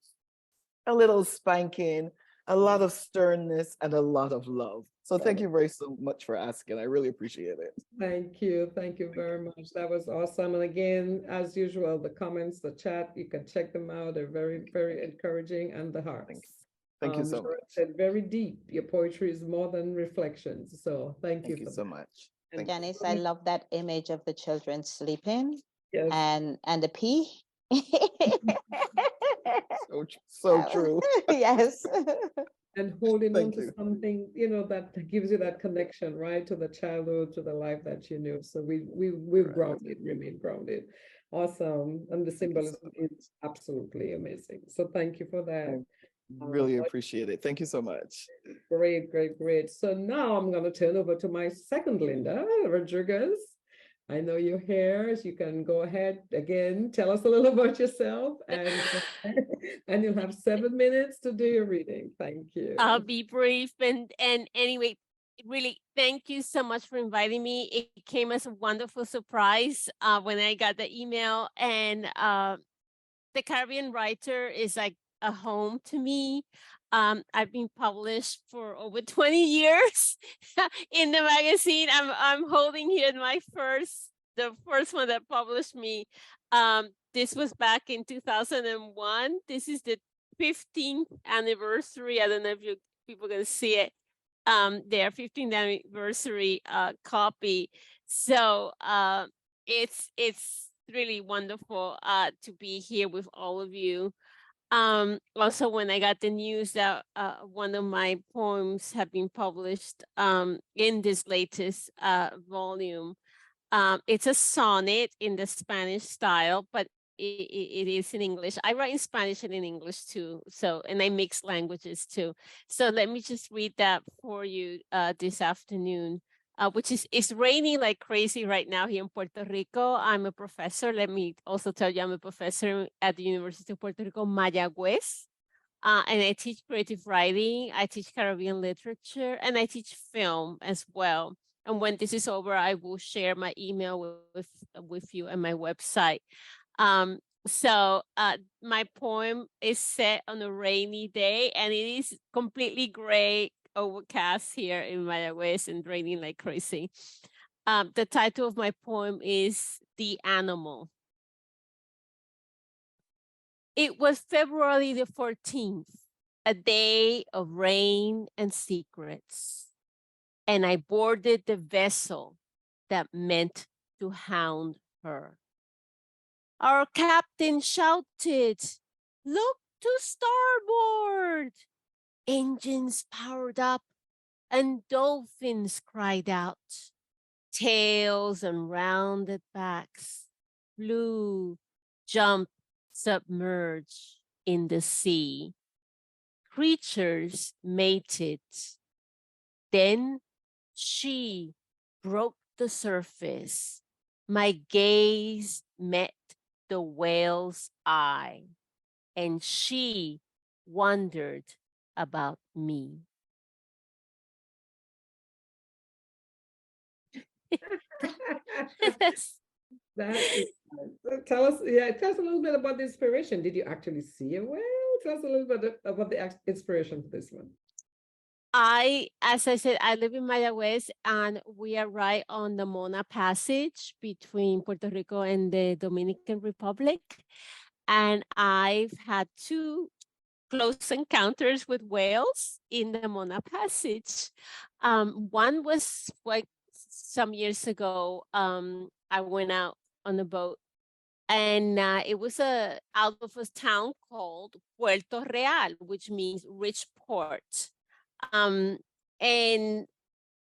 Speaker 17: a little spanking, a lot of sternness, and a lot of love. So thank you very so much for asking. I really appreciate it.
Speaker 10: Thank you very much. That was awesome. And again, as usual, the comments, the chat, you can check them out. They're very, very encouraging, and the hearts.
Speaker 17: Thank you so much.
Speaker 10: Said very deep. Your poetry is more than reflections. So thank you
Speaker 17: so much.
Speaker 10: And
Speaker 8: Janice, I love that image of the children sleeping.
Speaker 10: Yes.
Speaker 8: And the pee.
Speaker 17: So true.
Speaker 8: Yes.
Speaker 10: And holding on
Speaker 17: Thank
Speaker 10: to
Speaker 17: you.
Speaker 10: something, you know, that gives you that connection, right, to the childhood, to the life that you knew. So we're grounded, remain grounded. Awesome. And the symbolism is absolutely amazing. So thank you for that.
Speaker 17: Really appreciate it. Thank you so much.
Speaker 10: Great, great, great. So now I'm going to turn over to my second Lynda Rodriguez. I know you're here, so you can go ahead again, tell us a little about yourself, and you'll have 7 minutes to do your reading. Thank you.
Speaker 18: I'll be brief. And anyway, really, thank you so much for inviting me. It came as a wonderful surprise when I got the email. And the Caribbean Writer is like a home to me. I've been published for over 20 years in the magazine. I'm holding here the first one that published me. This was back in 2001. This is the 15th anniversary. I don't know if people can see it. Their 15th anniversary copy. So it's really wonderful to be here with all of you. Also, when I got the news that one of my poems have been published in this latest volume, it's a sonnet in the Spanish style, but it is in English. I write in Spanish and in English too. So, and I mix languages too. So let me just read that for you this afternoon. Which is, it's raining like crazy right now here in Puerto Rico. I'm a professor. Let me also tell you, I'm a professor at the University of Puerto Rico, Mayagüez. And I teach creative writing, I teach Caribbean literature, and I teach film as well. And when this is over, I will share my email with you and my website. So my poem is set on a rainy day, and it is completely gray, overcast here in Mayagüez and raining like crazy. The title of my poem is The Animal. It was February the 14th, a day of rain and secrets, and I boarded the vessel that meant to hound her. Our captain shouted, "Look to starboard!" Engines powered up and dolphins cried out. Tails and rounded backs flew, jumped, submerged in the sea. Creatures mated. Then she broke the surface. My gaze met the whale's eye, and she wondered about me.
Speaker 10: That is, tell us a little bit about the inspiration. Did you actually see a whale? Tell us a little bit about the inspiration for this one.
Speaker 18: as I said, I live in Mayagüez, and we are right on the Mona Passage between Puerto Rico and the Dominican Republic. And I've had 2 close encounters with whales in the Mona Passage. One was like some years ago. I went out on a boat, and it was out of a town called Puerto Real, which means rich port. And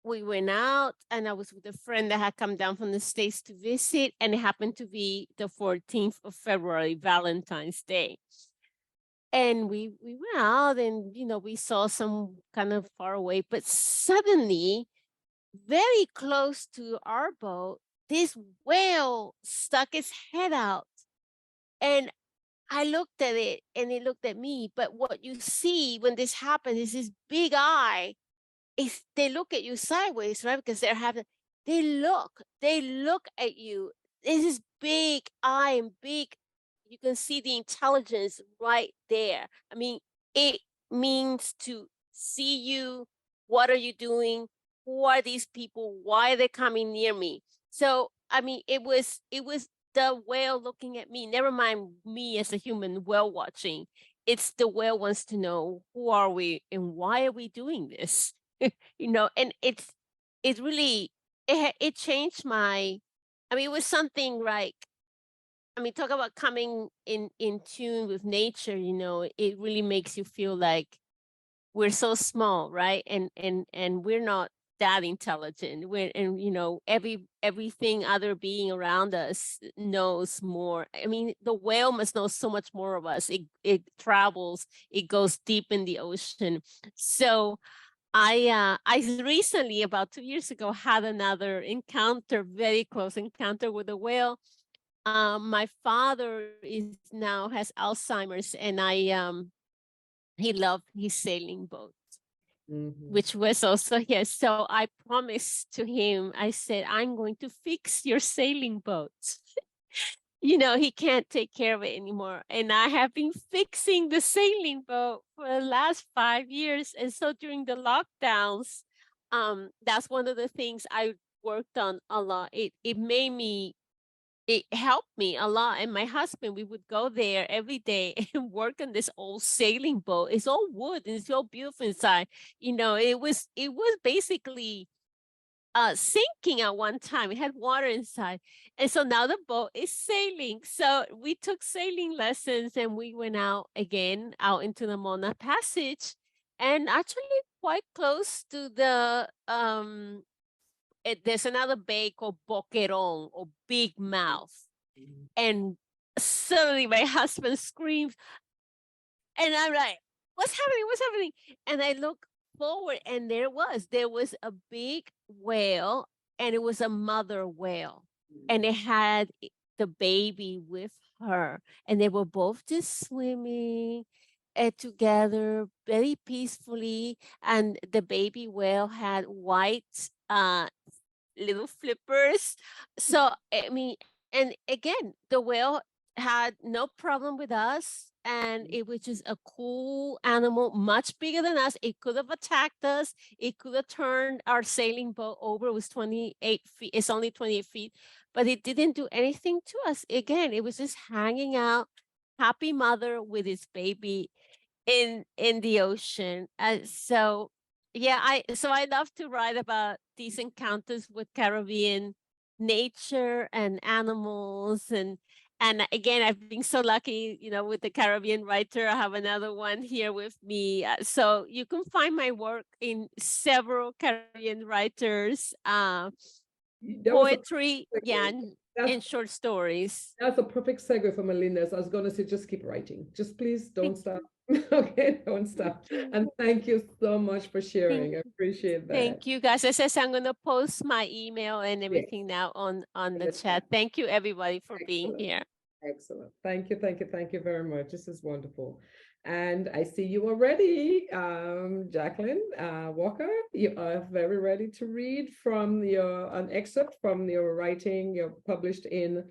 Speaker 18: we went out, and I was with a friend that had come down from the States to visit, and it happened to be the 14th of February, Valentine's Day. And we went out, and, we saw some kind of far away, but suddenly, very close to our boat, this whale stuck its head out. And I looked at it, and it looked at me. But what you see when this happens is this big eye. They look at you sideways, right? Because they look at you. This is big eye and big. You can see the intelligence right there. I mean, it means to see you. What are you doing? Who are these people? Why are they coming near me? So, I mean, it was the whale looking at me. Never mind me as a human whale watching. It's the whale wants to know, who are we and why are we doing this? And it really, it changed it was something like, talk about coming in tune with nature, it really makes you feel like we're so small, right? And we're not that intelligent. Everything other being around us knows more. The whale must know so much more of us. It travels, it goes deep in the ocean. So I recently, about 2 years ago, had another encounter, very close encounter with a whale. My father has Alzheimer's, and he loved his sailing boat, which was also here. So I promised to him, I said, I'm going to fix your sailing boat. He can't take care of it anymore. And I have been fixing the sailing boat for the last 5 years. And so during the lockdowns, that's one of the things I worked on a lot. It helped me a lot. And my husband, we would go there every day and work on this old sailing boat. It's all wood and it's all beautiful inside. It was basically sinking at one time. It had water inside. And so now the boat is sailing. So we took sailing lessons, and we went out into the Mona Passage, and actually quite close to the there's another bay called Boquerón, or Big Mouth. And suddenly my husband screams, and I'm like, what's happening? And I look forward, and there was a big whale, and it was a mother whale, and it had the baby with her, and they were both just swimming together very peacefully, and the baby whale had white little flippers. So and again, the whale had no problem with us, and it was just a cool animal, much bigger than us. It could have attacked us. It could have turned our sailing boat over. It was 28 feet. It's only 28 feet, but it didn't do anything to us. Again, it was just hanging out, happy mother with its baby in the ocean. So I love to write about these encounters with Caribbean nature and animals, and again, I've been so lucky, with the Caribbean writer. I have another one here with me. So you can find my work in several Caribbean writers, poetry, and short stories.
Speaker 10: That's a perfect segue for Lynda. So I was going to say, just keep writing. Just please don't stop. Okay, don't stop. And thank you so much for sharing. I appreciate that.
Speaker 18: Thank you, guys. As I said, I'm going to post my email and everything now on the chat. Thank you, everybody, for being here.
Speaker 10: Excellent. Thank you very much. This is wonderful. And I see you already, Jacqueline Walker. You are very ready to read from an excerpt from your writing you published in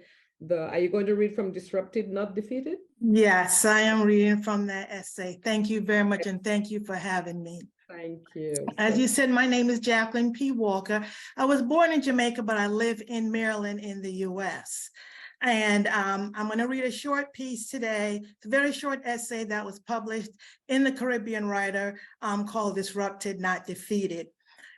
Speaker 10: are you going to read from Disrupted, Not Defeated?
Speaker 19: Yes, I am reading from that essay. Thank you very much, and thank you for having me.
Speaker 10: Thank you.
Speaker 19: As you said, my name is Jacqueline P. Walker. I was born in Jamaica, but I live in Maryland in the US. And I'm going to read a short piece today. It's a very short essay that was published in the Caribbean Writer called Disrupted, Not Defeated.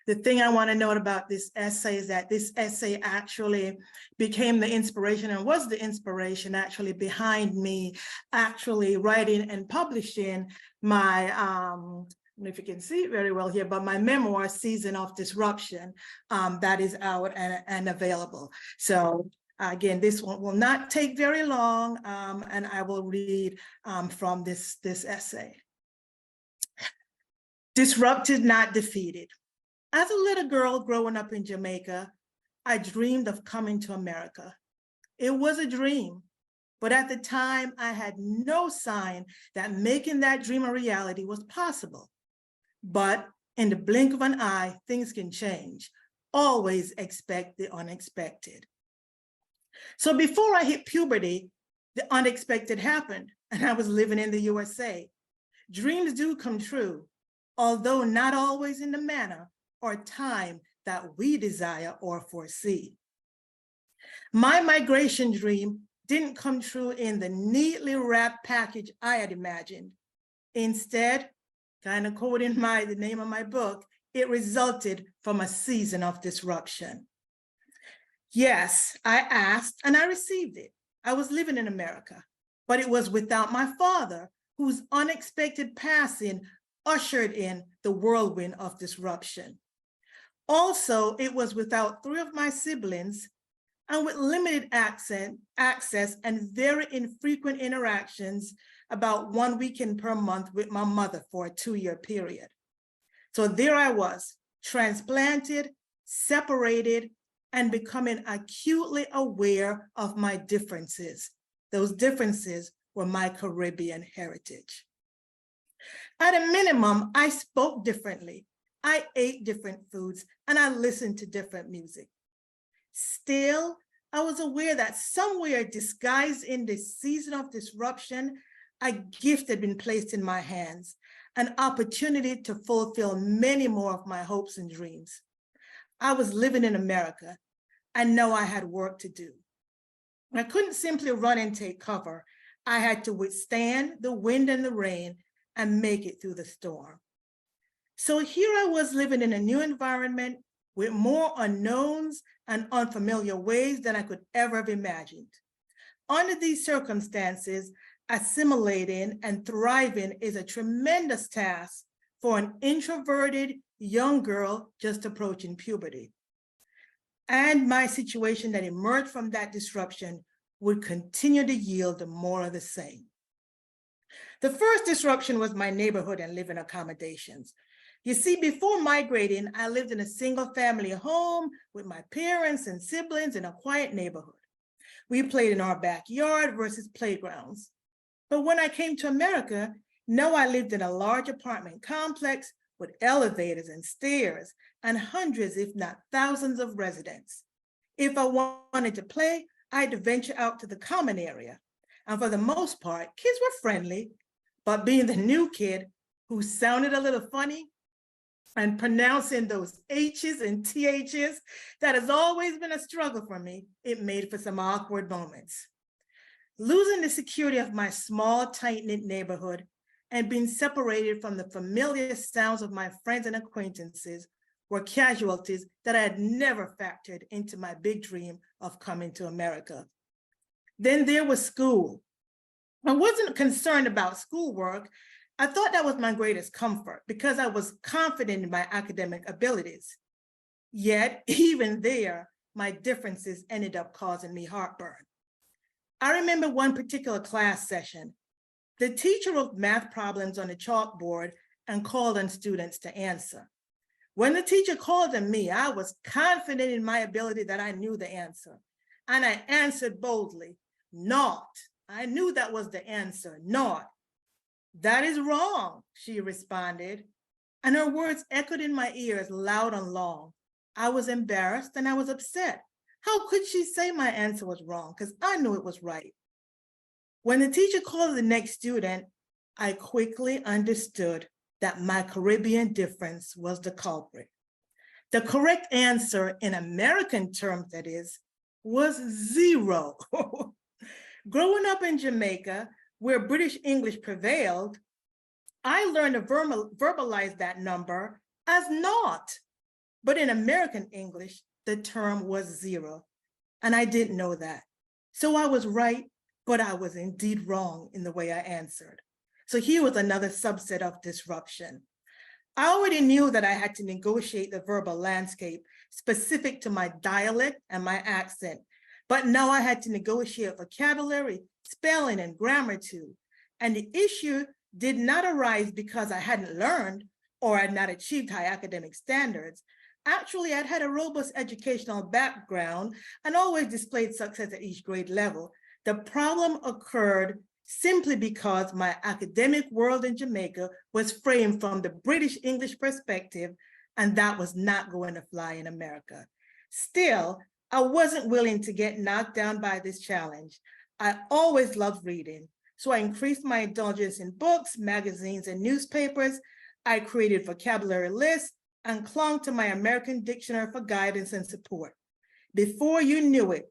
Speaker 19: The thing I want to note about this essay is that this essay actually became the inspiration and was the inspiration actually behind me actually writing and publishing my, I don't know if you can see it very well here, but my memoir, Season of Disruption, that is out and available. So again, this one will not take very long, and I will read from this essay. Disrupted, Not Defeated. As a little girl growing up in Jamaica, I dreamed of coming to America. It was a dream, but at the time I had no sign that making that dream a reality was possible. But in the blink of an eye, things can change. Always expect the unexpected. So before I hit puberty, the unexpected happened, and I was living in the USA. Dreams do come true, although not always in the manner or time that we desire or foresee. My migration dream didn't come true in the neatly wrapped package I had imagined. Instead, kind of quoting the name of my book, it resulted from a season of disruption. Yes, I asked and I received it. I was living in America, but it was without my father, whose unexpected passing ushered in the whirlwind of disruption. Also, it was without 3 of my siblings and with limited access and very infrequent interactions, about 1 weekend per month with my mother for a 2-year period. So there I was, transplanted, separated, and becoming acutely aware of my differences. Those differences were my Caribbean heritage. At a minimum, I spoke differently. I ate different foods and I listened to different music. Still, I was aware that somewhere disguised in this season of disruption, a gift had been placed in my hands, an opportunity to fulfill many more of my hopes and dreams. I was living in America. I know I had work to do. I couldn't simply run and take cover. I had to withstand the wind and the rain and make it through the storm. So here I was living in a new environment with more unknowns and unfamiliar ways than I could ever have imagined. Under these circumstances, assimilating and thriving is a tremendous task for an introverted young girl just approaching puberty. And my situation that emerged from that disruption would continue to yield more of the same. The first disruption was my neighborhood and living accommodations. You see, before migrating, I lived in a single family home with my parents and siblings in a quiet neighborhood. We played in our backyard versus playgrounds. But when I came to America, now I lived in a large apartment complex with elevators and stairs and hundreds, if not thousands of residents. If I wanted to play, I had to venture out to the common area. And for the most part, kids were friendly, but being the new kid who sounded a little funny and pronouncing those H's and TH's, that has always been a struggle for me, it made for some awkward moments. Losing the security of my small, tight-knit neighborhood and being separated from the familiar sounds of my friends and acquaintances were casualties that I had never factored into my big dream of coming to America. Then there was school. I wasn't concerned about schoolwork. I thought that was my greatest comfort because I was confident in my academic abilities. Yet, even there, my differences ended up causing me heartburn. I remember one particular class session. The teacher wrote math problems on the chalkboard and called on students to answer. When the teacher called on me, I was confident in my ability that I knew the answer. And I answered boldly, naught. I knew that was the answer, naught. That is wrong, she responded. And her words echoed in my ears loud and long. I was embarrassed and I was upset. How could she say my answer was wrong? Because I knew it was right. When the teacher called the next student, I quickly understood that my Caribbean difference was the culprit. The correct answer in American terms, that is, was 0. Growing up in Jamaica, where British English prevailed, I learned to verbalize that number as naught. But in American English, the term was 0. And I didn't know that. So I was right, but I was indeed wrong in the way I answered. So here was another subset of disruption. I already knew that I had to negotiate the verbal landscape specific to my dialect and my accent, but now I had to negotiate vocabulary, spelling, and grammar too. And the issue did not arise because I hadn't learned or had not achieved high academic standards. Actually, I'd had a robust educational background and always displayed success at each grade level. The problem occurred simply because my academic world in Jamaica was framed from the British English perspective, and that was not going to fly in America. Still, I wasn't willing to get knocked down by this challenge. I always loved reading, so I increased my indulgence in books, magazines, and newspapers. I created vocabulary lists and clung to my American dictionary for guidance and support. Before you knew it,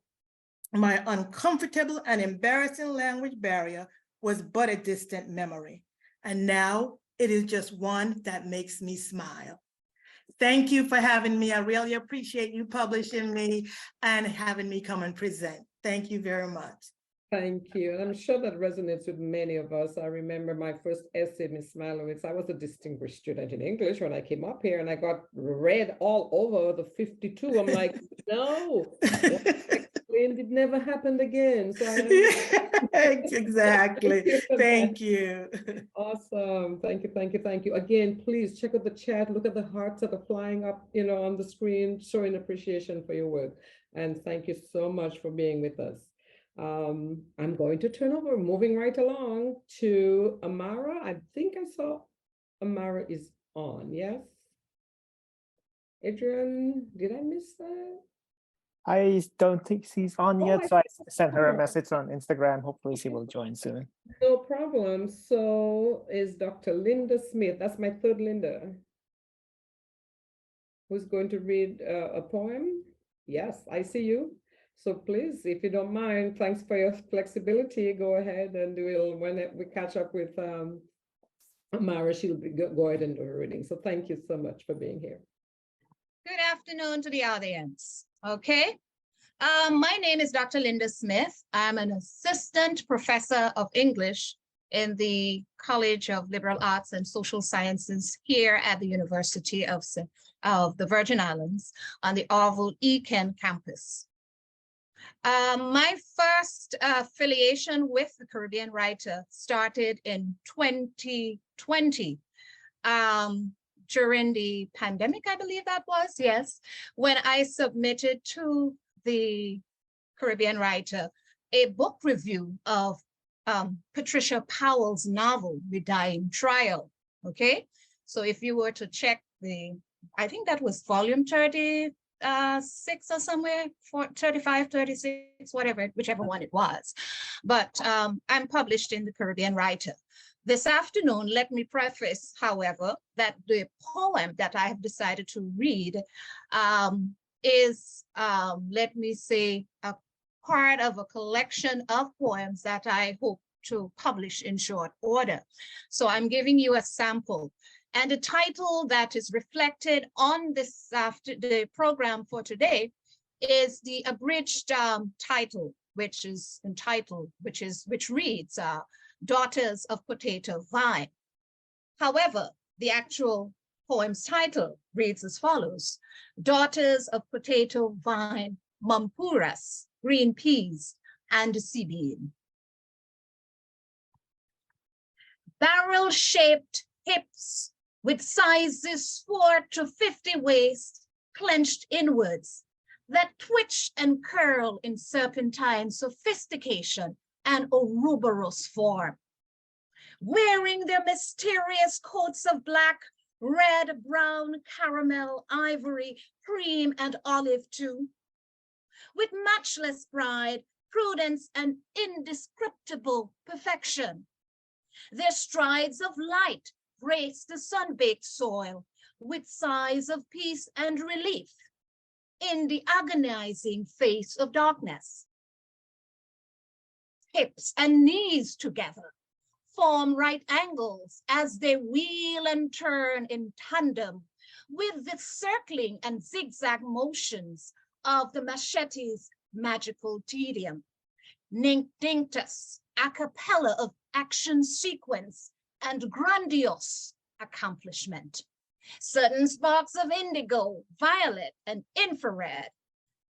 Speaker 19: my uncomfortable and embarrassing language barrier was but a distant memory. And now it is just one that makes me smile. Thank you for having me. I really appreciate you publishing me and having me come and present. Thank you very much.
Speaker 10: Thank you. And I'm sure that resonates with many of us. I remember my first essay, Ms. Malowitz. I was a distinguished student in English when I came up here, and I got read all over the 52. I'm like, no, it never happened again. So
Speaker 19: exactly. Thank you.
Speaker 10: Awesome. Thank you. Thank you. Thank you. Again, please check out the chat. Look at the hearts that are flying up, on the screen, showing appreciation for your work. And thank you so much for being with us. I'm going to turn over, moving right along to Amara. I think I saw Amara is on, yes? Adrian, did I miss that?
Speaker 3: I don't think she's on yet, so I sent her a
Speaker 10: Oh.
Speaker 3: message on Instagram. Hopefully she will join soon.
Speaker 10: No problem. So is Dr. Lynda Smith. That's my third Lynda. Who's going to read a poem? Yes, I see you. So please, if you don't mind, thanks for your flexibility. Go ahead and when we catch up with Amara, she'll go ahead and do her reading. So thank you so much for being here.
Speaker 20: Good afternoon to the audience. Okay. My name is Dr. Lynda Smith. I'm an assistant professor of English in the College of Liberal Arts and Social Sciences here at the University of the Virgin Islands on the Orville Egan campus. My first affiliation with the Caribbean Writer started in 2020 during the pandemic, I believe that was, yes, when I submitted to the Caribbean Writer a book review of Patricia Powell's novel, The Dying Trial, okay? So if you were to check I think that was volume 36 or somewhere, 35, 36, whatever, whichever one it was. But I'm published in the Caribbean Writer. This afternoon, let me preface, however, that the poem that I have decided to read is, let me say, a part of a collection of poems that I hope to publish in short order. So I'm giving you a sample. And the title that is reflected on this the program for today is the abridged title, which reads Daughters of Potato Vine. However, the actual poem's title reads as follows: Daughters of Potato Vine, Mumpuras, Green Peas, and Sea Bean. Barrel-shaped hips with sizes 4 to 50 waist, clenched inwards, that twitch and curl in serpentine sophistication and Ouroboros form. Wearing their mysterious coats of black, red, brown, caramel, ivory, cream, and olive too. With matchless pride, prudence, and indescriptible perfection. Their strides of light, embrace the sun-baked soil with sighs of peace and relief in the agonizing face of darkness. Hips and knees together form right angles as they wheel and turn in tandem with the circling and zigzag motions of the machete's magical tedium. Ninctus, a cappella of action sequence and grandiose accomplishment. Certain sparks of indigo, violet, and infrared,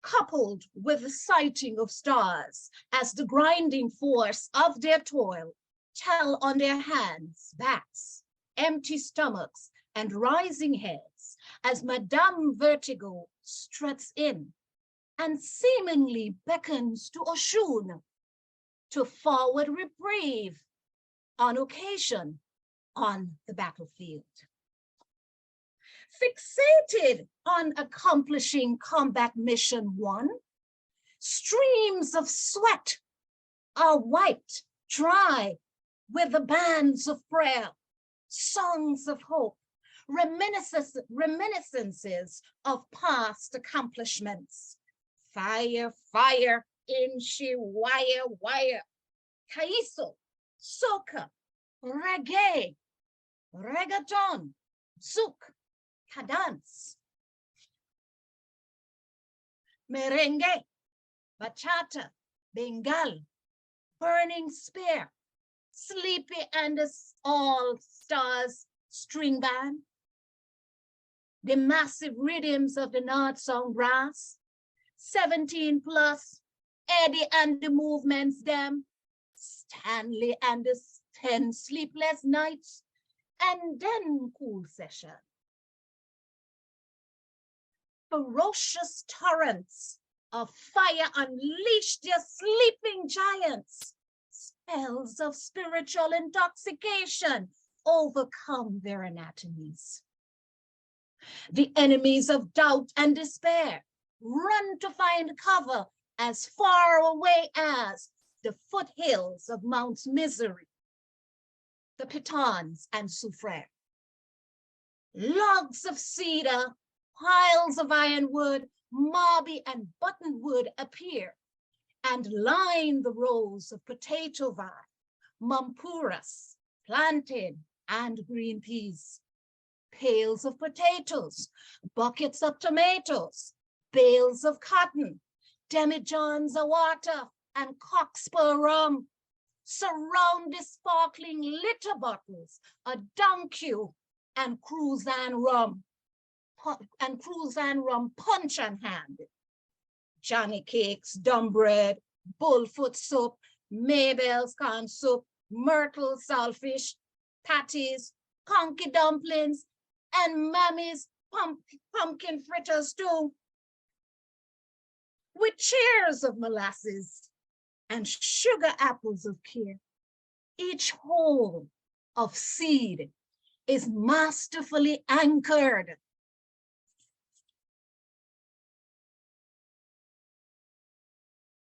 Speaker 20: coupled with the sighting of stars as the grinding force of their toil tell on their hands, backs, empty stomachs, and rising heads as Madame Vertigo struts in and seemingly beckons to Oshun to forward reprieve on occasion on the battlefield. Fixated on accomplishing combat mission 1, streams of sweat are wiped dry with the bands of prayer, songs of hope, reminiscences of past accomplishments. Fire, fire, inchi, wire, wire, kaiso, soca, reggae, reggaeton, zouk, cadence, merengue, bachata, bengal, burning spear, Sleepy and the All Stars string band, the massive rhythms of the North Song brass, 17 plus, Eddie and the movements them, Stanley and the 10 sleepless nights, and then cool session. Ferocious torrents of fire unleash their sleeping giants. Spells of spiritual intoxication overcome their anatomies. The enemies of doubt and despair run to find cover as far away as the foothills of Mount Misery, the Pitons and Soufriere. Logs of cedar, piles of ironwood, mobby and buttonwood appear and line the rows of potato vine, mampuras, plantain, and green peas. Pails of potatoes, buckets of tomatoes, bales of cotton, demijohns of water, and cockspur rum surround the sparkling litter bottles, a donkey and Cruzan rum punch on hand. Johnny cakes, dumb bread, bullfoot soup, Mabel's corn soup, myrtle saltfish, patties, conky dumplings, and Mammy's pumpkin fritters too. With chairs of molasses and sugar apples of care, each hole of seed is masterfully anchored.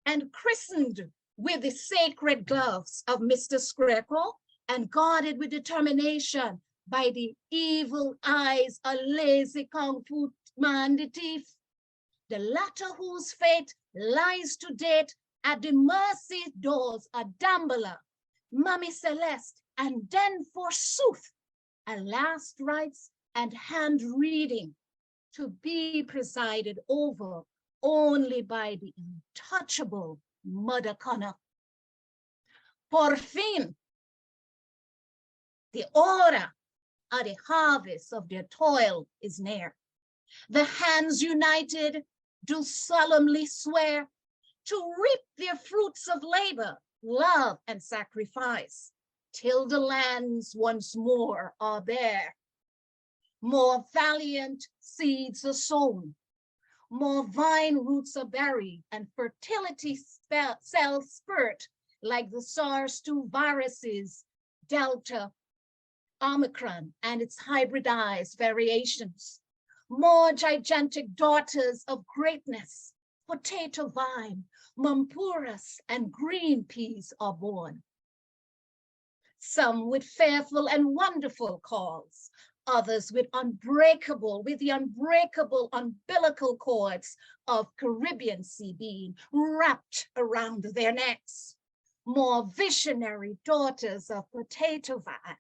Speaker 20: And christened with the sacred gloves of Mr. Screco and guarded with determination by the evil eyes of lazy kung fu man the thief, the latter whose fate lies to date at the mercy doors of Dambala, Mummy Celeste, and then forsooth, a last rites and hand reading to be presided over only by the untouchable Mother Connor. Por fin, the order of the harvest of their toil is near. The hands united do solemnly swear to reap their fruits of labor, love, and sacrifice, till the lands once more are bare. More valiant seeds are sown, more vine roots are buried, and fertility cells spurt like the SARS-2 viruses, Delta, Omicron, and its hybridized variations. More gigantic daughters of greatness, potato vine, mampuras, and green peas are born. some with fearful and wonderful calls, others with the unbreakable umbilical cords of Caribbean sea being wrapped around their necks. More visionary daughters of potato vine,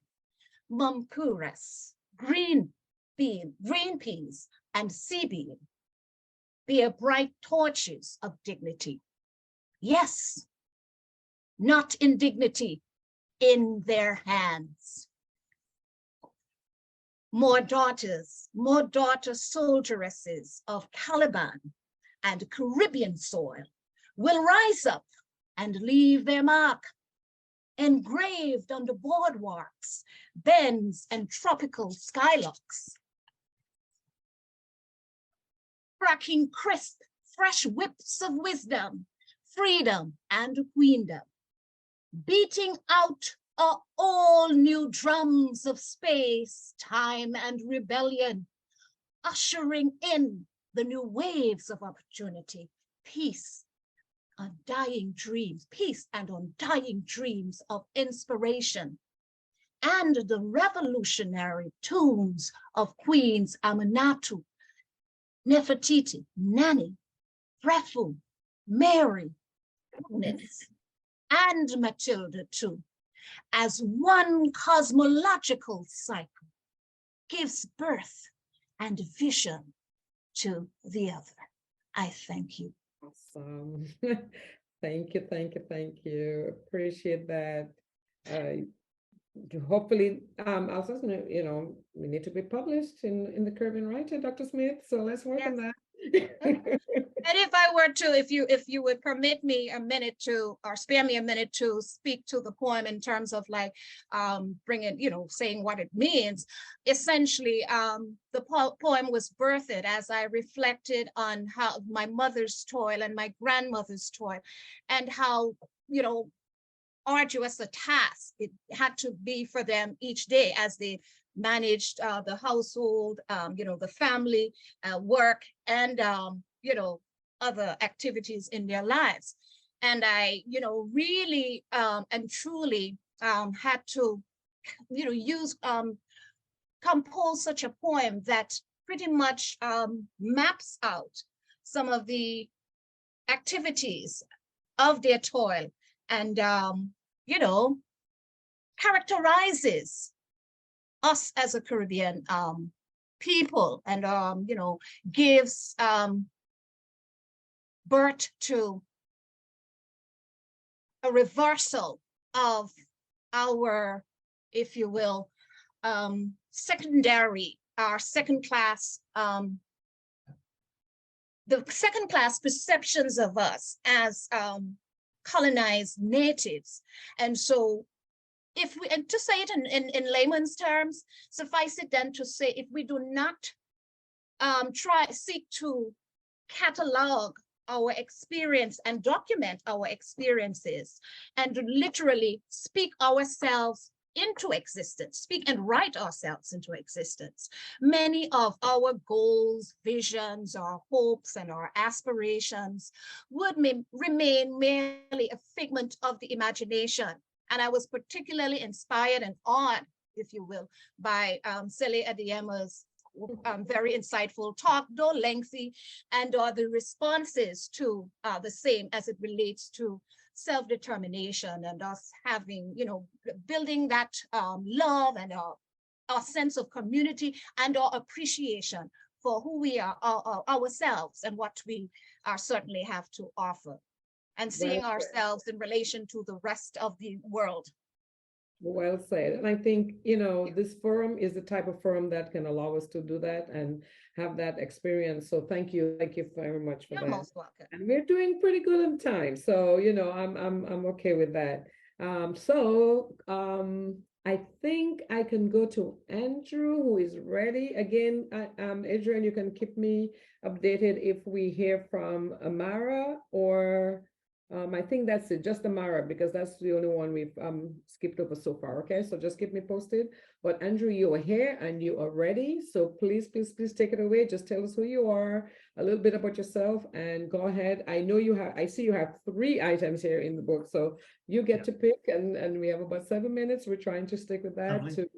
Speaker 20: mumkuras, green peas, and sea bean, bear bright torches of dignity. Yes, not indignity, in their hands. More daughter soldieresses of Caliban and Caribbean soil will rise up and leave their mark, engraved on the boardwalks, bends, and tropical skylocks. Cracking crisp, fresh whips of wisdom, freedom, and queendom, beating out all new drums of space, time, and rebellion, ushering in the new waves of opportunity, peace, undying dreams, peace and undying dreams of inspiration, and the revolutionary tunes of Queens Amanatu, Nefertiti, Nani, Frefu, Mary, Eunice, and Matilda too, as one cosmological cycle gives birth and vision to the other. I thank you.
Speaker 10: Awesome. Thank you, thank you, thank you. Appreciate that. Hopefully, Alscess, you know, we need to be published in the Caribbean Writer, Dr. Smith. So let's work on that.
Speaker 20: And if I were to, if you would permit me a minute to, or spare me a minute to speak to the poem in terms of like bringing, you know, saying what it means. Essentially, the poem was birthed as I reflected on how my mother's toil and my grandmother's toil, and how, you know, arduous a task it had to be for them each day as they managed the household, you know, the family, work, and you know, other activities in their lives. And I, you know, really and truly had to, you know, compose such a poem that pretty much maps out some of the activities of their toil and, you know, characterizes us as a Caribbean people, and, you know, gives birth to a reversal of our, if you will, secondary, our second class, the second class perceptions of us as colonized natives. And so if we, and to say it in layman's terms, suffice it then to say, if we do not seek to catalog our experience and document our experiences and literally speak ourselves into existence, speak and write ourselves into existence, many of our goals, visions, our hopes, and our aspirations would remain merely a figment of the imagination. And I was particularly inspired and awed, if you will, by Sele Adeyemi's very insightful talk, though lengthy, and the responses to the same as it relates to self-determination and us having, you know, building that love and our sense of community and our appreciation for who we are ourselves and what we certainly have to offer, and seeing ourselves in relation to the rest of the world.
Speaker 10: Well said. And I think, you know, this forum is the type of forum that can allow us to do that and have that experience. So thank you very much for that.
Speaker 20: You're most welcome.
Speaker 10: And we're doing pretty good on time. So, you know, I'm okay with that. I think I can go to Andrew, who is ready. Again, Adrian, you can keep me updated if we hear from Amara or I think that's it, just Amara, because that's the only one we've skipped over so far. Okay, so just keep me posted. But Andrew, you are here and you are ready. So please, please, please take it away. Just tell us who you are, a little bit about yourself, and go ahead. I know you have, I see you have 3 items here in the book. So you get to pick, and we have about 7 minutes. We're trying to stick with that
Speaker 21: Lovely.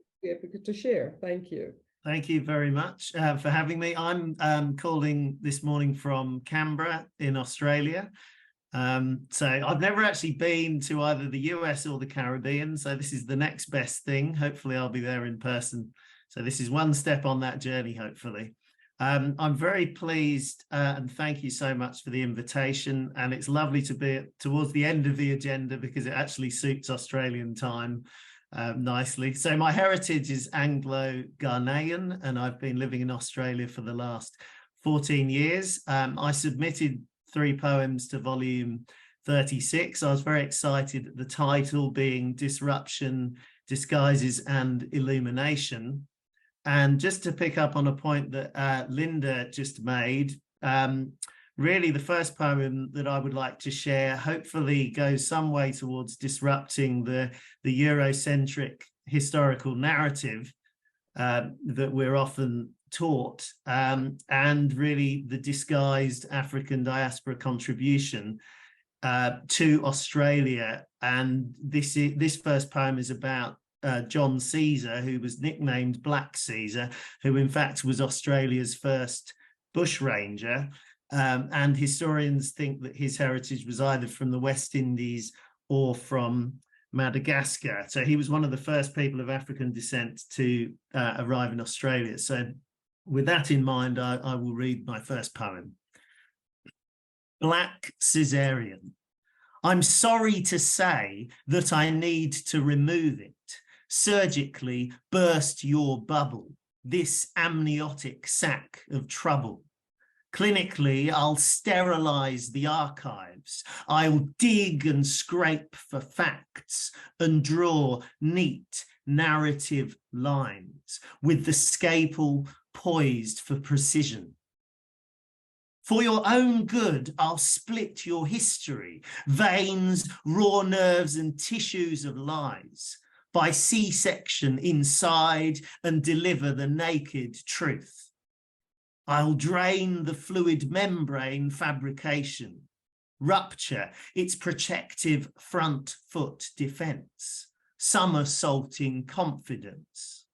Speaker 10: to share. Thank you.
Speaker 21: Thank you very much for having me. I'm calling this morning from Canberra in Australia. So I've never actually been to either the US or the Caribbean, so this is the next best thing. Hopefully I'll be there in person. So this is one step on that journey, hopefully. I'm very pleased and thank you so much for the invitation, and it's lovely to be towards the end of the agenda because it actually suits Australian time nicely. So my heritage is Anglo-Ghanaian and I've been living in Australia for the last 14 years. I submitted 3 poems to volume 36. I was very excited at the title being Disruption, Disguises and Illumination. And just to pick up on a point that Lynda just made, really the first poem that I would like to share hopefully goes some way towards disrupting the Eurocentric historical narrative that we're often taught, and really the disguised African diaspora contribution to Australia. And this first poem is about John Caesar, who was nicknamed Black Caesar, who in fact was Australia's first bushranger. And historians think that his heritage was either from the West Indies or from Madagascar. So he was one of the first people of African descent to arrive in Australia. So with that in mind, I will read my first poem. Black Caesarian. I'm sorry to say that I need to remove it, surgically burst your bubble, this amniotic sac of trouble. Clinically, I'll sterilize the archives. I'll dig and scrape for facts and draw neat narrative lines with the scalpel poised for precision. For your own good, I'll split your history, veins, raw nerves and tissues of lies, by C-section inside and deliver the naked truth. I'll drain the fluid membrane fabrication, rupture its protective front foot defense, somersaulting confidence.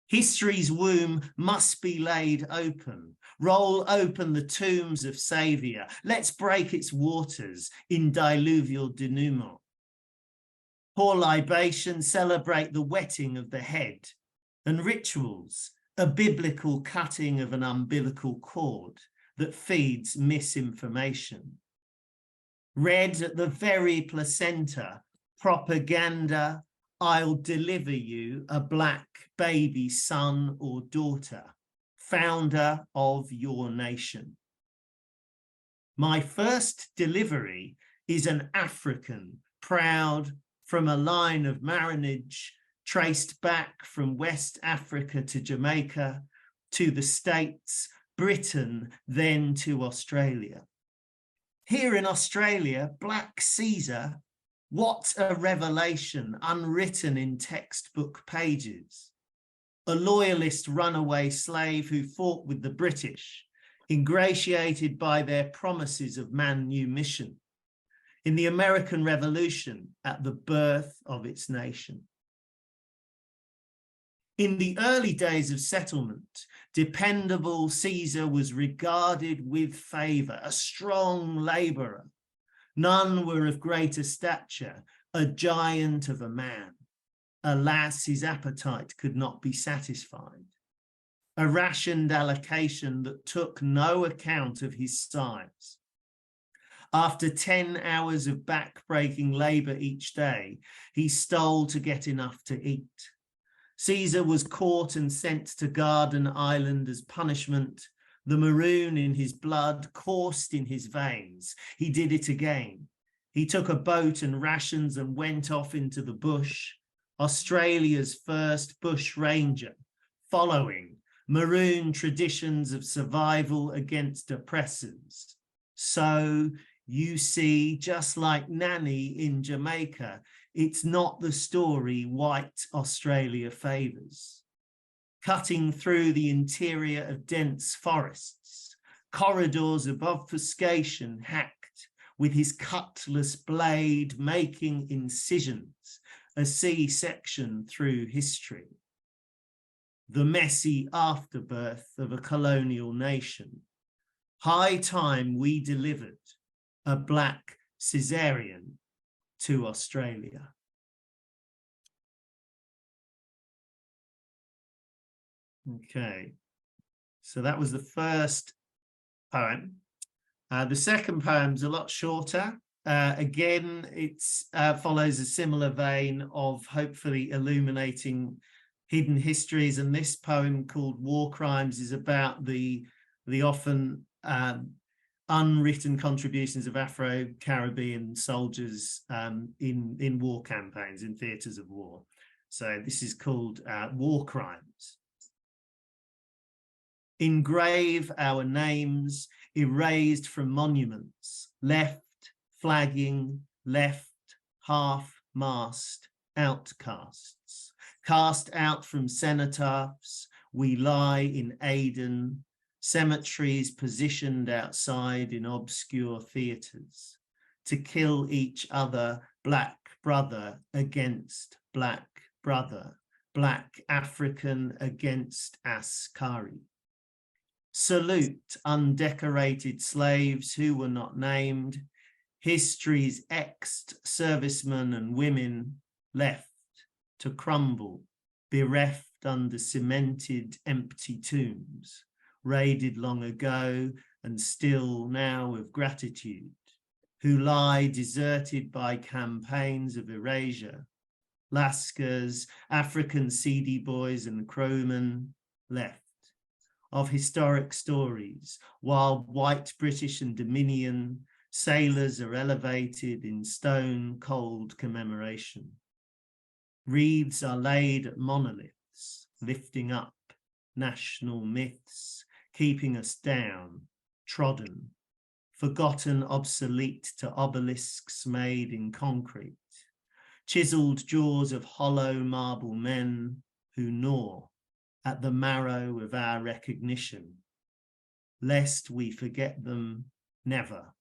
Speaker 21: History's womb must be laid open. Roll open the tombs of Saviour. Let's break its waters in diluvial denouement. Pour libation, celebrate the wetting of the head, and rituals, a biblical cutting of an umbilical cord that feeds misinformation. Read at the very placenta, propaganda, I'll deliver you a black baby son or daughter, founder of your nation. My first delivery is an African, proud from a line of marriage traced back from West Africa to Jamaica, to the States, Britain, then to Australia. Here in Australia, Black Caesar, what a revelation unwritten in textbook pages. A loyalist runaway slave who fought with the British, ingratiated by their promises of manumission. In the American Revolution, at the birth of its nation. In the early days of settlement, dependable Caesar was regarded with favour, a strong labourer. None were of greater stature, a giant of a man. Alas, his appetite could not be satisfied. A rationed allocation that took no account of his size. After 10 hours of back-breaking labour each day, he stole to get enough to eat. Caesar was caught and sent to Garden Island as punishment. The maroon in his blood coursed in his veins. He did it again. He took a boat and rations and went off into the bush, Australia's first bush ranger, following maroon traditions of survival against oppressors. So You see, just like Nanny in Jamaica, it's not the story white Australia favours. Cutting through the interior of dense forests, corridors of obfuscation hacked, with his cutlass blade making incisions, a C-section through history. The messy afterbirth of a colonial nation. High time we delivered a black caesarean to Australia. Okay, so that was the first poem. The second poem's a lot shorter. Again, it follows a similar vein of hopefully illuminating hidden histories, and this poem called War Crimes is about the often unwritten contributions of Afro-Caribbean soldiers in war campaigns, in theatres of war. So this is called War Crimes. Engrave our names, erased from monuments, left flagging, left half-mast outcasts, cast out from cenotaphs, we lie in Aden, cemeteries positioned outside in obscure theatres, to kill each other, black brother against black brother, black African against Askari. Salute undecorated slaves who were not named, history's exed servicemen and women left to crumble, bereft under cemented empty tombs, raided long ago and still now of gratitude, who lie deserted by campaigns of erasure, Lascars, African seedy boys and crowmen left, of historic stories, while white British and Dominion sailors are elevated in stone cold commemoration. Wreaths are laid at monoliths, lifting up national myths, keeping us down, trodden, forgotten, obsolete to obelisks made in concrete, chiseled jaws of hollow marble men who gnaw at the marrow of our recognition, lest we forget them never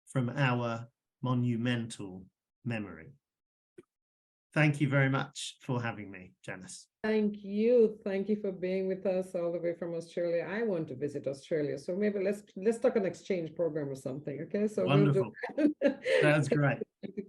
Speaker 21: from our monumental memory. Thank you very much for having me, Janice.
Speaker 10: Thank you. Thank you for being with us all the way from Australia. I want to visit Australia, so maybe let's talk an exchange program or something. Okay, so
Speaker 21: wonderful.
Speaker 10: We'll do
Speaker 21: That's great.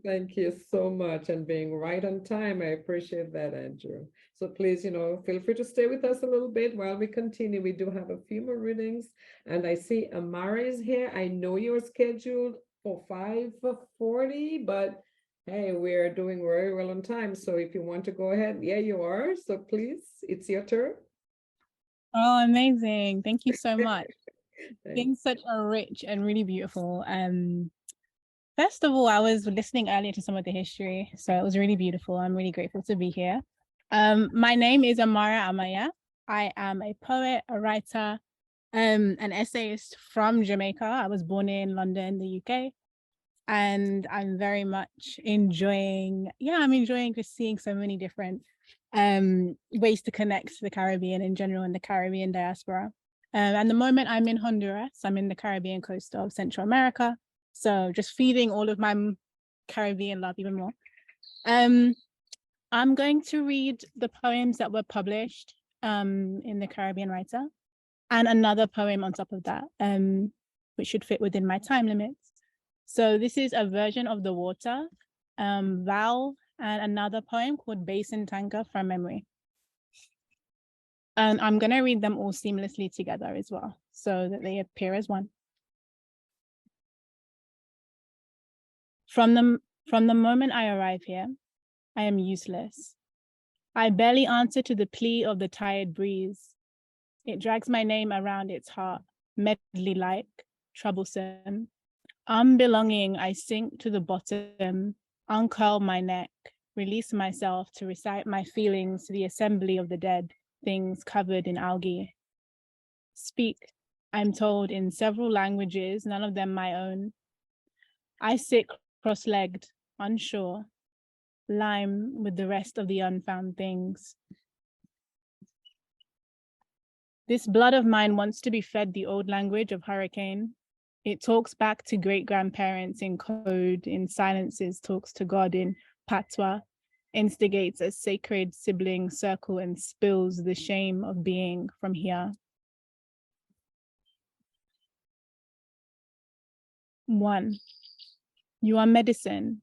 Speaker 10: Thank you so much, and being right on time. I appreciate that, Andrew. So please, feel free to stay with us a little bit while we continue. We do have a few more readings, and I see Amara is here. I know you're scheduled for 5:40, but hey, we're doing very well on time. So if you want to go ahead, yeah, you are. So please, it's your turn.
Speaker 4: Oh, amazing. Thank you so much. Being such a rich and really beautiful. First of all, I was listening earlier to some of the history, so it was really beautiful. I'm really grateful to be here. My name is Amaryah. I am a poet, a writer, an essayist from Jamaica. I was born in London, the UK. And I'm very much enjoying just seeing so many different ways to connect to the Caribbean in general and the Caribbean diaspora. At the moment, I'm in Honduras. I'm in the Caribbean coast of Central America. So just feeding all of my Caribbean love even more. I'm going to read the poems that were published in the Caribbean Writer, and another poem on top of that, which should fit within my time limits. So this is a version of The Water, Val, and another poem called Basin Tanker from memory. And I'm going to read them all seamlessly together as well, so that they appear as one. From the moment I arrive here, I am useless. I barely answer to the plea of the tired breeze. It drags my name around its heart, medley-like, troublesome. Unbelonging, I sink to the bottom, uncurl my neck, release myself to recite my feelings to the assembly of the dead, things covered in algae. Speak, I'm told, in several languages, none of them my own. I sit cross-legged, unsure, lime with the rest of the unfound things. This blood of mine wants to be fed the old language of hurricane. It talks back to great-grandparents in code, in silences, talks to God in patois, instigates a sacred sibling circle and spills the shame of being from here. 1. You are medicine.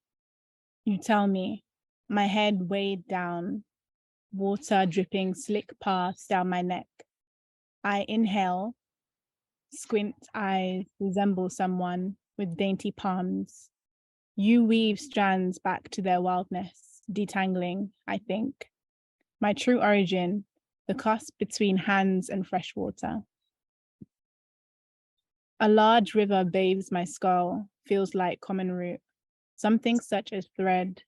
Speaker 4: You tell me, my head weighed down, water dripping slick paths down my neck. I inhale, squint eyes resemble someone with dainty palms. You weave strands back to their wildness, detangling, I think. My true origin, the cusp between hands and fresh water. A large river bathes my skull, feels like common root, something such as thread.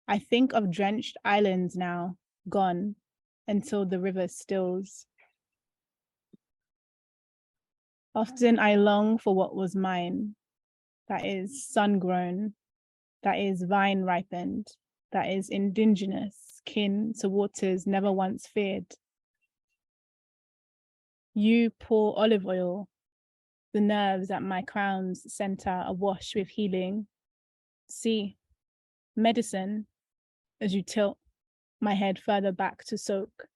Speaker 4: I think of drenched islands now, gone, until the river stills. Often I long for what was mine, that is sun-grown, that is vine-ripened, that is indigenous, kin to waters never once feared. You pour olive oil, the nerves at my crown's center awash with healing. See, medicine, as you tilt my head further back to soak.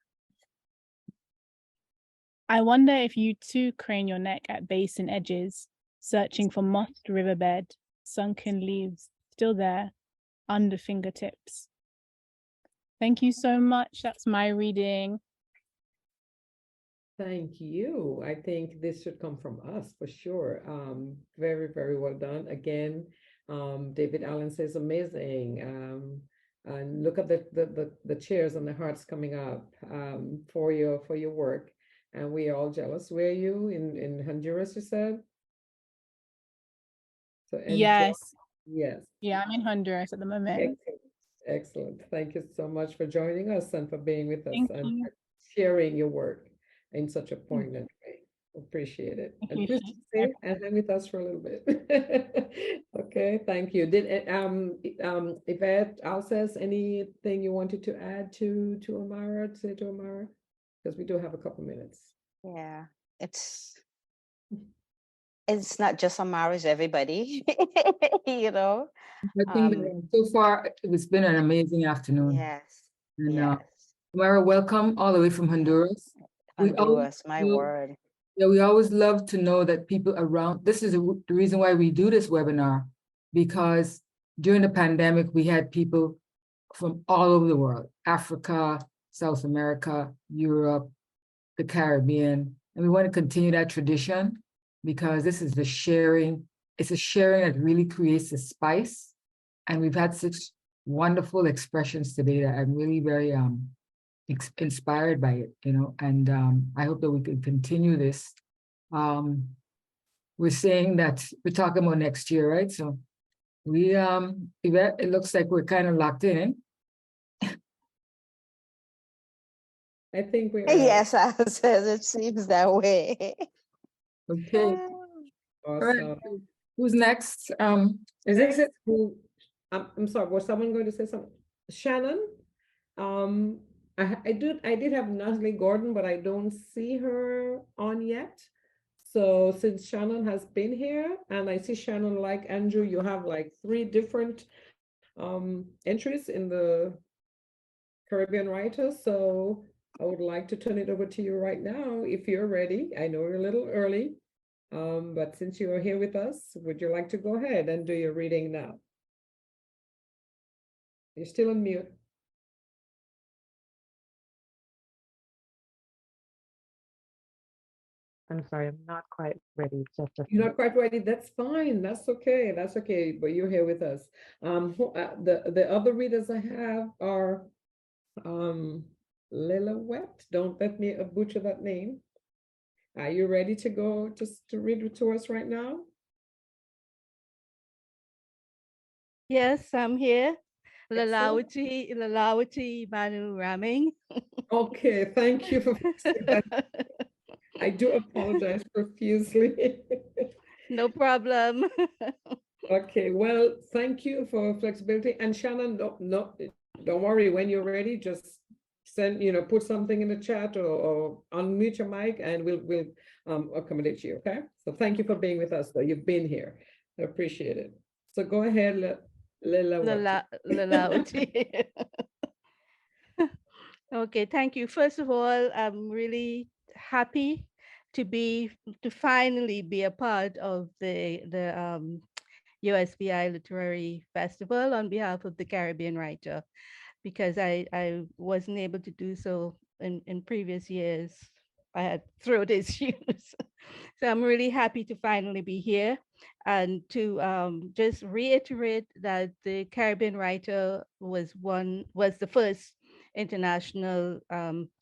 Speaker 4: I wonder if you too crane your neck at base and edges, searching for mossed riverbed, sunken leaves, still there, under fingertips. Thank you so much. That's my reading.
Speaker 10: Thank you. I think this should come from us for sure. Very, very well done. Again, David Allen says amazing. And look at the cheers and the hearts coming up for your work. And we are all jealous. Where are you in Honduras, you said? So
Speaker 4: Yes.
Speaker 10: Yes.
Speaker 4: Yeah, I'm in Honduras at the moment.
Speaker 10: Excellent. Excellent. Thank you so much for joining us and for being with us and
Speaker 4: you.
Speaker 10: sharing your work in such a poignant way. Appreciate it. And please stay and hang with us for a little bit. Okay, thank you. Did Yvette, Alscess, anything you wanted to add to Amara, to say to Amara? Because we do have a couple minutes.
Speaker 8: Yeah, it's not just Amara, it's everybody, you know.
Speaker 1: I think that so far it's been an amazing afternoon.
Speaker 8: Yes.
Speaker 1: And,
Speaker 8: yes.
Speaker 1: Amara, welcome all the way from Honduras.
Speaker 8: Honduras, my word.
Speaker 1: Yeah, we always love to know that people around, this is the reason why we do this webinar, because during the pandemic, we had people from all over the world, Africa, South America, Europe, the Caribbean, and we want to continue that tradition because this is the sharing, it's a sharing that really creates a spice. And we've had such wonderful expressions today that I'm really very inspired by it, you know, and I hope that we can continue this. We're saying that we're talking about next year, right? So we, Yvette, it looks like we're kind of locked in.
Speaker 10: I think we're.
Speaker 8: Yes, it seems that way.
Speaker 1: Okay.
Speaker 10: Awesome.
Speaker 1: All right. Who's next? Is this it?
Speaker 10: I'm sorry, was someone going to say something? Shannon? I did have Natalie Gordon, but I don't see her on yet. So since Shannon has been here, and I see Shannon, like Andrew, you have like 3 different entries in the Caribbean writers. So I would like to turn it over to you right now if you're ready. I know we're a little early, but since you are here with us, would you like to go ahead and do your reading now? You're still on mute.
Speaker 5: I'm sorry, I'm not quite ready.
Speaker 10: You're not quite ready. That's fine. That's okay. That's okay. But you're here with us. The other readers I have are Lelawattee. Don't let me butcher that name. Are you ready to go just to read it to us right now?
Speaker 22: Yes, I'm here. Lelawattee, Manoo-Rahming.
Speaker 10: Okay, thank you for that. I do apologize profusely.
Speaker 22: No problem.
Speaker 10: Okay, well, thank you for flexibility. And Shannon, don't worry, when you're ready, just send, put something in the chat or unmute your mic and we'll accommodate you, okay? So thank you for being with us, though. You've been here. I appreciate it. So go ahead,
Speaker 22: Lelawattee. Okay, thank you. First of all, I'm really happy to finally be a part of the USBI Literary Festival on behalf of the Caribbean writer, because I wasn't able to do so in previous years. I had throat issues. So I'm really happy to finally be here and to just reiterate that the Caribbean writer was the first international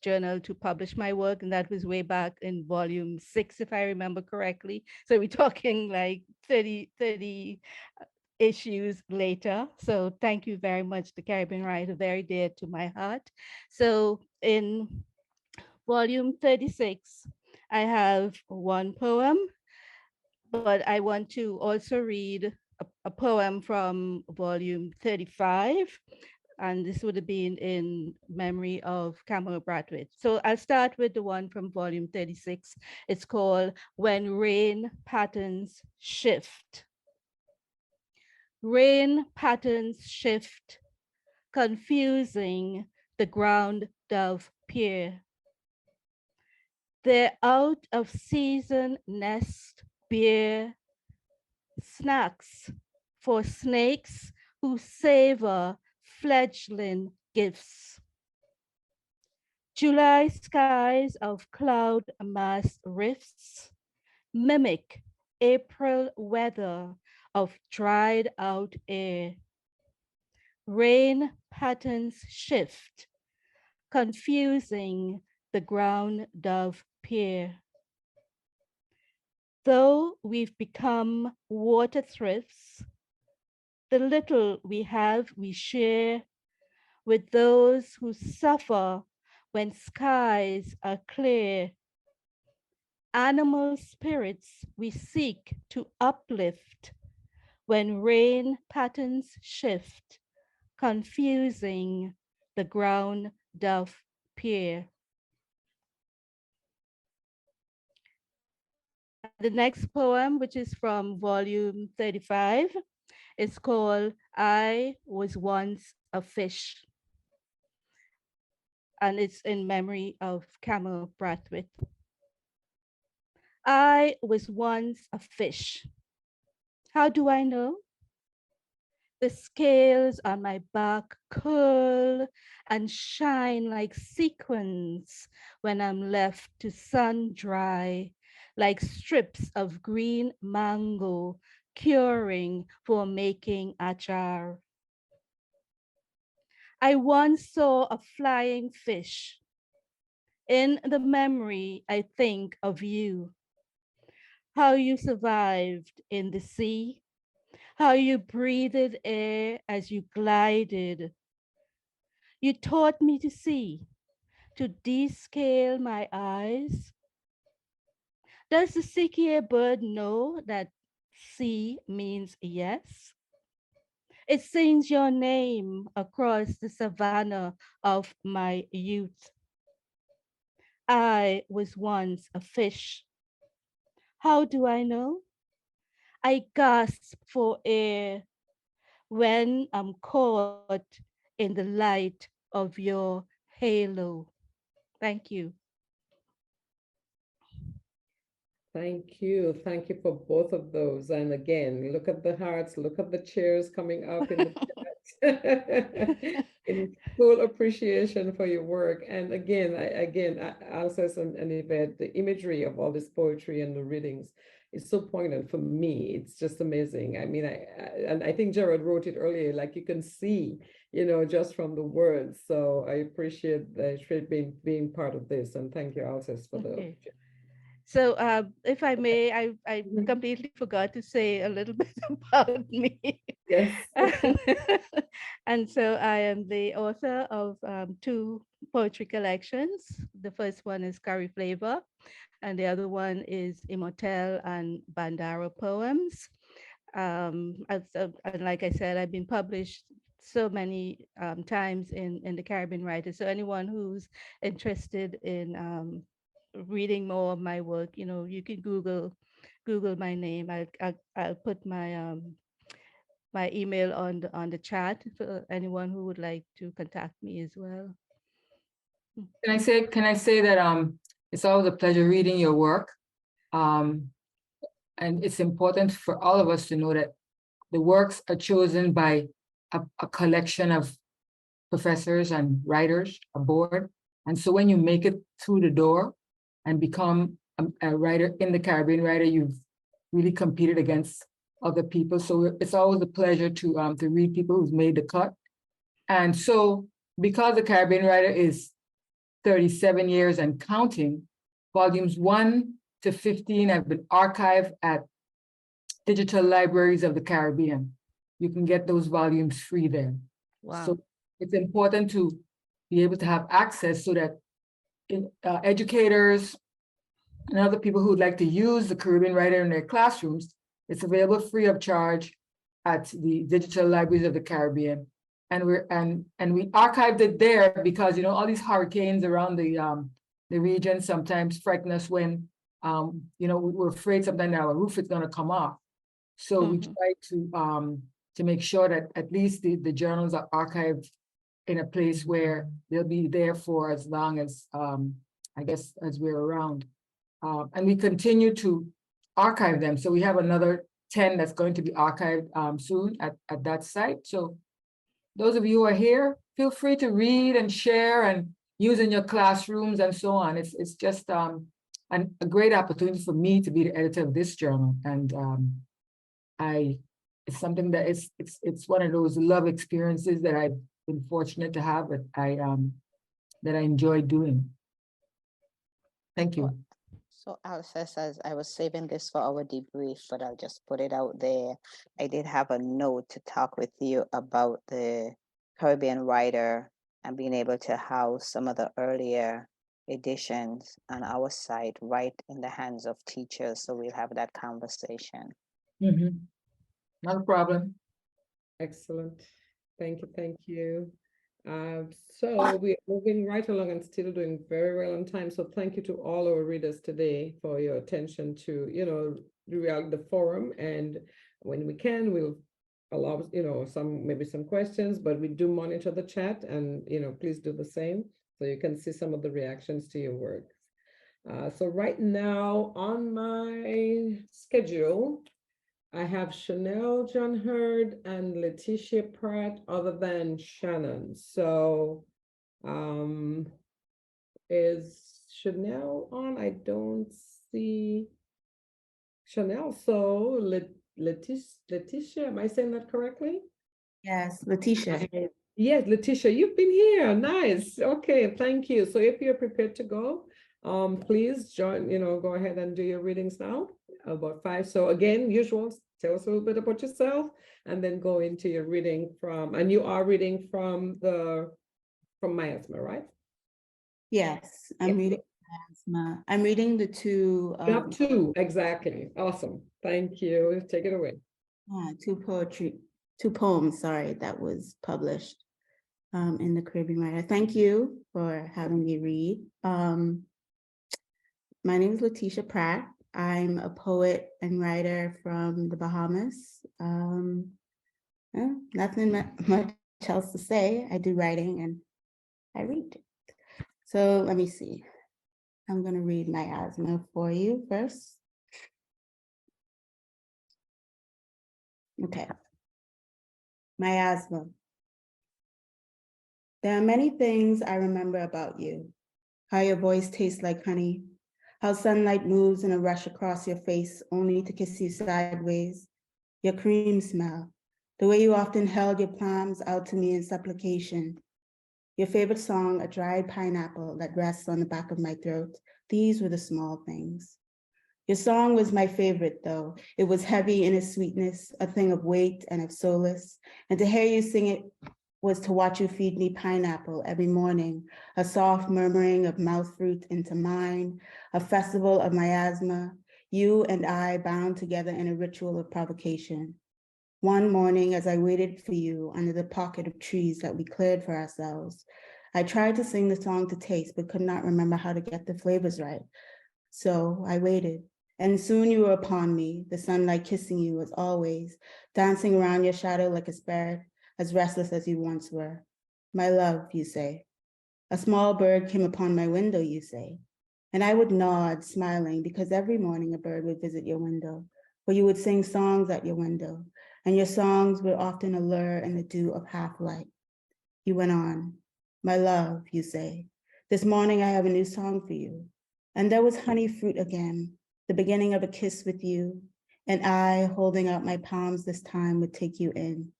Speaker 22: journal to publish my work, and that was way back in volume 6, if I remember correctly. So we're talking like 30 issues later. So thank you very much, the Caribbean writer, very dear to my heart. So in volume 36, I have one poem, but I want to also read a poem from volume 35. And this would have been in memory of Camel Bradwick. So I'll start with the one from volume 36. It's called When Rain Patterns Shift. Rain patterns shift, confusing the ground dove pier. Their out of season nest bear snacks for snakes who savor fledgling gifts. July skies of cloud mass rifts mimic April weather of dried out air. Rain patterns shift, confusing the ground dove pier. Though we've become water thrifts, the little we have we share with those who suffer when skies are clear. Animal spirits we seek to uplift when rain patterns shift, confusing the ground dove pier. The next poem, which is from volume 35, is called I Was Once a Fish. And it's in memory of Camel Bradwick. I was once a fish. How do I know? The scales on my back curl and shine like sequins when I'm left to sun dry, like strips of green mango curing for making achar. I once saw a flying fish. In the memory, I think of you, how you survived in the sea, how you breathed air as you glided. You taught me to see, to descale my eyes. Does the Sikia bird know that sea means yes? It sings your name across the savannah of my youth. I was once a fish. How do I know? I gasp for air when I'm caught in the light of your halo. Thank you.
Speaker 10: Thank you. Thank you for both of those. And again, look at the hearts, look at the cheers coming up in the chat. In full appreciation for your work. And again, Alscess and Yvette, the imagery of all this poetry and the readings is so poignant for me. It's just amazing. I mean, I think Gerald wrote it earlier, like you can see, just from the words. So I appreciate being part of this. And thank you, Alscess, for the
Speaker 22: So if I may, I completely forgot to say a little bit about me.
Speaker 10: Yes.
Speaker 22: And so I am the author of 2 poetry collections. The first one is Curry Flavor, and the other one is Immortel and Bandara Poems. And like I said, I've been published so many times in the Caribbean Writer. So anyone who's interested in reading more of my work, you can Google my name. I'll put my email on the chat for anyone who would like to contact me as well.
Speaker 1: Can I say that it's always a pleasure reading your work. And it's important for all of us to know that the works are chosen by a collection of professors and writers, a board. And so when you make it through the door and become a writer in the Caribbean Writer, you've really competed against other people. So it's always a pleasure to read people who've made the cut. And so because the Caribbean Writer is 37 years and counting, volumes 1 to 15 have been archived at digital libraries of the Caribbean. You can get those volumes free there.
Speaker 22: Wow.
Speaker 1: So it's important to be able to have access so that educators and other people who would like to use the Caribbean Writer in their classrooms, it's available free of charge at the digital libraries of the Caribbean. And we archived it there because all these hurricanes around the region sometimes frighten us when we're afraid sometimes our roof is going to come off. So we try to make sure that at least the journals are archived in a place where they'll be there for as long as I guess as we're around. And we continue to archive them. So we have another 10 that's going to be archived soon at that site. So those of you who are here, feel free to read and share and use in your classrooms and so on. It's just a great opportunity for me to be the editor of this journal. And it's something that it's one of those love experiences that I've been fortunate to have that I enjoy doing. Thank you.
Speaker 8: So Alscess, as I was saving this for our debrief, but I'll just put it out there. I did have a note to talk with you about the Caribbean Writer and being able to house some of the earlier editions on our site right in the hands of teachers. So we'll have that conversation.
Speaker 1: Mm-hmm. Not a problem.
Speaker 10: Excellent. Thank you. So we're moving right along and still doing very well on time. So thank you to all our readers today for your attention to, the forum. And when we can, we'll allow, maybe some questions, but we do monitor the chat and, please do the same so you can see some of the reactions to your work. So right now on my schedule, I have Chanel John Hurd and Letitia Pratt other than Shannon. So is Chanel on? I don't see Chanel. So Letitia, am I saying that correctly?
Speaker 22: Yes, Letitia.
Speaker 10: Yes, Letitia, you've been here. Nice. Okay, thank you. So if you're prepared to go, please join, go ahead and do your readings now. About 5. So again, usual, tell us a little bit about yourself and then go into your reading and you are reading from Miasma, right?
Speaker 22: Yes, I'm reading Miasma. I'm reading the two.
Speaker 10: You have 2, exactly. Awesome. Thank you. Take it away.
Speaker 22: 2 poems, that was published in the Caribbean Writer. Thank you for having me read. My name is Letitia Pratt. I'm a poet and writer from the Bahamas. Nothing much else to say. I do writing and I read. So let me see. I'm going to read Miasma for you first. Okay. Miasma. There are many things I remember about you. How your voice tastes like honey. How sunlight moves in a rush across your face only to kiss you sideways. Your cream smell. The way you often held your palms out to me in supplication. Your favorite song, A Dried Pineapple That Rests on the Back of My Throat. These were the small things. Your song was my favorite, though. It was heavy in its sweetness, a thing of weight and of solace. And to hear you sing it was to watch you feed me pineapple every morning, a soft murmuring of mouth fruit into mine, a festival of miasma, you and I bound together in a ritual of provocation.
Speaker 6: One morning, as I waited for you under the pocket of trees that we cleared for ourselves, I tried to sing the song to taste, but could not remember how to get the flavors right. So I waited, and soon you were upon me, the sunlight kissing you as always, dancing around your shadow like a spirit, as restless as you once were. My love, you say. A small bird came upon my window, you say. And I would nod, smiling, because every morning a bird would visit your window, or you would sing songs at your window, and your songs were often a lure in the dew of half light. You went on. My love, you say. This morning I have a new song for you. And there was honey fruit again, the beginning of a kiss with you, and I, holding out my palms this time, would take you in.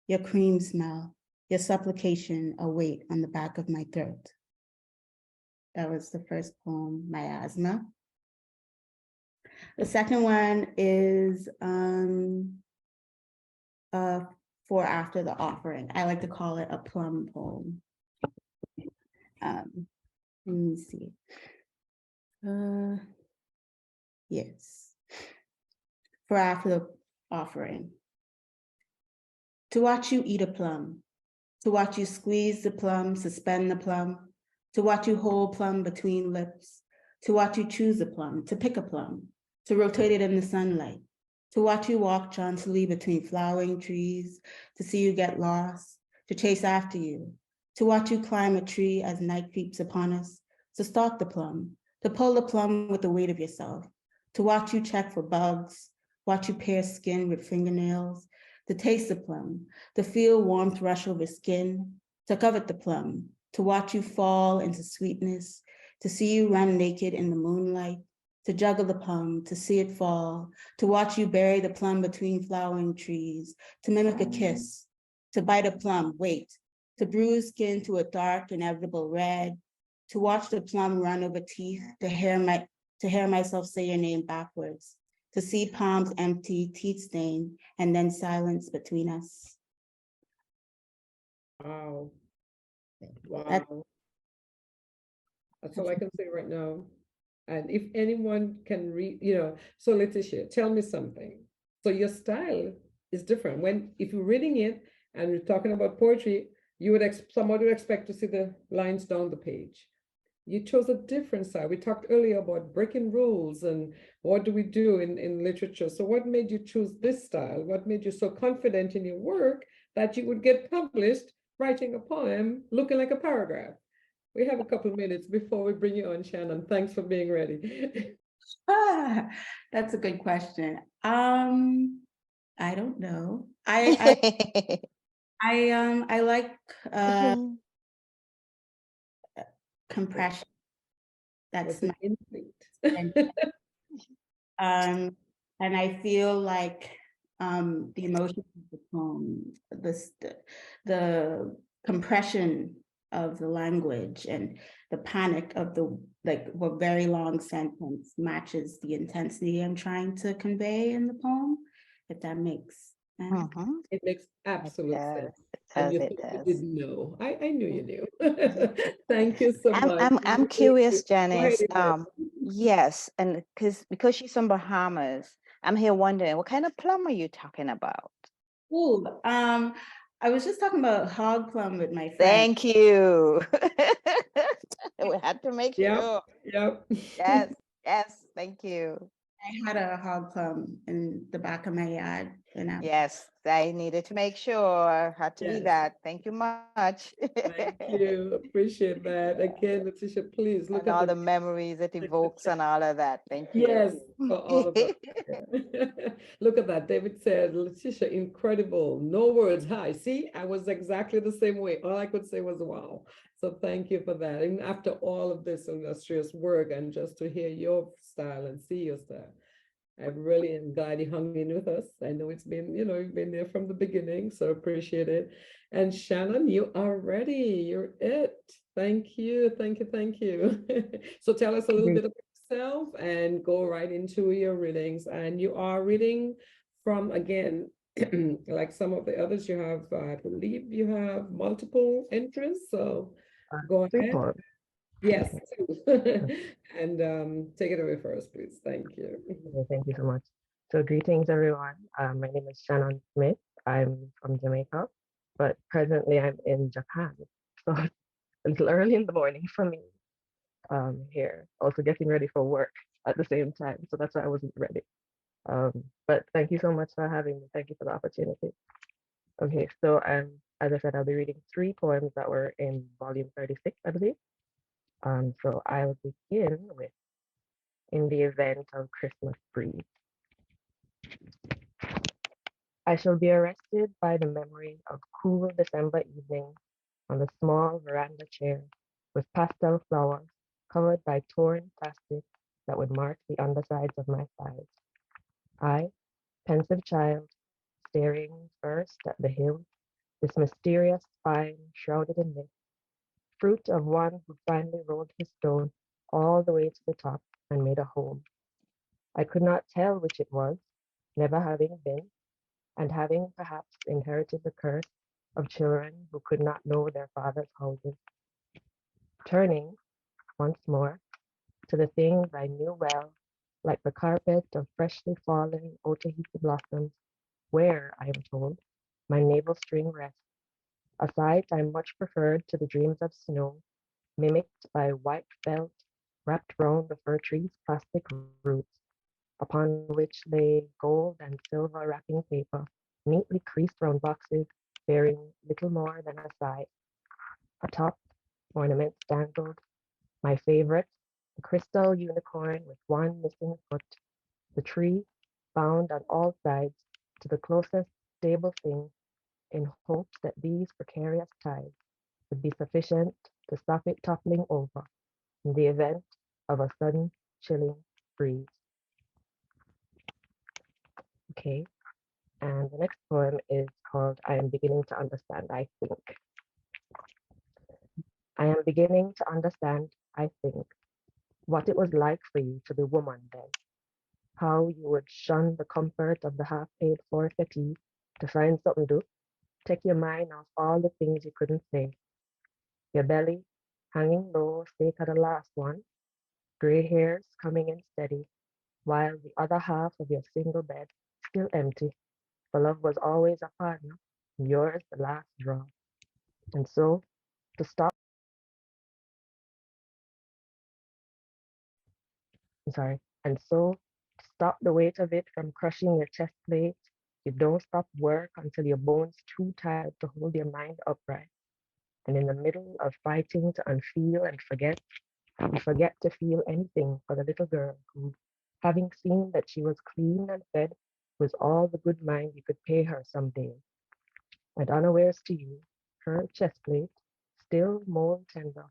Speaker 6: Your cream smell, your supplication, a weight on the back of my throat. That was the first poem, Miasma. The second one is For After the Offering. I like to call it a plum poem. Let me see. Yes. For After the Offering. To watch you eat a plum, to watch you squeeze the plum, suspend the plum, to watch you hold plum between lips, to watch you choose a plum, to pick a plum, to rotate it in the sunlight, to watch you walk jauntily between flowering trees, to see you get lost, to chase after you, to watch you climb a tree as night creeps upon us, to stalk the plum, to pull the plum with the weight of yourself, to watch you check for bugs, watch you pierce skin with fingernails, to taste the plum, to feel warmth rush over skin, to covet the plum, to watch you fall into sweetness, to see you run naked in the moonlight, to juggle the plum, to see it fall, to watch you bury the plum between flowering trees, to mimic a kiss, to bite a plum, wait, to bruise skin to a dark, inevitable red, to watch the plum run over teeth, to hear myself say your name backwards, to see palms empty, teeth stained, and then silence between us.
Speaker 10: Wow. Wow. That's all I can say right now. And if anyone can read, so Letitia, tell me something. So your style is different. If you're reading it and we're talking about poetry, someone would expect to see the lines down the page. You chose a different style. We talked earlier about breaking rules and what do we do in literature. So what made you choose this style? What made you so confident in your work that you would get published writing a poem looking like a paragraph? We have a couple of minutes before we bring you on, Shannon. Thanks for being ready.
Speaker 6: That's a good question. I don't know. I like compression. That's my and I feel like the emotion of the poem, the compression of the language and the panic of the very long sentence matches the intensity I'm trying to convey in the poem, if that makes sense.
Speaker 10: It makes absolute sense. And you think you didn't know. I knew you knew. Thank you so much.
Speaker 8: I'm curious, Janice. Yes, and because she's from Bahamas, I'm here wondering, what kind of plum are you talking about?
Speaker 6: Ooh, I was just talking about hog plum with my friend.
Speaker 8: Thank you. We had to make sure.
Speaker 10: Yep.
Speaker 8: Yes, thank you.
Speaker 6: I had a hog plum in the back of my yard.
Speaker 8: Yes, I needed to make sure. Had to be that. Thank you much.
Speaker 10: Thank you. Appreciate that. Again, Letitia, please look at
Speaker 8: all the memories it evokes and all of that. Thank you.
Speaker 10: Yes, for all of that. Look at that. David said, Letitia, incredible. No words. Hi. See, I was exactly the same way. All I could say was wow. So thank you for that. And after all of this illustrious work and just to hear your style and see your style, I really am glad you hung in with us. I know it's been, you've been there from the beginning, so appreciate it. And Shannon, you are ready. You're it. Thank you. So tell us a little bit about yourself and go right into your readings. And you are reading from, again, like some of the others, you have, I believe you have multiple entries. So go ahead. Yes. And take it away first, please. Thank you.
Speaker 5: Thank you so much. So greetings, everyone. My name is Shannon Smith. I'm from Jamaica, but presently I'm in Japan. So it's a little early in the morning for me here. Also getting ready for work at the same time. So that's why I wasn't ready. But thank you so much for having me. Thank you for the opportunity. Okay, so as I said, I'll be reading 3 poems that were in volume 36, I believe. So I'll begin with In the Event of Christmas Breeze. I shall be arrested by the memory of cool December evenings on the small veranda chair with pastel flowers covered by torn plastic that would mark the undersides of my thighs. I, pensive child, staring first at the hill, this mysterious spine shrouded in mist, fruit of one who finally rolled his stone all the way to the top and made a home. I could not tell which it was, never having been, and having perhaps inherited the curse of children who could not know their father's houses. Turning, once more, to the things I knew well, like the carpet of freshly fallen Otancia blossoms, where, I am told, my navel string rests, a sight I much preferred to the dreams of snow, mimicked by white felt wrapped round the fir tree's plastic roots, upon which lay gold and silver wrapping paper, neatly creased round boxes bearing little more than a sigh. Atop, ornaments dangled. My favorite, the crystal unicorn with one missing foot. The tree, bound on all sides to the closest stable thing, in hopes that these precarious ties would be sufficient to stop it toppling over in the event of a sudden chilling breeze. Okay, and the next poem is called I Am Beginning to Understand, I Think. I am beginning to understand, I think, what it was like for you to be woman then, how you would shun the comfort of the half-paid forfeitee to find something to do, take your mind off all the things you couldn't say. Your belly hanging low, stake at the last one, gray hairs coming in steady, while the other half of your single bed still empty, for love was always a partner, yours the last draw. And so, to stop, and so to stop the weight of it from crushing your chest plate, you don't stop work until your bones too tired to hold your mind upright. And in the middle of fighting to unfeel and forget, you forget to feel anything for the little girl who, having seen that she was clean and fed, was all the good mind you could pay her someday. And unawares to you, her chest plate, still mold tender,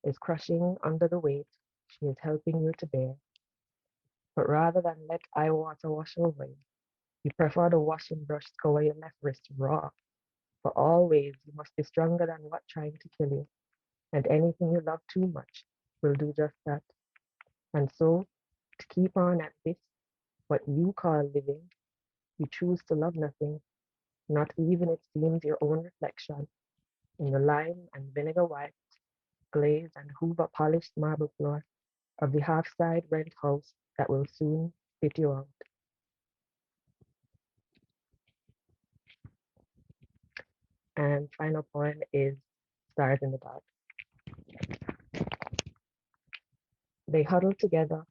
Speaker 5: is crushing under the weight she is helping you to bear. But rather than let eye water wash over you, you prefer the washing brush scour your left wrist raw. For always you must be stronger than what trying to kill you, and anything you love too much will do just that. And so, to keep on at this, what you call living, you choose to love nothing, not even it seems your own reflection, in the lime and vinegar white, glaze and hoover polished marble floor of the half-side rent house that will soon spit you out. And final poem is Stars in the Dark. They huddle together,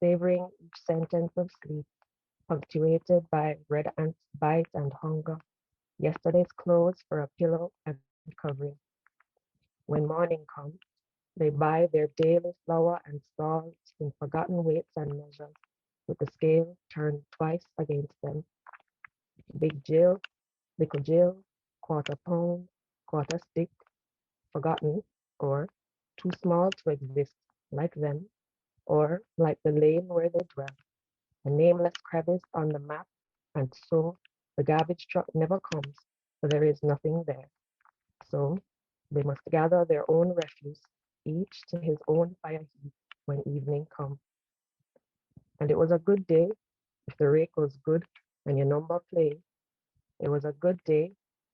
Speaker 5: savoring each sentence of sleep, punctuated by red ants' bite and hunger, yesterday's clothes for a pillow and covering. When morning comes, they buy their daily flour and salt in forgotten weights and measures, with the scale turned twice against them. Big Jill, little Jill, quarter pound, quarter stick, forgotten, or too small to exist, like them, or like the lane where they dwell, a nameless crevice on the map, and so the garbage truck never comes, for there is nothing there. So they must gather their own refuse, each to his own fire heap when evening comes. And it was a good day if the rake was good and your number played. It was a good day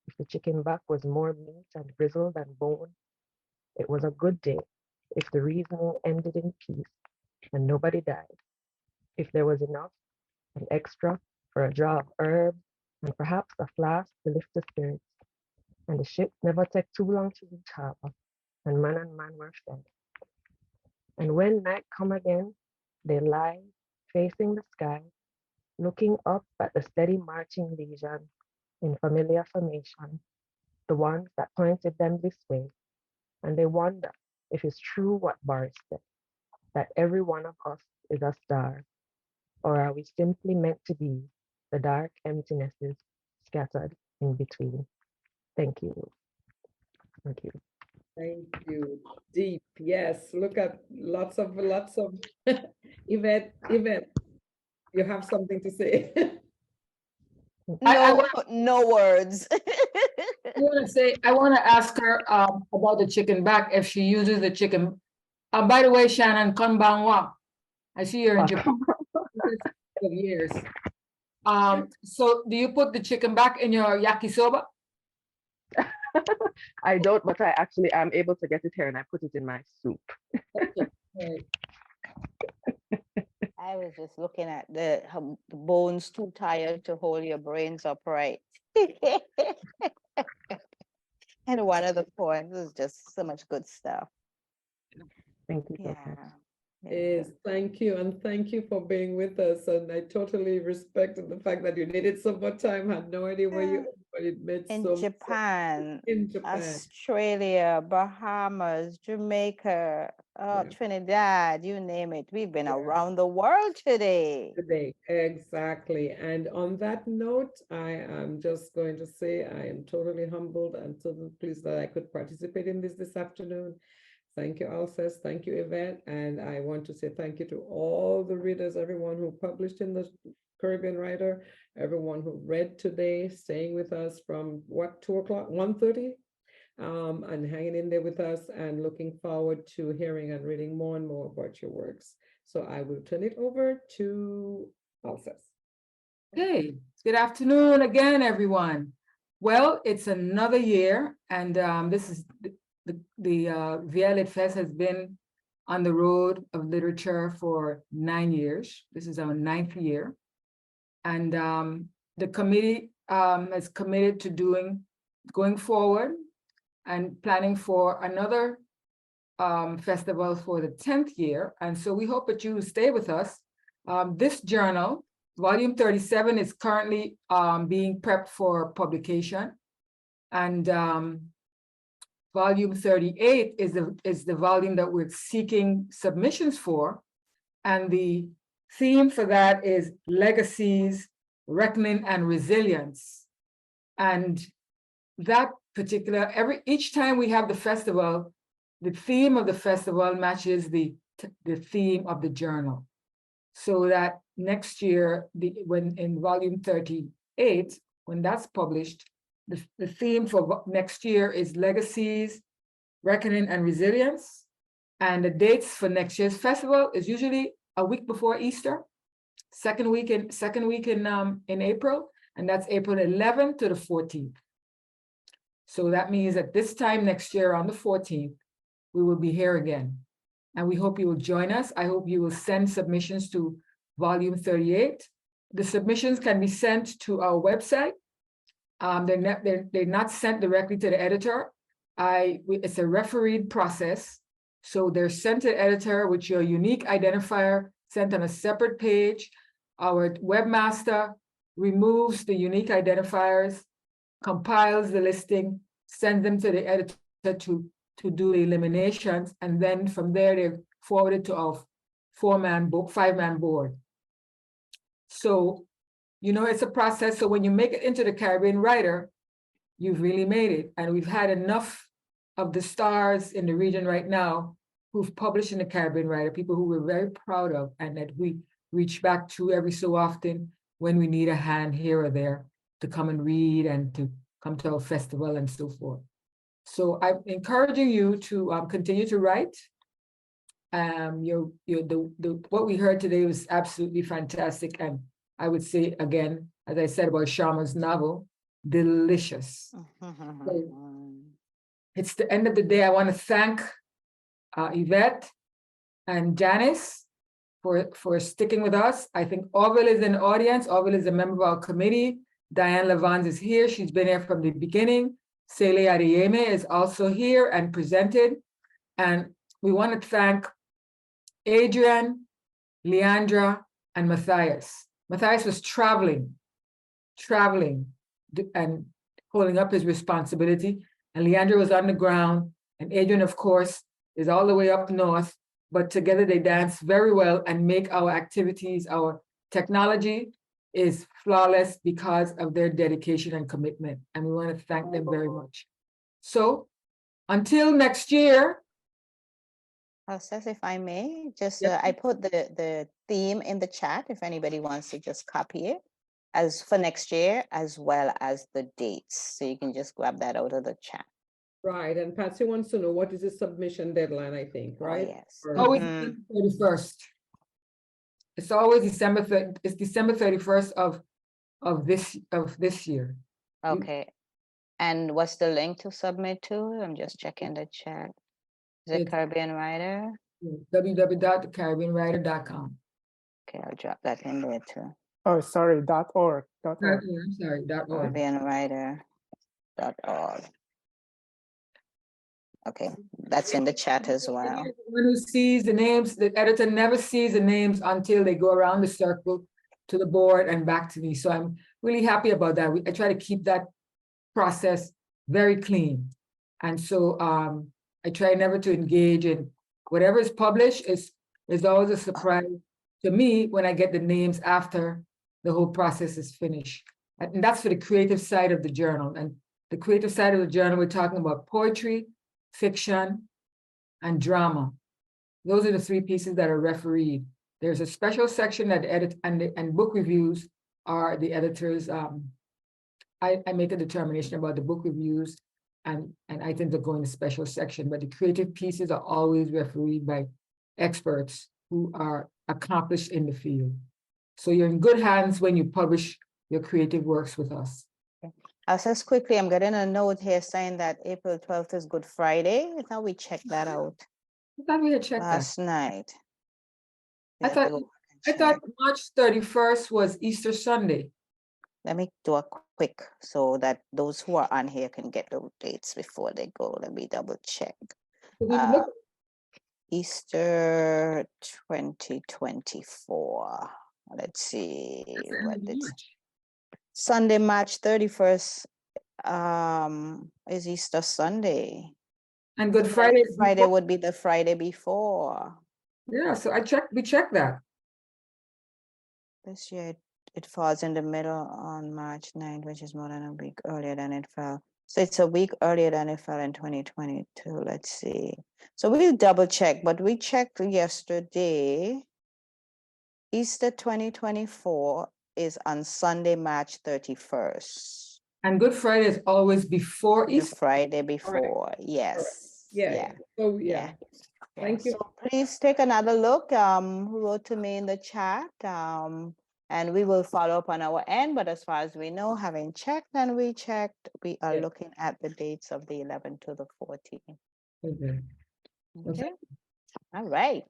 Speaker 5: if the chicken back was more meat and grizzle than bone. It was a good day if the reasoning ended in peace and nobody died. If there was enough, an extra for a jar of herbs, and perhaps a flask to lift the spirits. And the ships never take too long to reach harbor, and man were fed. And when night come again, they lie facing the sky, looking up at the steady marching legion in familiar formation, the ones that pointed them this way, and they wonder if it's true what Boris said, that every one of us is a star, or are we simply meant to be the dark emptinesses scattered in between? Thank you. Thank you.
Speaker 10: Thank you. Deep. Yes. Look at lots of Yvette, you have something to say.
Speaker 8: No words.
Speaker 1: I want to ask her about the chicken back if she uses the chicken. By the way, Shannon, konbanwa. I see you're in Japan for years. So do you put the chicken back in your yakisoba?
Speaker 5: I don't, but I actually am able to get it here and I put it in my soup.
Speaker 8: I was just looking at the bones too tired to hold your brains upright. And one of the poems is just so much good stuff.
Speaker 5: Thank you.
Speaker 8: Yeah.
Speaker 10: Yes, thank you. And thank you for being with us. And I totally respected the fact that you needed some more time, had no idea where you, but it made
Speaker 8: In
Speaker 10: so
Speaker 8: Japan,
Speaker 10: in Japan,
Speaker 8: Australia, Bahamas, Jamaica, Trinidad, you name it. We've been around the world today.
Speaker 10: Exactly. And on that note, I am just going to say I am totally humbled and totally pleased that I could participate in this afternoon. Thank you, Alscess. Thank you, Yvette. And I want to say thank you to all the readers, everyone who published in the Caribbean Writer, everyone who read today, staying with us from 2 o'clock, 1:30, and hanging in there with us and looking forward to hearing and reading more and more about your works. So I will turn it over to Alscess.
Speaker 1: Okay, good afternoon again, everyone. Well, it's another year, and this is the LitFest has been on the road of literature for 9 years. This is our 9th year. And the committee is committed to going forward and planning for another festival for the 10th year. And so we hope that you will stay with us. This journal, volume 37, is currently being prepped for publication. And volume 38 is the volume that we're seeking submissions for. And the theme for that is Legacies, Reckoning, and Resilience. And that particular, each time we have the festival, the theme of the festival matches the theme of the journal. So that next year, when in volume 38, when that's published, the theme for next year is Legacies, Reckoning, and Resilience. And the dates for next year's festival is usually a week before Easter, second week in April, and that's April 11th to the 14th. So that means that this time next year on the 14th, we will be here again. And we hope you will join us. I hope you will send submissions to volume 38. The submissions can be sent to our website. They're not sent directly to the editor. It's a refereed process. So they're sent to the editor with your unique identifier sent on a separate page. Our webmaster removes the unique identifiers, compiles the listing, sends them to the editor to do the eliminations, and then from there they're forwarded to our 5-man board. So, it's a process. So when you make it into the Caribbean Writer, you've really made it. And we've had enough of the stars in the region right now who've published in the Caribbean Writer, people who we're very proud of and that we reach back to every so often when we need a hand here or there to come and read and to come to our festival and so forth. So I'm encouraging you to continue to write. What we heard today was absolutely fantastic. And I would say again, as I said about Sharma's novel, delicious. So it's the end of the day. I want to thank Yvette and Janice for sticking with us. I think Orville is in the audience. Orville is a member of our committee. Diane Levans is here. She's been here from the beginning. Sele Adeyemi is also here and presented. And we want to thank Adrian, Leandra, and Matthias. Matthias was traveling and holding up his responsibility. And Leandra was on the ground. And Adrian, of course, is all the way up north. But together they dance very well and make our activities, our technology is flawless because of their dedication and commitment. And we want to thank them very much. So until next year.
Speaker 8: Alscess, if I may, just I put the theme in the chat if anybody wants to just copy it as for next year, as well as the dates. So you can just grab that out of the chat.
Speaker 10: Right, and Patsy wants to know what is the submission deadline, I think, right?
Speaker 8: Oh, yes.
Speaker 1: Always December 31st. It's always December 31st of this year.
Speaker 8: Okay. And what's the link to submit to? I'm just checking the chat. Is it Caribbean Writer?
Speaker 1: www.caribbeanwriter.com.
Speaker 8: Okay, I'll drop that in there too.
Speaker 3: Oh, sorry, .org.
Speaker 1: I'm sorry, .org.
Speaker 8: CaribbeanWriter.org. Okay, that's in the chat as well.
Speaker 1: Anyone who sees the names, the editor never sees the names until they go around the circle to the board and back to me. So I'm really happy about that. I try to keep that process very clean. And so I try never to engage in whatever is published is always a surprise to me when I get the names after the whole process is finished. And that's for the creative side of the journal. And the creative side of the journal, we're talking about poetry, fiction, and drama. Those are the three pieces that are refereed. There's a special section that and book reviews are the editors. I make a determination about the book reviews and items that go in the special section, but the creative pieces are always refereed by experts who are accomplished in the field. So you're in good hands when you publish your creative works with us.
Speaker 8: Alscess, quickly, I'm getting a note here saying that April 12th is Good Friday. I thought we checked that out.
Speaker 1: I thought we had checked
Speaker 8: last night.
Speaker 1: I thought March 31st was Easter Sunday.
Speaker 8: Let me do a quick so that those who are on here can get the dates before they go. Let me double check. Easter 2024. Let's see. What did Sunday, March 31st is Easter Sunday.
Speaker 1: And Good Friday.
Speaker 8: Friday would be the Friday before.
Speaker 1: Yeah, so we checked that.
Speaker 8: This year it falls in the middle on March 9th, which is more than a week earlier than it fell. So it's a week earlier than it fell in 2022. Let's see. So we'll double check, but we checked yesterday. Easter 2024 is on Sunday, March 31st.
Speaker 1: And Good Friday is always before Easter.
Speaker 8: The Friday before, yes.
Speaker 10: Yeah. So yeah. Thank you.
Speaker 8: So please take another look. Who wrote to me in the chat, and we will follow up on our end. But as far as we know, having checked and rechecked, we are looking at the dates of the 11th to the 14th. Okay. All right.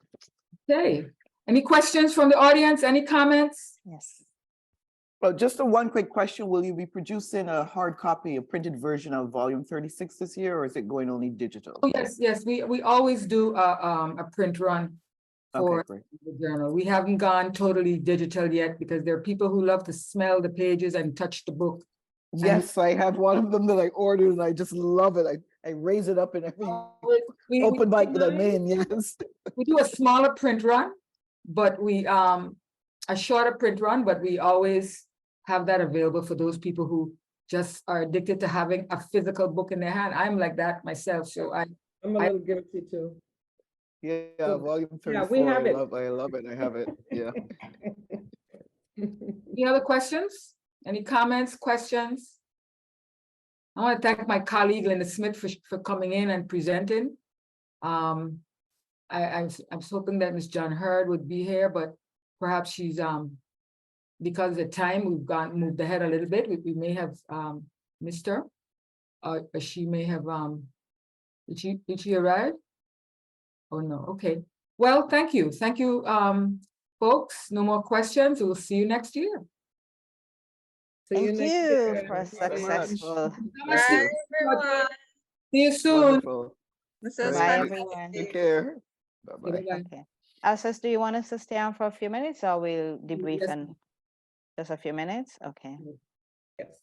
Speaker 1: Okay. Any questions from the audience? Any comments?
Speaker 8: Yes.
Speaker 17: Well, just one quick question. Will you be producing a hard copy, a printed version of volume 36 this year, or is it going only digital?
Speaker 1: Oh, yes. We always do a print run for the journal. We haven't gone totally digital yet because there are people who love to smell the pages and touch the book.
Speaker 17: Yes, I have one of them that I ordered and I just love it. I raise it up in every open mic that I'm in, yes.
Speaker 1: We do a smaller print run, but a shorter print run, but we always have that available for those people who just are addicted to having a physical book in their hand. I'm like that myself, so I'm
Speaker 10: a little guilty too.
Speaker 17: Yeah, volume 34.
Speaker 10: Yeah, we have
Speaker 17: I love it. I have it. Yeah.
Speaker 1: Any other questions? Any comments, questions? I want to thank my colleague Lynda Smith for coming in and presenting. I was hoping that Ms. John Hurd would be here, but perhaps she's because of the time we've moved ahead a little bit. We may have missed her, or she may have did she arrive? Oh no, okay. Well, thank you. Folks, no more questions. We'll see you next year.
Speaker 8: Thank you for a successful.
Speaker 1: Bye, everyone. See you soon.
Speaker 17: Wonderful.
Speaker 8: Bye, everyone.
Speaker 17: Take care. Bye-bye.
Speaker 8: Okay. Alscess, do you want us to stay on for a few minutes or we'll debrief
Speaker 1: Yes.
Speaker 8: in just a few minutes? Okay.
Speaker 10: Yes.